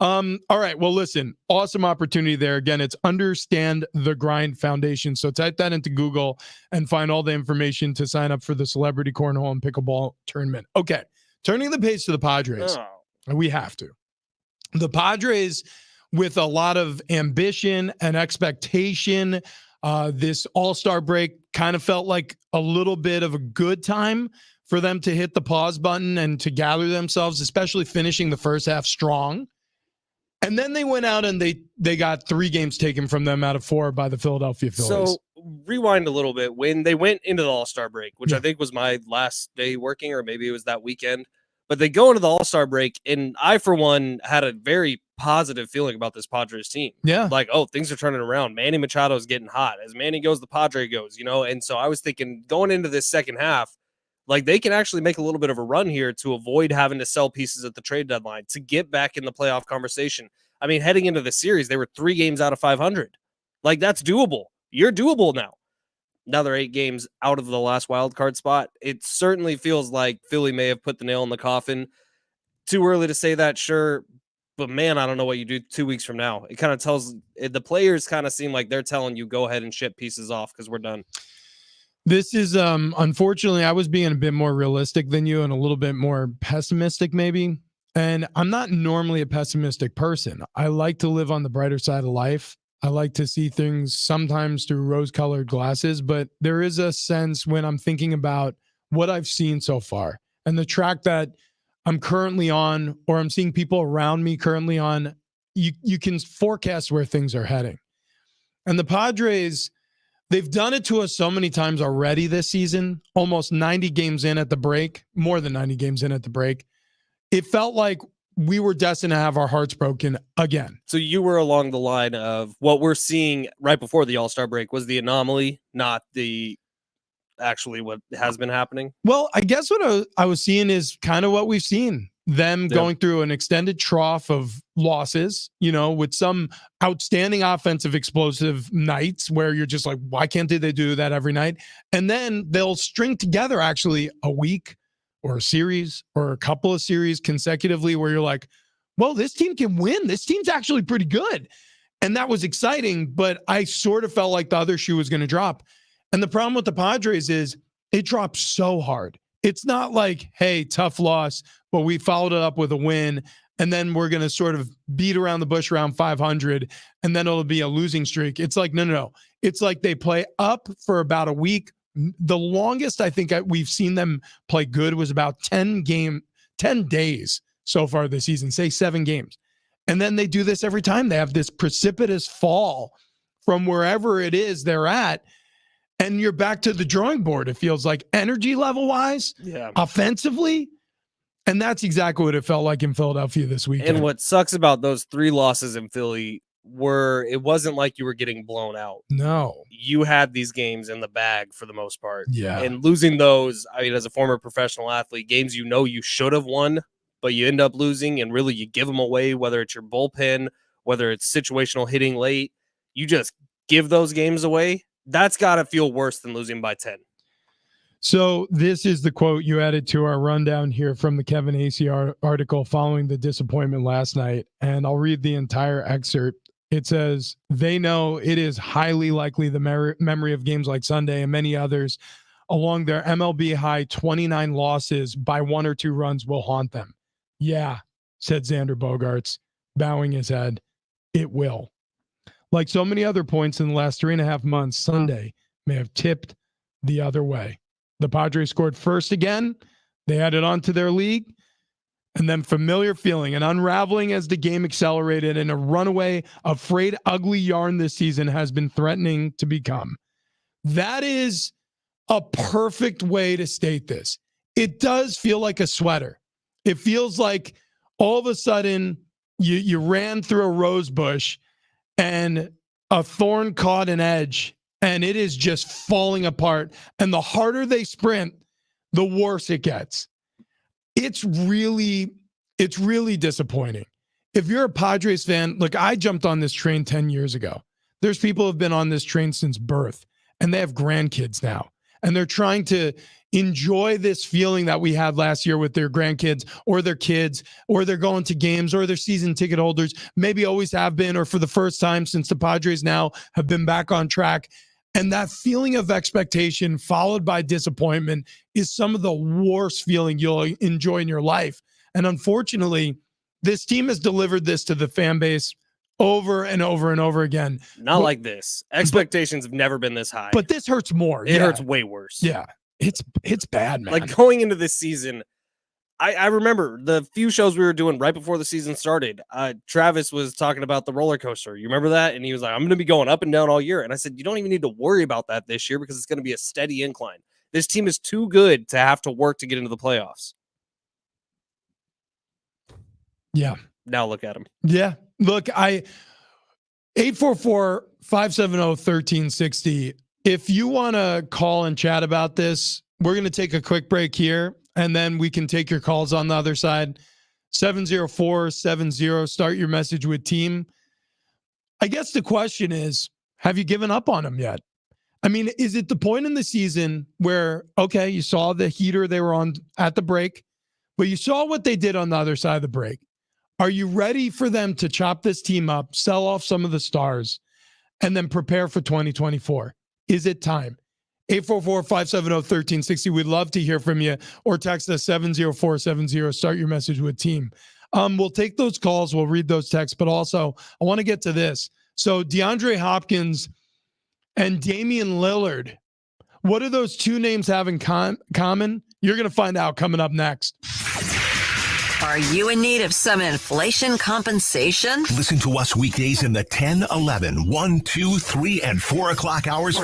All right. Well, listen, awesome opportunity there. Again, it's Understand the Grind Foundation. So type that into Google and find all the information to sign up for the Celebrity Cornhole and Pickleball Tournament. Okay. Turning the page to the Padres. We have to. The Padres, with a lot of ambition and expectation, this All-Star break kind of felt like a little bit of a good time for them to hit the pause button and to gather themselves, especially finishing the first half strong. And then they went out and they got 3 games taken from them out of 4 by the Philadelphia Phillies. So rewind a little bit. When they went into the All-Star break, which I think was my last day working, or maybe it was that weekend, but they go into the All-Star break, and I, for one, had a very positive feeling about this Padres team. Yeah. Like, oh, things are turning around. Manny Machado is getting hot. As Manny goes, the Padre goes, And so I was thinking going into this second half, like they can actually make a little bit of a run here to avoid having to sell pieces at the trade deadline to get back in the playoff conversation. I mean, heading into the series, they were 3 games out of 500. Like, that's doable. You're doable now. Now they're 8 games out of the last wild card spot. It certainly feels like Philly may have put the nail in the coffin. Too early to say that, sure. But, man, I don't know what you do 2 weeks from now. It kind of tells the players kind of seem like they're telling you, go ahead and ship pieces off because we're done. This is, unfortunately, I was being a bit more realistic than you and a little bit more pessimistic maybe. And I'm not normally a pessimistic person. I like to live on the brighter side of life. I like to see things sometimes through rose-colored glasses, but there is a sense when I'm thinking about what I've seen so far and the track that I'm currently on, or I'm seeing people around me currently on, you can forecast where things are heading. And the Padres, they've done it to us so many times already this season, almost 90 games in at the break, more than 90 games in at the break. It felt like we were destined to have our hearts broken again. So you were along the line of what we're seeing right before the All-Star break was the anomaly, not the actually what has been happening. Well, I guess what I was seeing is kind of what we've seen. Them going through an extended trough of losses, with some outstanding offensive explosive nights where you're just like, why can't they do that every night? And then they'll string together actually a week or a series or a couple of series consecutively where you're like, well, this team can win. This team's actually pretty good. And that was exciting, but I sort of felt like the other shoe was going to drop. And the problem with the Padres is it dropped so hard. It's not like, hey, tough loss, but we followed it up with a win, and then we're going to sort of beat around the bush around 500, and then it'll be a losing streak. It's like, no. It's like they play up for about a week. The longest I think we've seen them play good was about 10 days so far this season, say 7 games. And then they do this every time. They have this precipitous fall from wherever it is they're at. And you're back to the drawing board, it feels like, energy level-wise, offensively. And that's exactly what it felt like in Philadelphia this weekend. And what sucks about those 3 losses in Philly it wasn't like you were getting blown out. No. You had these games in the bag for the most part. Yeah. And losing those, I mean, as a former professional athlete, games you should have won, but you end up losing, and really you give them away, whether it's your bullpen, whether it's situational hitting late, you just give those games away. That's got to feel worse than losing by 10. So this is the quote you added to our rundown here from the Kevin Acee article following the disappointment last night. And I'll read the entire excerpt. It says, they know it is highly likely the memory of games like Sunday and many others along their MLB high 29 losses by 1 or 2 runs will haunt them. Yeah, said Xander Bogaerts, bowing his head. It will. Like so many other points in the last 3.5 months, Sunday may have tipped the other way. The Padres scored first again. They added on to their lead. And then familiar feeling and unraveling as the game accelerated and a runaway, afraid, ugly yarn this season has been threatening to become. That is a perfect way to state this. It does feel like a sweater. It feels like all of a sudden you ran through a rose bush and a thorn caught an edge and it is just falling apart. And the harder they sprint, the worse it gets. It's really disappointing. If you're a Padres fan, look, I jumped on this train 10 years ago. There's people who have been on this train since birth, and they have grandkids now. and they're trying to enjoy this feeling that we had last year with their grandkids or their kids, or they're going to games, or their season ticket holders, maybe always have been, or for the first time since the Padres now have been back on track. And that feeling of expectation followed by disappointment is some of the worst feeling you'll enjoy in your life. And unfortunately, this team has delivered this to the fan base over and over and over again. Not like this. Expectations have never been this high. But this hurts more. It hurts way worse. Yeah. It's bad, man. Like going into this season, I remember the few shows we were doing right before the season started. Travis was talking about the roller coaster. You remember that? And he was like, I'm going to be going up and down all year. And I said, you don't even need to worry about that this year because it's going to be a steady incline. This team is too good to have to work to get into the playoffs. Yeah. Now look at him. Yeah. Look, 844-570-1360. If you want to call and chat about this, we're going to take a quick break here, and then we can take your calls on the other side. 70470. Start your message with team. I guess the question is, have you given up on them yet? I mean, is it the point in the season where, okay, you saw the heater they were on at the break, but you saw what they did on the other side of the break? Are you ready for them to chop this team up, sell off some of the stars, and then prepare for 2024? Is it time? 844-570-1360. We'd love to hear from you, or text us 70470. Start your message with team. We'll take those calls. We'll read those texts, but also I want to get to this. So DeAndre Hopkins and Damian Lillard, what do those two names have in common? You're going to find out coming up next. Are you in need of some inflation compensation? Listen to us weekdays in the 10, 11, 1, 2, 3, and 4 o'clock hours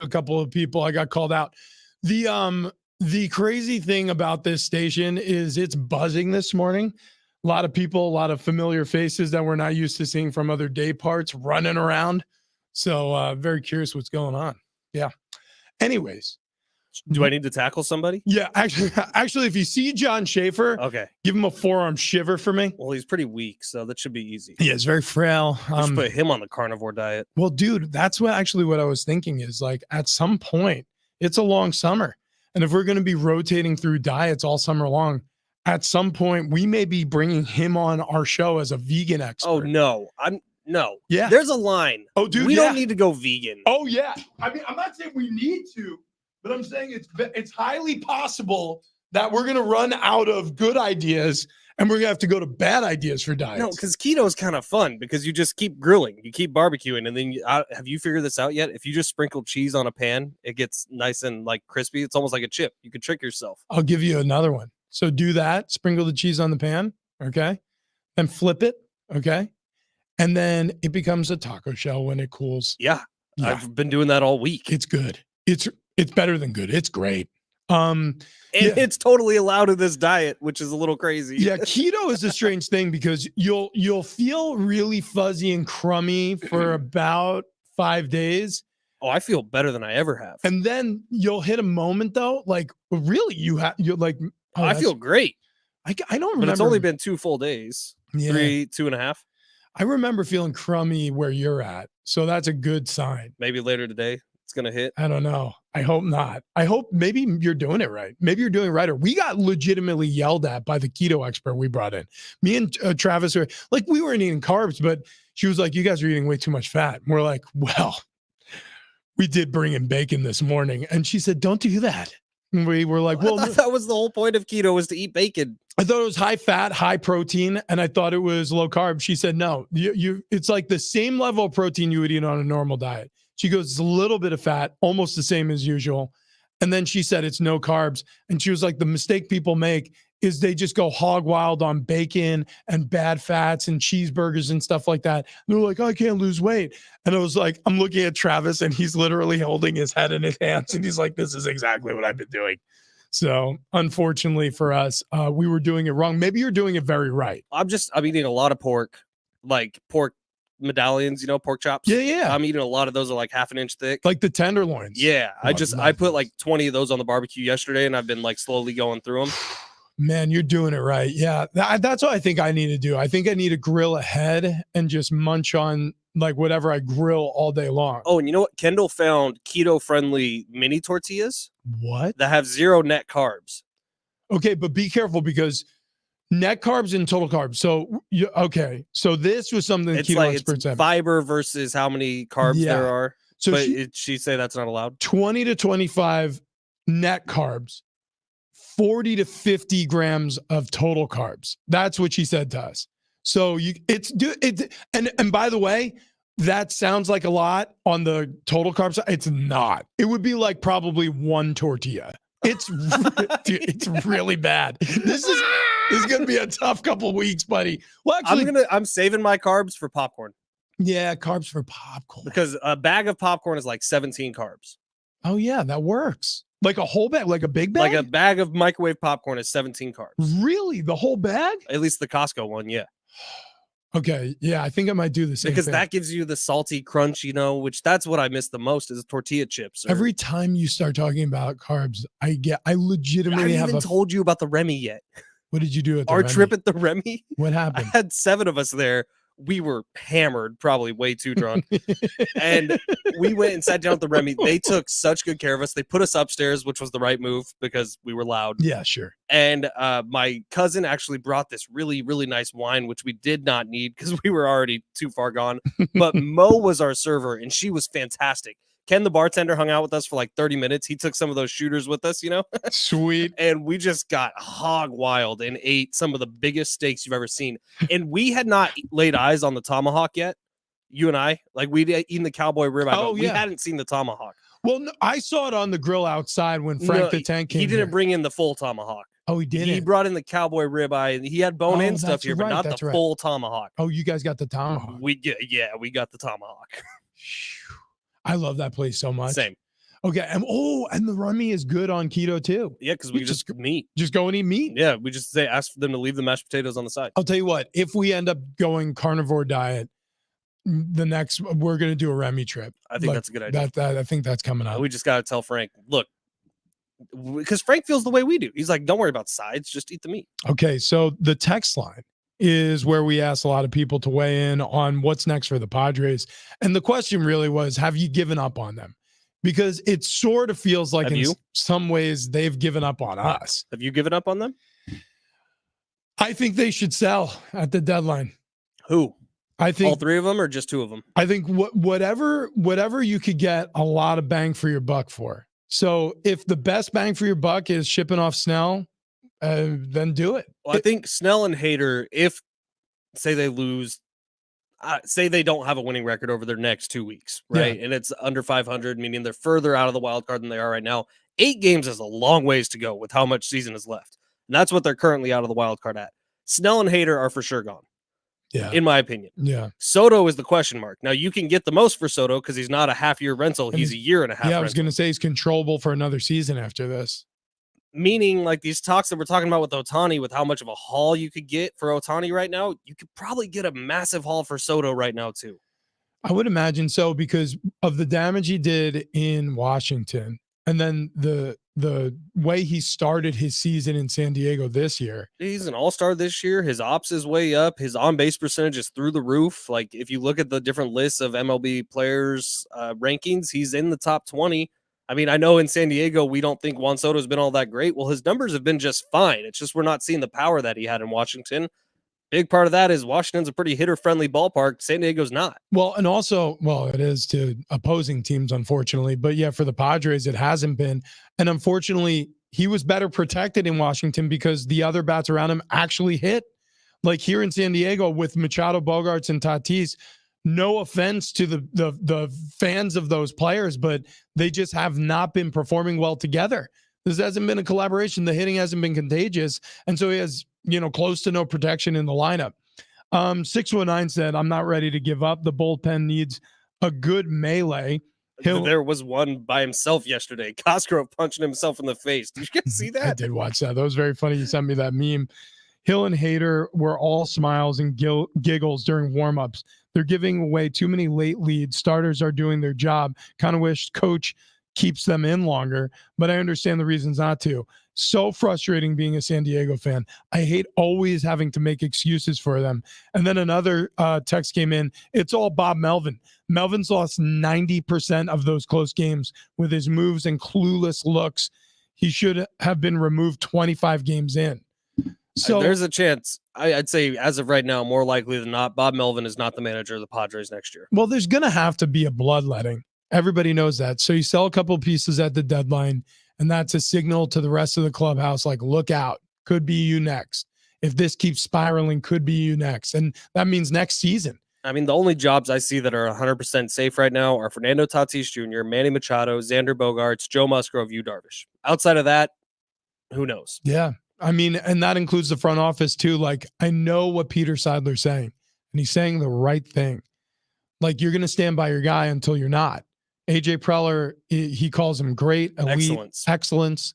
a couple of people. I got called out. The crazy thing about this station is it's buzzing this morning. A lot of people, a lot of familiar faces that we're not used to seeing from other day parts running around. So very curious what's going on. Yeah. Anyways. Do I need to tackle somebody? Yeah, actually, if you see John Schaefer, okay, give him a forearm shiver for me. Well, he's pretty weak, so that should be easy. Yeah, it's very frail. Just put him on the carnivore diet. Well, dude, that's what I was thinking is like at some point, it's a long summer. And if we're going to be rotating through diets all summer long, at some point, we may be bringing him on our show as a vegan expert. Oh, no. No. Yeah. There's a line. Oh, dude, we don't need to go vegan. Oh, yeah. I mean, I'm not saying we need to, but I'm saying it's highly possible that we're going to run out of good ideas and we're going to have to go to bad ideas for diets. No, because keto is kind of fun because you just keep grilling, you keep barbecuing, and then have you figured this out yet? If you just sprinkle cheese on a pan, it gets nice and like crispy. It's almost like a chip. You could trick yourself. I'll give you another one. So do that, sprinkle the cheese on the pan, okay? Then flip it, okay? And then it becomes a taco shell when it cools. Yeah. I've been doing that all week. It's good. It's better than good. It's great. And it's totally allowed in this diet, which is a little crazy. Yeah, keto is a strange thing because you'll feel really fuzzy and crummy for about 5 days. Oh, I feel better than I ever have. And then you'll hit a moment though, like really you're like, oh, I feel great. I don't remember. But it's only been 2 full days. Yeah. 3, 2.5. I remember feeling crummy where you're at. So that's a good sign. Maybe later today it's going to hit. I don't know. I hope not. I hope maybe you're doing it right. Maybe you're doing it right. Or we got legitimately yelled at by the keto expert we brought in. Me and Travis are like, we weren't eating carbs, but she was like, you guys are eating way too much fat. And we're like, well, we did bring in bacon this morning. And she said, don't do that. And we were like, well, that was the whole point of keto, was to eat bacon. I thought it was high fat, high protein, and I thought it was low carb. She said, no, it's like the same level of protein you would eat on a normal diet. She goes, it's a little bit of fat, almost the same as usual. And then she said, it's no carbs. And she was like, the mistake people make is they just go hog wild on bacon and bad fats and cheeseburgers and stuff like that. And they're like, I can't lose weight. And I was like, I'm looking at Travis and he's literally holding his head in his hands. And he's like, this is exactly what I've been doing. So unfortunately for us, we were doing it wrong. Maybe you're doing it very right. I'm eating a lot of pork, like pork medallions, pork chops. Yeah. I'm eating a lot of those, are like half an inch thick. Like the tenderloins. Yeah. I put like 20 of those on the barbecue yesterday and I've been like slowly going through them. Man, you're doing it right. Yeah. That's what I think I need to do. I think I need to grill ahead and just munch on like whatever I grill all day long. Oh, and you know what? Kendall found keto-friendly mini tortillas. What? That have 0 net carbs. Okay, but be careful because net carbs and total carbs. So, so this was something It's keto like experts have. Fiber versus how many carbs there are. So but she say that's not allowed? 20 to 25 net carbs, 40 to 50 grams of total carbs. That's what she said to us. So and by the way, that sounds like a lot on the total carbs. It's not. It would be like probably 1 tortilla. It's it's really bad. This is going to be a tough couple weeks, buddy. Well, actually, I'm saving my carbs for popcorn. Yeah, carbs for popcorn. Because a bag of popcorn is like 17 carbs. Oh yeah, that works. Like a whole bag, like a big bag? Like a bag of microwave popcorn is 17 carbs. Really? The whole bag? At least the Costco one, yeah. Okay, yeah, I think I might do the same because thing. that gives you the salty crunch, which that's what I miss the most is tortilla chips. Every time you start talking about carbs, I legitimately I haven't told you about the Remy yet. What did you do at the Our Remy? trip at the Remy? What happened? I had 7 of us there. We were hammered, probably way too drunk. And we went and sat down at the Remy. They took such good care of us. They put us upstairs, which was the right move because we were loud. Yeah, sure. And my cousin actually brought this really, really nice wine, which we did not need because we were already too far gone. But Mo was our server, and she was fantastic. Ken, the bartender, hung out with us for like 30 minutes. He took some of those shooters with us, Sweet. And we just got hog wild and ate some of the biggest steaks you've ever seen. And we had not laid eyes on the tomahawk yet. You and I, like we'd eaten the cowboy ribeye, but we hadn't seen the tomahawk. Well, no, I saw it on the grill outside when Frank the Tank came. He didn't bring in the full tomahawk. Oh, he didn't? He brought in the cowboy ribeye, and he had bone-in stuff here, but not the full tomahawk. Oh, you guys got the tomahawk. We got the tomahawk. I love that place so much. Same. Okay. And the rummy is good on keto too. Yeah, because we just meat. Just go and eat meat. Yeah, we just ask for them to leave the mashed potatoes on the side. I'll tell you what, if we end up going carnivore diet, we're going to do a Remy trip. I think that's a good idea. I think that's coming up. We just got to tell Frank, look, because Frank feels the way we do. He's like, don't worry about sides, just eat the meat. Okay, so the text line is where we asked a lot of people to weigh in on what's next for the Padres. And the question really was, have you given up on them? Because it sort of feels like some ways they've given up on us. Have you given up on them? I think they should sell at the deadline. Who? I think all three of them or just two of them? I think whatever you could get a lot of bang for your buck for. So if the best bang for your buck is shipping off Snell, then do it. Well, I think Snell and Hader, if say they lose, say they don't have a winning record over their next 2 weeks, right? Yeah. And it's under 500, meaning they're further out of the wild card than they are right now. 8 games is a long ways to go with how much season is left. And that's what they're currently out of the wild card at. Snell and Hader are for sure gone. Yeah. In my opinion. Yeah. Soto is the question mark. Now you can get the most for Soto because he's not a half-year rental. He's a year and a half. Yeah, I was going to say he's controllable for another season after this. Meaning, like these talks that we're talking about with Ohtani, with how much of a haul you could get for Ohtani right now, you could probably get a massive haul for Soto right now too. I would imagine so because of the damage he did in Washington, and then the way he started his season in San Diego this year. He's an all-star this year. His ops is way up. His on-base percentage is through the roof. Like if you look at the different lists of MLB players rankings, he's in the top 20. I mean, I know in San Diego, we don't think Juan Soto's been all that great. Well, his numbers have been just fine. It's just we're not seeing the power that he had in Washington. Big part of that is Washington's a pretty hitter-friendly ballpark. San Diego's not. Well, and also, it is to opposing teams, unfortunately. But yeah, for the Padres, it hasn't been. And unfortunately, he was better protected in Washington because the other bats around him actually hit. Like here in San Diego with Machado, Bogarts, and Tatis, no offense to the fans of those players, but they just have not been performing well together. This hasn't been a collaboration. The hitting hasn't been contagious. And so he has, close to no protection in the lineup. 619 said, I'm not ready to give up. The bullpen needs a good melee. There was one by himself yesterday. Cosgrove punching himself in the face. Did you guys see that? I did watch that. That was very funny. You sent me that meme. Hill and Hader were all smiles and giggles during warmups. They're giving away too many late leads. Starters are doing their job. Kind of wish coach keeps them in longer, but I understand the reasons not to. So frustrating being a San Diego fan. I hate always having to make excuses for them. And then another text came in. It's all Bob Melvin. Melvin's lost 90% of those close games with his moves and clueless looks. He should have been removed 25 games in. So there's a chance. I'd say as of right now, more likely than not, Bob Melvin is not the manager of the Padres next year. Well, there's going to have to be a bloodletting. Everybody knows that. So you sell a couple pieces at the deadline, and that's a signal to the rest of the clubhouse, like, look out, could be you next. If this keeps spiraling, could be you next. And that means next season. I mean, the only jobs I see that are 100% safe right now are Fernando Tatis Jr., Manny Machado, Xander Bogaerts, Joe Musgrove, Yu Darvish. Outside of that, who knows? Yeah. I mean, and that includes the front office too. Like, I know what Peter Seidler's saying, and he's saying the right thing. Like, you're going to stand by your guy until you're not. AJ Preller, he calls him great, elite, excellence.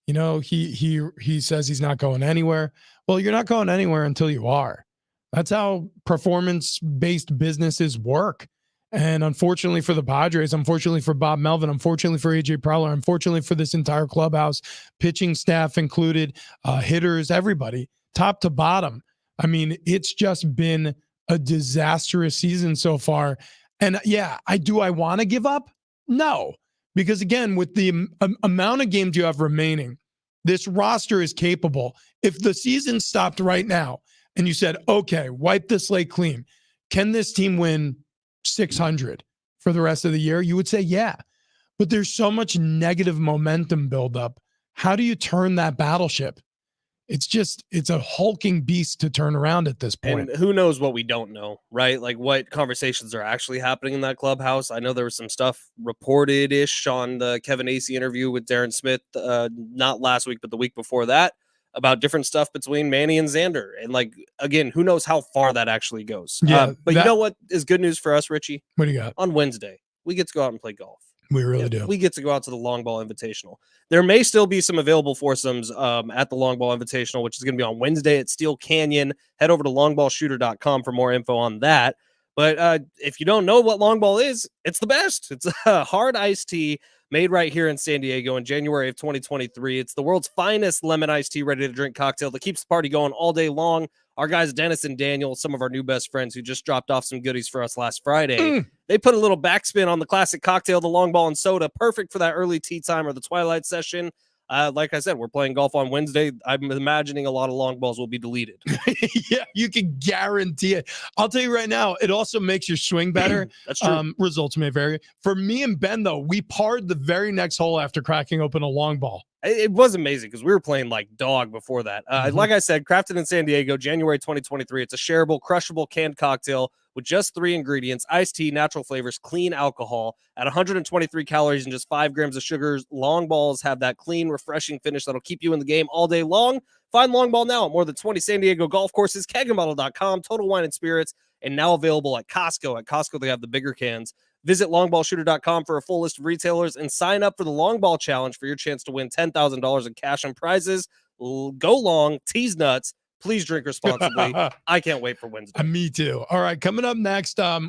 He says he's not going anywhere. Well, you're not going anywhere until you are. That's how performance-based businesses work. And unfortunately for the Padres, unfortunately for Bob Melvin, unfortunately for AJ Preller, unfortunately for this entire clubhouse, pitching staff included, hitters, everybody, top to bottom. I mean, it's just been a disastrous season so far. And yeah, I want to give up? No, because again, with the amount of games you have remaining, this roster is capable. If the season stopped right now and you said, okay, wipe the slate clean, can this team win 600 for the rest of the year? You would say, yeah, but there's so much negative momentum buildup. How do you turn that battleship? It's a hulking beast to turn around at this point. And who knows what we don't know, right? Like what conversations are actually happening in that clubhouse. I know there was some stuff reported-ish on the Kevin Acee interview with Darren Smith, not last week, but the week before that, about different stuff between Manny and Xander. And like, again, who knows how far that actually goes. Yeah, but you know what is good news for us, Richie? What do you got? On Wednesday, we get to go out and play golf. We really do. We get to go out to the Long Ball Invitational. There may still be some available foursomes at the Long Ball Invitational, which is going to be on Wednesday at Steel Canyon. Head over to longballshooter.com for more info on that. But if you don't know what long ball is, it's the best. It's a hard iced tea made right here in San Diego in January of 2023. It's the world's finest lemon iced tea ready to drink cocktail that keeps the party going all day long. Our guys, Dennis and Daniel, some of our new best friends who just dropped off some goodies for us last Friday, they put a little backspin on the classic cocktail, the long ball and soda, perfect for that early tea time or the twilight session. Like I said, we're playing golf on Wednesday. I'm imagining a lot of long balls will be deleted. Yeah, you can guarantee it. I'll tell you right now, it also makes your swing better. That's true. Results may vary. For me and Ben, though, we parred the very next hole after cracking open a long ball. It was amazing because we were playing like dog before that. Like I said, crafted in San Diego, January 2023. It's a shareable, crushable canned cocktail with just 3 ingredients: iced tea, natural flavors, clean alcohol. At 123 calories and just 5 grams of sugars, long balls have that clean, refreshing finish that'll keep you in the game all day long. Find Long Ball now at more than 20 San Diego golf courses, kegamotto.com, Total Wine and Spirits, and now available at Costco. At Costco, they have the bigger cans. Visit longballshooter.com for a full list of retailers and sign up for the Long Ball Challenge for your chance to win $10,000 in cash and prizes. Go long, tease nuts. Please drink responsibly. I can't wait for Wednesday. Me too. All right, coming up next, I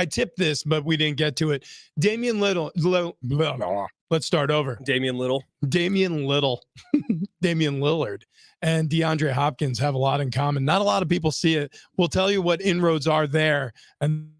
tipped this, but we didn't get to it. Damian Little. Let's start over. Damian Little. Damian Lillard and DeAndre Hopkins have a lot in common. Not a lot of people see it. We'll tell you what inroads are there. And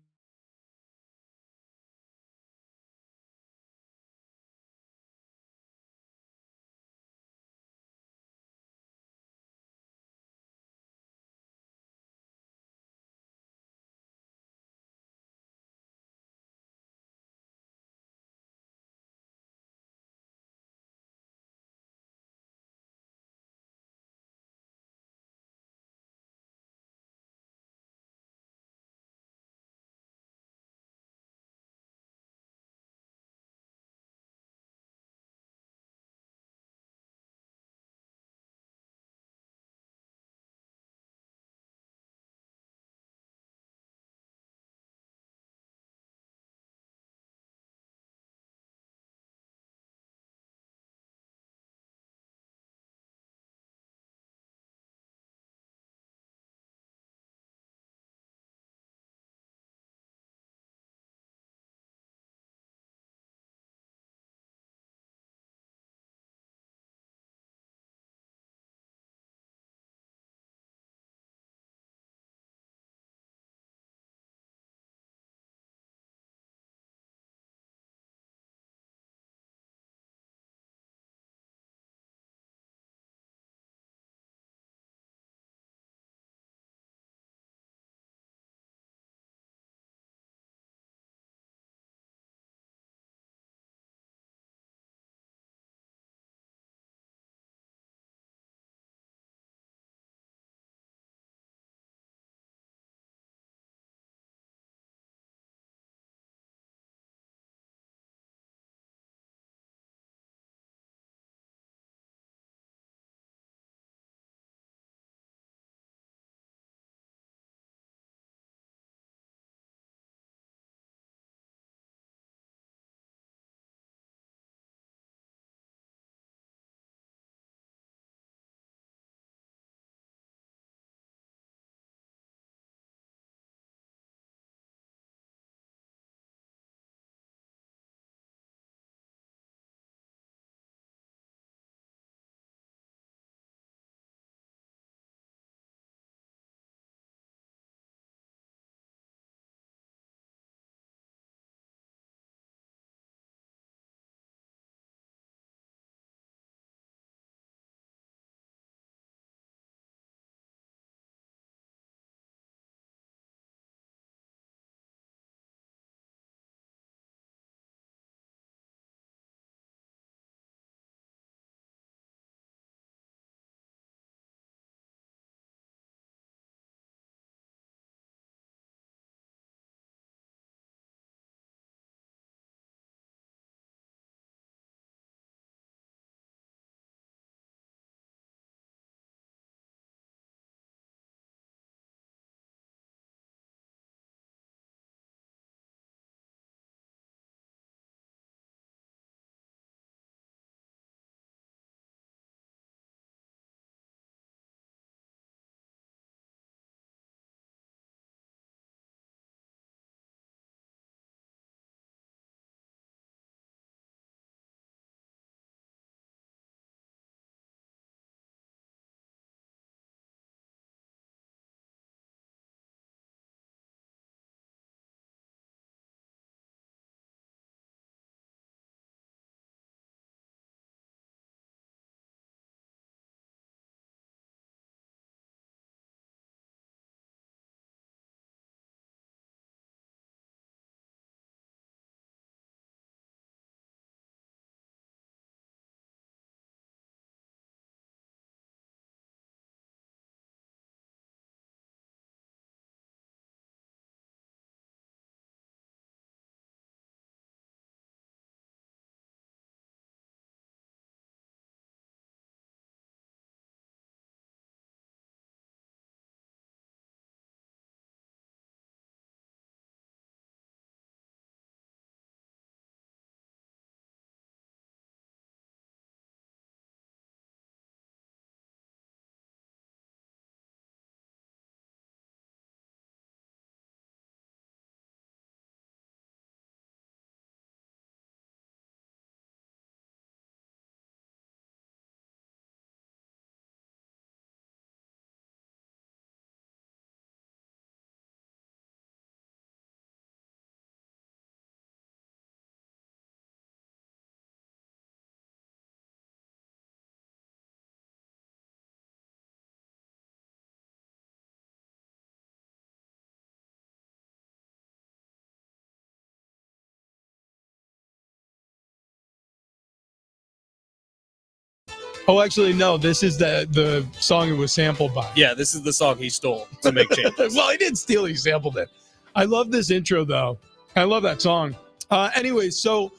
Oh, actually, no. This is the song it was sampled by. Yeah, this is the song he stole to make changes. Well, he didn't steal it. He sampled it. I love this intro, though. I love that song. Anyways, so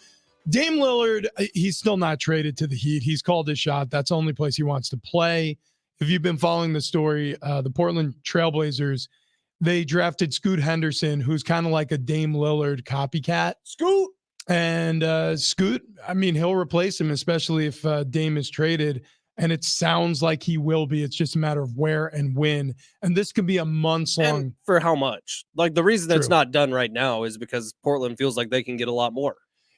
Dame Lillard, he's still not traded to the Heat. He's called his shot. That's the only place he wants to play. If you've been following the story, the Portland Trailblazers, they drafted Scoot Henderson, who's kind of like a Dame Lillard copycat. Scoot! And Scoot, I mean, he'll replace him, especially if Dame is traded. And it sounds like he will be. It's just a matter of where and when. And this could be a months-long. And for how much? Like, the reason that's not done right now is because Portland feels like they can get a lot more.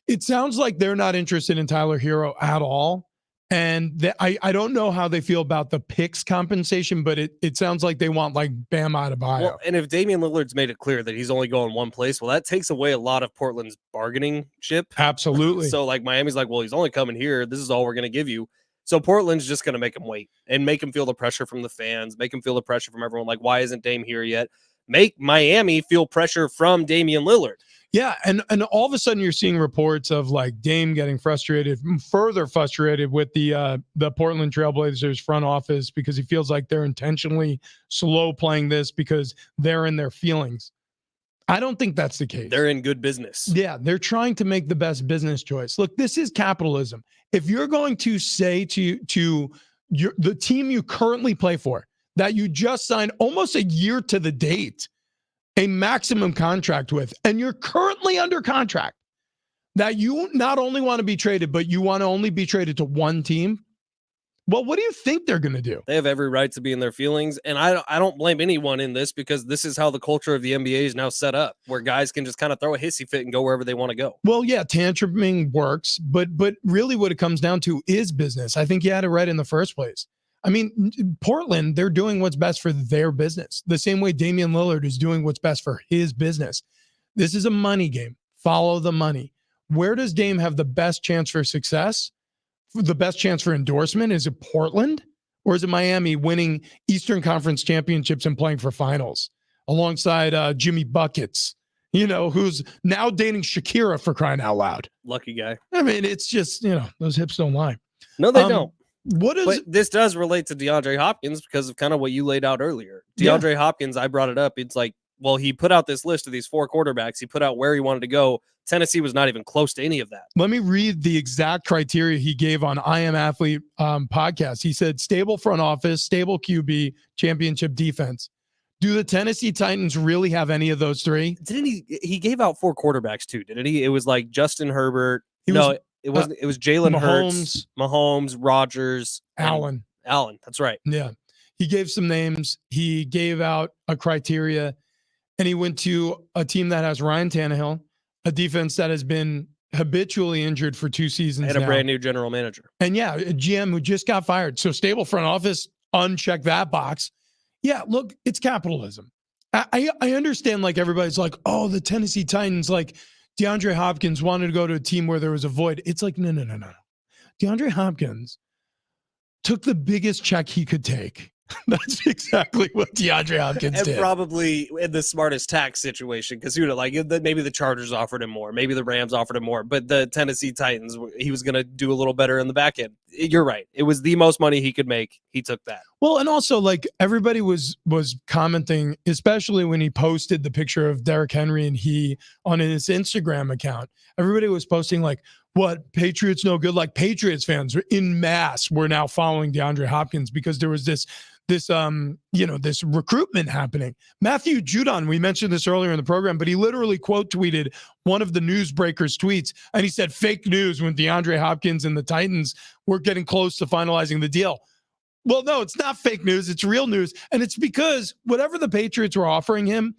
It sounds like they're not interested in Tyler Hero at all. And I don't know how they feel about the picks compensation, but it sounds like they want like Bam Adebayo. Well, and if Damian Lillard's made it clear that he's only going one place, well, that takes away a lot of Portland's bargaining chip. Absolutely. So like Miami's like, well, he's only coming here. This is all we're going to give you. So Portland's just going to make him wait and make him feel the pressure from the fans, make him feel the pressure from everyone. Like, why isn't Dame here yet? Make Miami feel pressure from Damian Lillard. Yeah, and all of a sudden you're seeing reports of like Dame getting further frustrated with the Portland Trailblazers front office because he feels like they're intentionally slow playing this because they're in their feelings. I don't think that's the case. They're in good business. Yeah, they're trying to make the best business choice. Look, this is capitalism. If you're going to say to the team you currently play for that you just signed almost a year to the date a maximum contract with, and you're currently under contract, that you not only want to be traded, but you want to only be traded to one team, well, what do you think they're going to do? They have every right to be in their feelings, and I don't blame anyone in this because this is how the culture of the NBA is now set up, where guys can just kind of throw a hissy fit and go wherever they want to go. Well, yeah, tantruming works, but really what it comes down to is business. I think you had it right in the first place. I mean, Portland, they're doing what's best for their business. The same way Damian Lillard is doing what's best for his business. This is a money game. Follow the money. Where does Dame have the best chance for success? The best chance for endorsement? Is it Portland? Or is it Miami winning Eastern Conference championships and playing for finals alongside Jimmy Buckets, who's now dating Shakira for crying out loud? Lucky guy. I mean, it's just, those hips don't lie. No, they don't. But this does relate to DeAndre Hopkins because of kind of what you laid out earlier. DeAndre Hopkins, I brought it up. It's like, well, he put out this list of these 4 quarterbacks. He put out where he wanted to go. Tennessee was not even close to any of that. Let me read the exact criteria he gave on I Am Athlete podcast. He said, stable front office, stable QB, championship defense. Do the Tennessee Titans really have any of those 3? Didn't he gave out 4 quarterbacks too, didn't he? It was like Justin Herbert. It wasn't. It was Jalen Hurts, Mahomes, Rodgers, Allen. That's right. Yeah. He gave some names. He gave out a criteria, and he went to a team that has Ryan Tannehill, a defense that has been habitually injured for 2 seasons and a brand new general manager. And yeah, a GM who just got fired. So stable front office, uncheck that box. Yeah, look, it's capitalism. I understand, like, everybody's like, oh, the Tennessee Titans, like, DeAndre Hopkins wanted to go to a team where there was a void. It's like, no. DeAndre Hopkins took the biggest check he could take. That's exactly what DeAndre Hopkins and did. Probably in the smartest tax situation because maybe the Chargers offered him more, maybe the Rams offered him more, but the Tennessee Titans, he was going to do a little better in the back end. You're right. It was the most money he could make. He took that. Well, and also, like, everybody was commenting, especially when he posted the picture of Derrick Henry and he on his Instagram account. Everybody was posting like, what, Patriots no good? Like, Patriots fans in mass were now following DeAndre Hopkins because there was this recruitment happening. Matthew Judon, we mentioned this earlier in the program, but he literally quote tweeted one of the newsbreakers' tweets, and he said fake news when DeAndre Hopkins and the Titans were getting close to finalizing the deal. Well, no, it's not fake news. It's real news. And it's because whatever the Patriots were offering him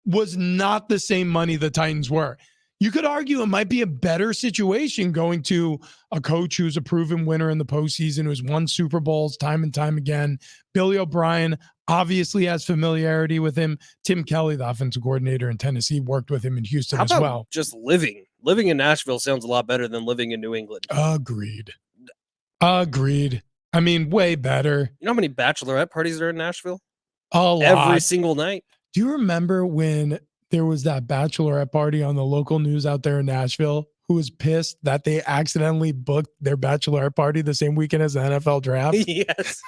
was not the same money the Titans were. You could argue it might be a better situation going to a coach who's a proven winner in the postseason, who's won Super Bowls time and time again. Billy O'Brien obviously has familiarity with him. Tim Kelly, the offensive coordinator in Tennessee, worked with him in Houston as well. Just living in Nashville sounds a lot better than living in New England. Agreed. I mean, way better. You know how many bachelorette parties are in Nashville? A lot. Every single night. Do you remember when there was that bachelorette party on the local news out there in Nashville who was pissed that they accidentally booked their bachelorette party the same weekend as the NFL draft? Yes.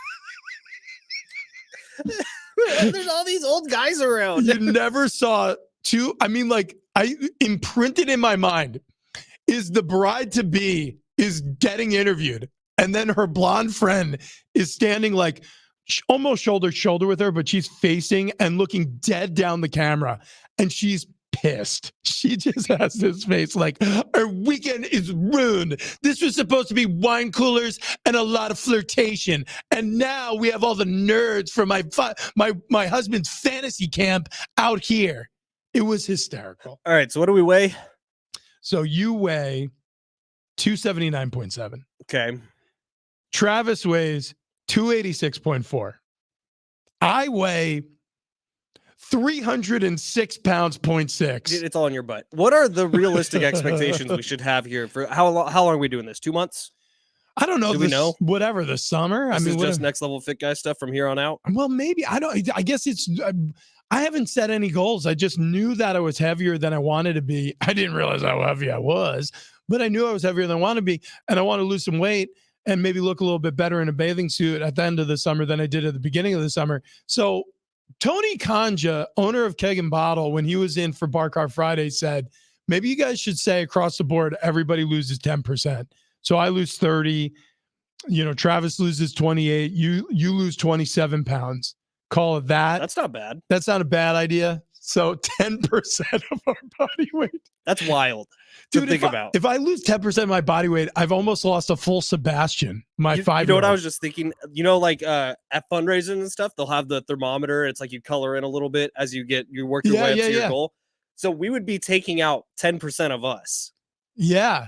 There's all these old guys around. You never saw two. I mean, like, I imprinted in my mind is the bride to be is getting interviewed, and then her blonde friend is standing like almost shoulder to shoulder with her, but she's facing and looking dead down the camera, and she's pissed. She just has this face like our weekend is ruined. This was supposed to be wine coolers and a lot of flirtation, and now we have all the nerds from my husband's fantasy camp out here. It was hysterical. All right, so what do we weigh? So you weigh 279.7. Okay. Travis weighs 286.4. I weigh 306 pounds, 0.6. Dude, it's all in your butt. What are the realistic expectations we should have here for how long are we doing this? 2 months? I don't know. Do we know? Whatever, the summer. This is just next level fit guy stuff from here on out. Well, maybe. I guess it's. I haven't set any goals. I just knew that I was heavier than I wanted to be. I didn't realize how heavy I was, but I knew I was heavier than I wanted to be, and I want to lose some weight and maybe look a little bit better in a bathing suit at the end of the summer than I did at the beginning of the summer. So Tony Kanja, owner of Keg and Bottle, when he was in for Bar Car Friday, said, maybe you guys should say across the board, everybody loses 10%. So I lose 30, Travis loses 28, you lose 27 pounds. Call it that. That's not bad. That's not a bad idea. So 10% of our body weight. That's wild to think about. If I lose 10% of my body weight, I've almost lost a full Sebastian, my 5-year-old. You know what I was just thinking? Like at fundraising and stuff, they'll have the thermometer. It's like you color in a little bit as you work your way up to your goal. So we would be taking out 10% of us. Yeah.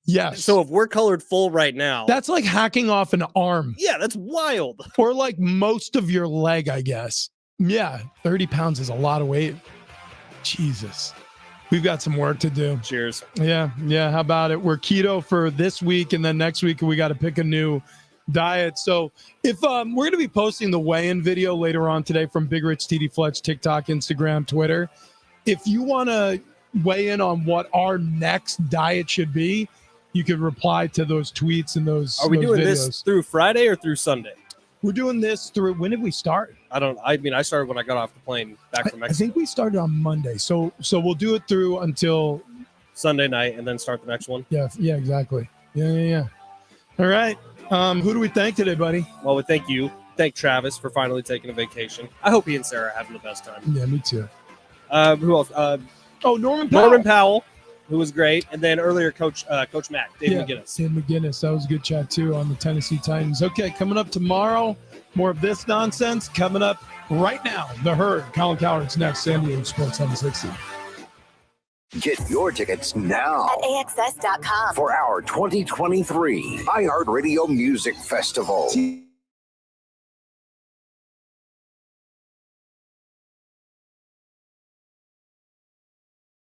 Yes. So if we're colored full right now, that's like hacking off an arm. Yeah, that's wild. Or like most of your leg, I guess. Yeah, 30 pounds is a lot of weight. Jesus. We've got some work to do. Cheers. Yeah. How about it? We're keto for this week, and then next week we got to pick a new diet. So if we're going to be posting the weigh-in video later on today from Big Rich TD Fletch, TikTok, Instagram, Twitter. If you want to weigh in on what our next diet should be, you could reply to those tweets and those. Are we doing videos. this through Friday or through Sunday? We're doing this through. When did we start? I started when I got off the plane back from Mexico. I think we started on Monday. So we'll do it through until Sunday night and then start the next one. Yeah, exactly. Yeah. All right. Who do we thank today, buddy? Well, we thank you. Thank Travis for finally taking a vacation. I hope he and Sarah are having the best time. Yeah, me too. Who else? Norman Powell. Norman Powell, who was great. And then earlier, Coach Mack, Dave McGinnis. Dave McGinnis. That was a good chat, too, on the Tennessee Titans. Okay, coming up tomorrow, more of this nonsense. Coming up right now, The Herd. Colin Cowherd's next, San Diego Sports 760. Get your tickets now at AXS.com for our 2023 iHeartRadio Music Festival.